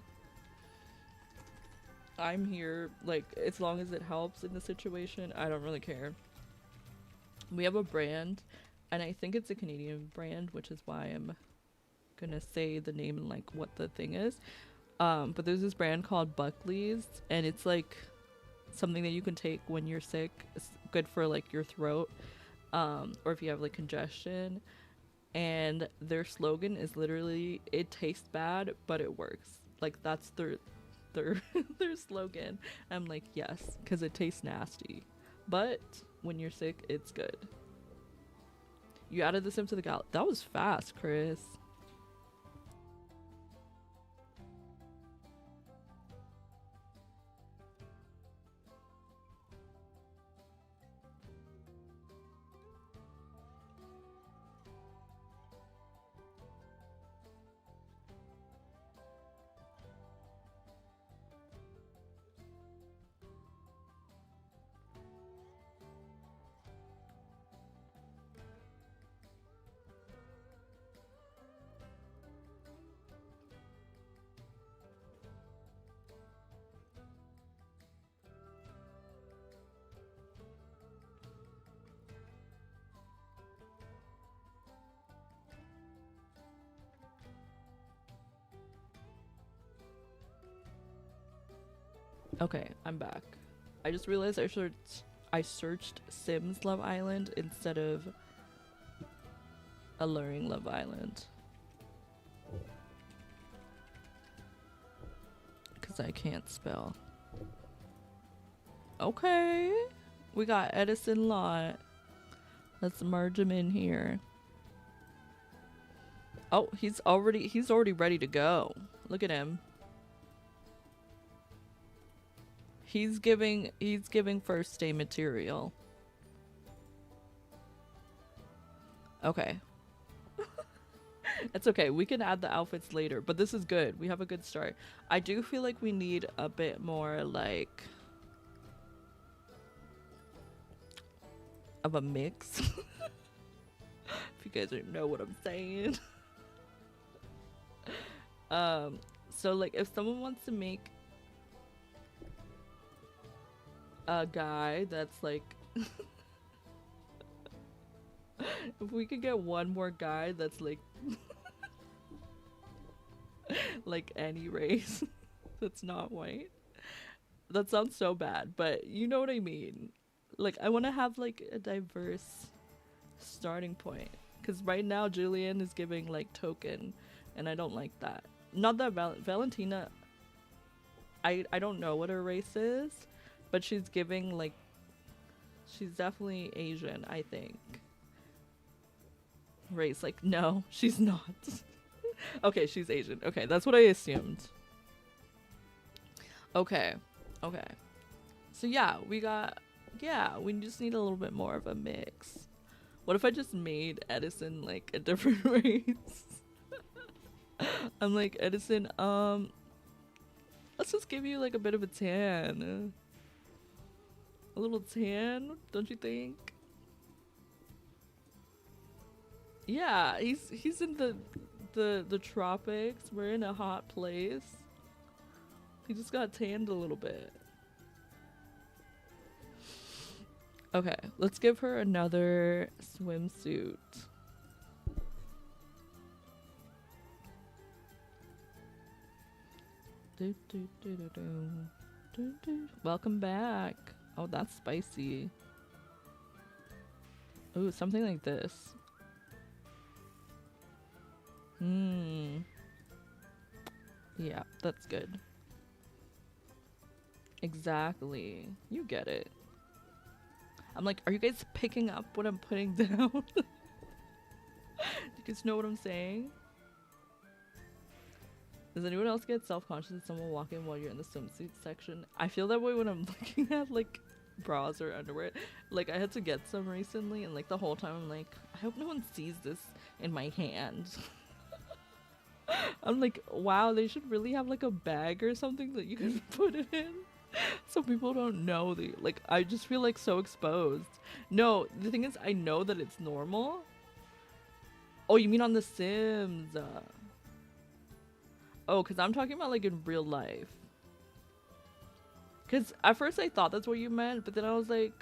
I'm here, like, as long as it helps in the situation, I don't really care. We have a brand, and I think it's a Canadian brand, which is why I'm gonna say the name and, like, what the thing is. But there's this brand called Buckley's, and it's, like, something that you can take when you're sick. It's good for, like, your throat, or if you have, like, congestion. And their slogan is literally, it tastes bad, but it works. Like, that's their slogan. I'm like, yes, because it tastes nasty. But when you're sick, it's good. You added the sim to the gal. That was fast, Chris. Okay, I'm back. I just realized I searched Sims Love Island instead of Alluring Love Island. Because I can't spell. Okay. We got Edison Lot. Let's merge him in here. Oh, he's already ready to go. Look at him. He's giving first day material. Okay. It's okay. We can add the outfits later, but this is good. We have a good start. I do feel like we need a bit more like of a mix. If you guys don't know what I'm saying. So like if someone wants to make a guy that's like if we could get one more guy that's like like any race that's not white. That sounds so bad, but you know what I mean. Like I want to have like a diverse starting point, because right now Julian is giving like token and I don't like that. Not that Valentina, I don't know what her race is, but she's giving like, she's definitely Asian, I think. Race, like, no, she's not. Okay, she's Asian. Okay, that's what I assumed. Okay, okay. So yeah, we just need a little bit more of a mix. What if I just made Edison like a different race? I'm like, Edison, let's just give you like a bit of a tan. A little tan, don't you think? Yeah, he's in the tropics. We're in a hot place. He just got tanned a little bit. Okay, let's give her another swimsuit. Welcome back. Oh, that's spicy. Ooh, something like this. Yeah, that's good. Exactly. You get it. I'm like, are you guys picking up what I'm putting down? You guys know what I'm saying? Does anyone else get self-conscious if someone walk in while you're in the swimsuit section? I feel that way when I'm looking at like bras or underwear. Like I had to get some recently and like the whole time I'm like, I hope no one sees this in my hand. I'm like, wow, they should really have like a bag or something that you can put it in. So people don't know. Like I just feel like so exposed. No, the thing is I know that it's normal. Oh, you mean on The Sims? Oh, because I'm talking about like in real life. Because at first I thought that's what you meant, but then I was like,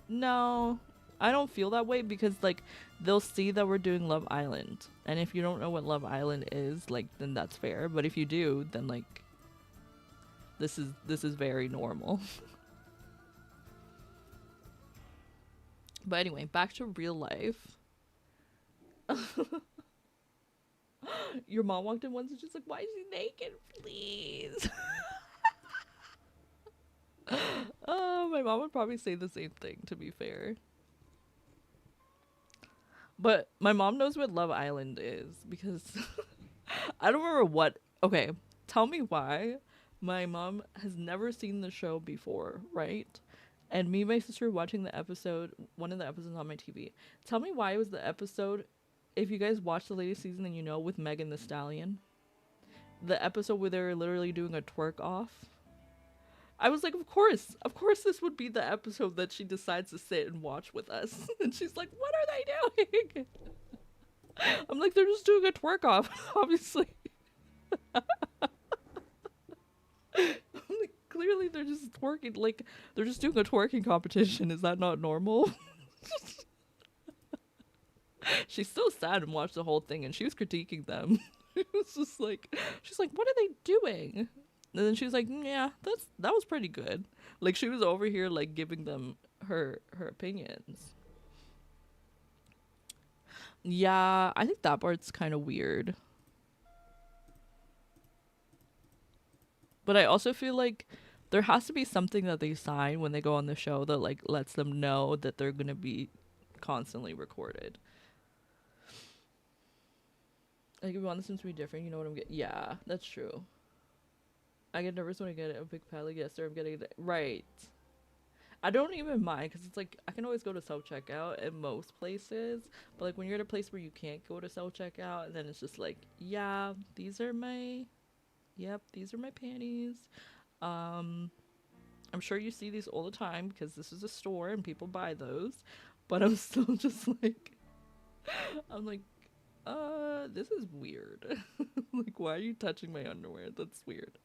no, I don't feel that way, because like they'll see that we're doing Love Island. And if you don't know what Love Island is, like, then that's fair. But if you do, then like this is very normal. But anyway, back to real life. Your mom walked in once and she's like, why is she naked, please? Oh, my mom would probably say the same thing, to be fair. But my mom knows what Love Island is, because I don't remember what. Okay, tell me why my mom has never seen the show before, right? And me and my sister watching the episode, one of the episodes on my TV. Tell me why it was the episode, if you guys watched the latest season and you know, with Megan Thee Stallion. The episode where they're literally doing a twerk off. I was like, of course this would be the episode that she decides to sit and watch with us. And she's like, what are they doing? I'm like, they're just doing a twerk off, obviously. I'm like, clearly they're just twerking, like, they're just doing a twerking competition. Is that not normal? She still sat and watched the whole thing, and she was critiquing them. It was just like, she's like, what are they doing? And then she's like, yeah, that was pretty good. Like, she was over here like giving them her opinions. Yeah, I think that part's kind of weird. But I also feel like there has to be something that they sign when they go on the show that like lets them know that they're gonna be constantly recorded. Like, if you want them to be different, you know what I'm getting. Yeah, that's true. I get nervous when I get a big pad. Like, yes, sir, I'm getting it. Right. I don't even mind because it's like I can always go to self checkout at most places, but like when you're at a place where you can't go to self checkout, and then it's just like, yeah, these are my panties. I'm sure you see these all the time because this is a store and people buy those, but I'm still just like, I'm like, this is weird. Like, why are you touching my underwear? That's weird.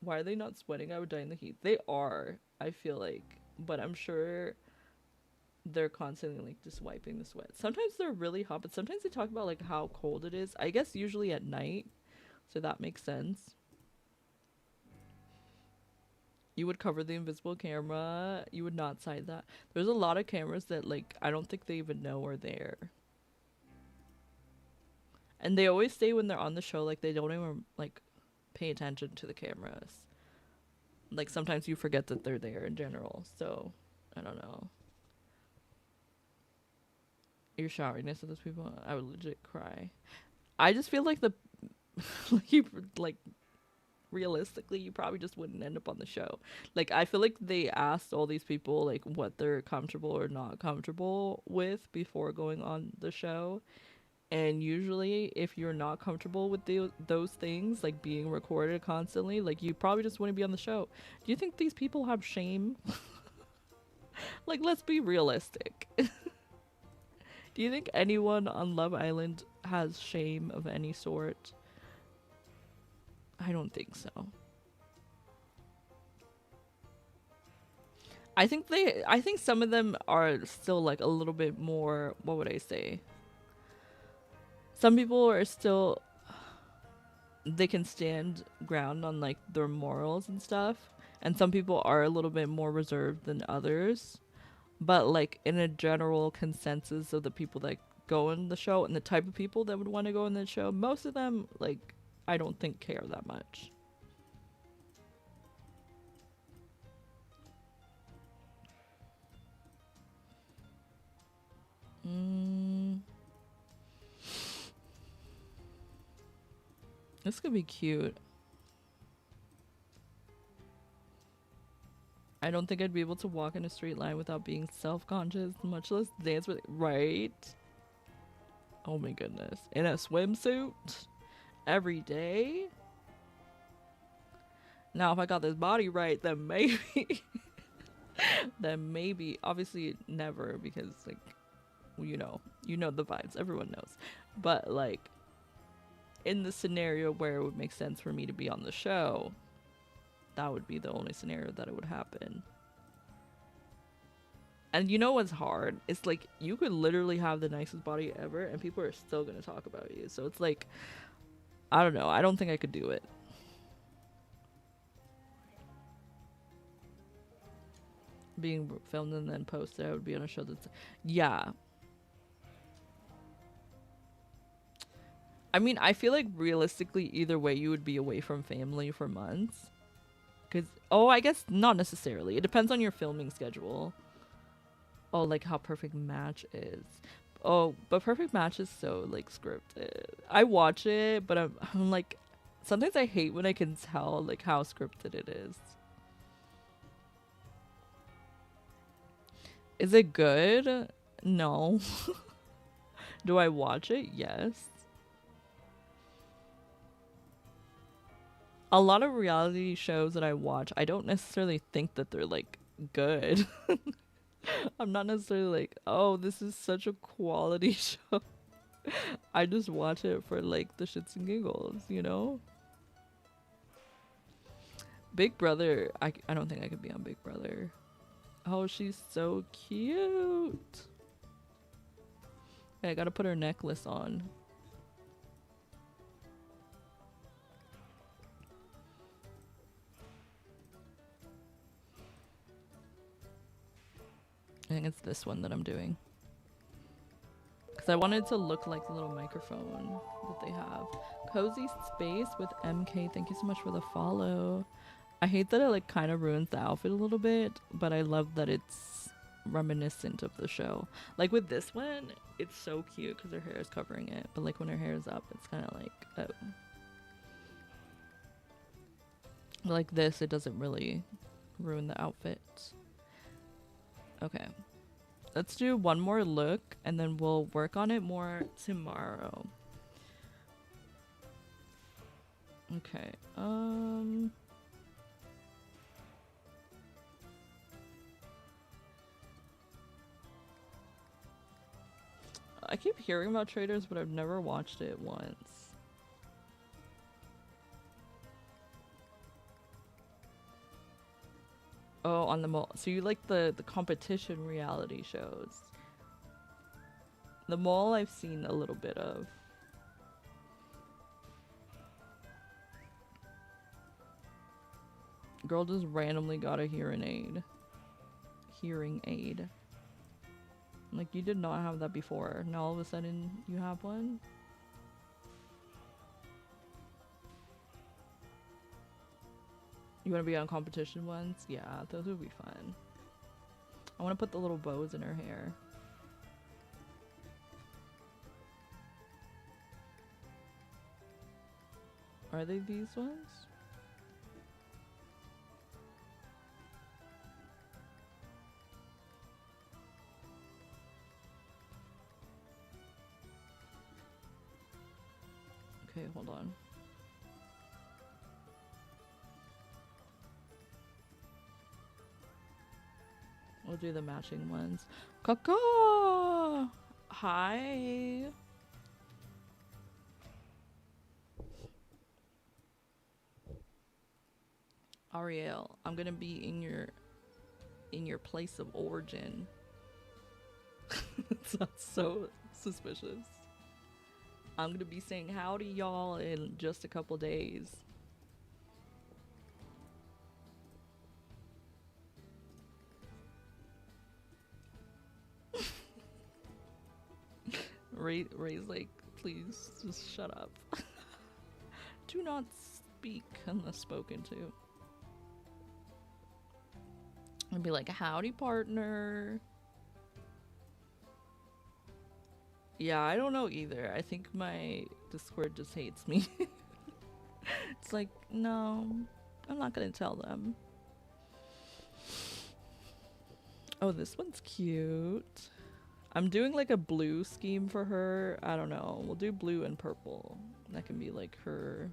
Why are they not sweating? I would die in the heat. They are, I feel like, but I'm sure they're constantly like just wiping the sweat. Sometimes they're really hot, but sometimes they talk about like how cold it is. I guess usually at night, so that makes sense. You would cover the invisible camera. You would not side that. There's a lot of cameras that like I don't think they even know are there. And they always say when they're on the show, like they don't even like pay attention to the cameras. Like sometimes you forget that they're there in general. So I don't know. You're showering next to those people. I would legit cry. I just feel like like realistically you probably just wouldn't end up on the show. Like I feel like they asked all these people like what they're comfortable or not comfortable with before going on the show. And usually if you're not comfortable with those things, like being recorded constantly, like you probably just wouldn't be on the show. Do you think these people have shame? Like, let's be realistic. Do you think anyone on Love Island has shame of any sort? I don't think so. I think some of them are still like a little bit more, what would I say? Some people are still, they can stand ground on like their morals and stuff, and some people are a little bit more reserved than others. But like in a general consensus of the people that go in the show and the type of people that would want to go in the show, most of them like I don't think care that much. This could be cute. I don't think I'd be able to walk in a straight line without being self-conscious, much less dance with it. Right? Oh my goodness. In a swimsuit? Every day? Now, if I got this body right, then maybe. Then maybe. Obviously, never, because, like, you know the vibes. Everyone knows. But, like, in the scenario where it would make sense for me to be on the show, that would be the only scenario that it would happen. And you know what's hard? It's like you could literally have the nicest body ever and people are still gonna talk about you. So it's like, I don't know. I don't think I could do it. Being filmed and then posted, I would be on a show that's, yeah. I mean, I feel like realistically either way you would be away from family for months. Because, I guess not necessarily. It depends on your filming schedule. Oh, like how Perfect Match is. Oh, but Perfect Match is so, like, scripted. I watch it, but I'm like, sometimes I hate when I can tell, like, how scripted it is. Is it good? No. Do I watch it? Yes. A lot of reality shows that I watch, I don't necessarily think that they're, like, good. I'm not necessarily like, oh, this is such a quality show. I just watch it for, like, the shits and giggles, you know? Big Brother, I don't think I could be on Big Brother. Oh, she's so cute. Okay, I gotta put her necklace on. think it's this one that I'm doing. Because I wanted to look like the little microphone that they have. Cozy Space with MK. Thank you so much for the follow. I hate that it like kind of ruins the outfit a little bit, but I love that it's reminiscent of the show. Like with this one, it's so cute because her hair is covering it. But like when her hair is up, it's kind of like, oh. Like this, it doesn't really ruin the outfit. Okay. Let's do one more look and then we'll work on it more tomorrow. Okay. I keep hearing about Traders, but I've never watched it once. Oh, on the mall. So you like the competition reality shows. The mall I've seen a little bit of. Girl just randomly got a hearing aid. Hearing aid. Like, you did not have that before. Now all of a sudden you have one? You want to be on competition ones? Yeah, those would be fun. I want to put the little bows in her hair. Are they these ones? Okay, hold on. We'll do the matching ones. Kaka! Hi! Ariel, I'm gonna be in your place of origin. That's so suspicious. I'm gonna be saying howdy y'all in just a couple days. Ray's like, please just shut up. Do not speak unless spoken to. I'd be like, howdy partner. Yeah, I don't know either. I think my Discord just hates me. It's like, no, I'm not gonna tell them. Oh, this one's cute. I'm doing like a blue scheme for her. I don't know. We'll do blue and purple. That can be like her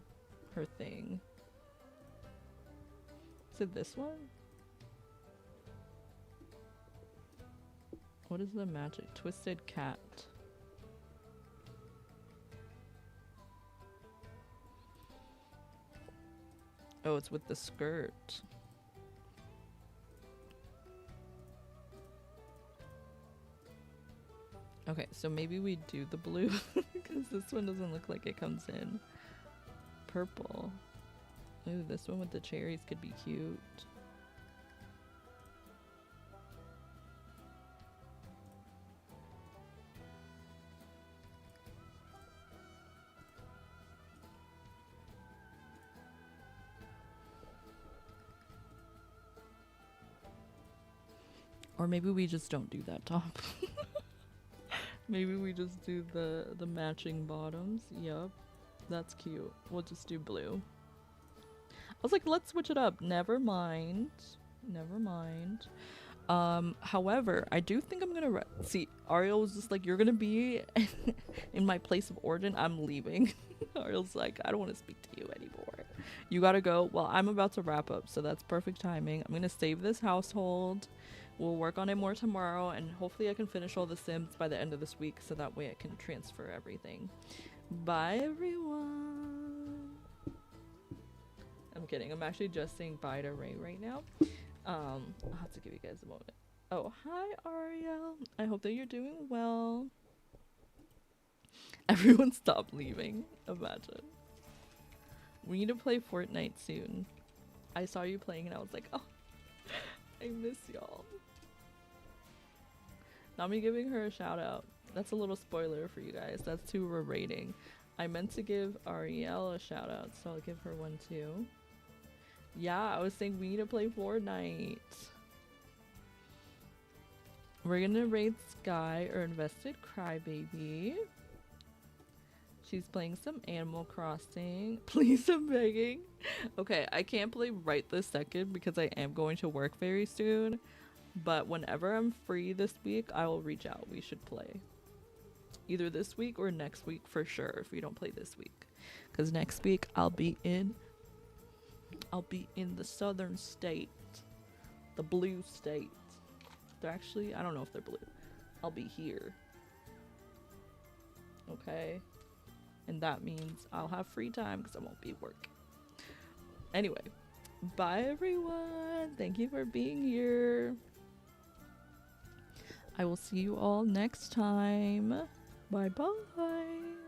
thing. Is it this one? What is the magic? Twisted cat. Oh, it's with the skirt. Okay, so maybe we do the blue because this one doesn't look like it comes in. Purple. Ooh, this one with the cherries could be cute. Or maybe we just don't do that top. Maybe we just do the matching bottoms. Yup. That's cute. We'll just do blue. I was like, let's switch it up. Never mind. Never mind. However, I do think I'm gonna see, Ariel was just like, you're gonna be in my place of origin. I'm leaving. Ariel's like, I don't want to speak to you anymore. You gotta go. Well, I'm about to wrap up, so that's perfect timing. I'm gonna save this household. We'll work on it more tomorrow, and hopefully I can finish all the Sims by the end of this week, so that way I can transfer everything. Bye, everyone. I'm kidding. I'm actually just saying bye to Ray right now. I'll have to give you guys a moment. Oh, hi, Ariel. I hope that you're doing well. Everyone stop leaving. Imagine. We need to play Fortnite soon. I saw you playing and I was like, oh, I miss y'all. Not me giving her a shout out. That's a little spoiler for you guys. That's who we're rating. I meant to give Ariel a shout out, so I'll give her one too. Yeah, I was saying we need to play Fortnite. We're gonna raid Sky or Invested Crybaby. She's playing some Animal Crossing. Please, I'm begging. Okay, I can't play right this second because I am going to work very soon. But whenever I'm free this week, I will reach out. We should play. Either this week or next week for sure if we don't play this week. Because next week I'll be in the southern state. The blue state. They're actually, I don't know if they're blue. I'll be here. Okay? And that means I'll have free time because I won't be working. Anyway, bye everyone. Thank you for being here. I will see you all next time. Bye bye.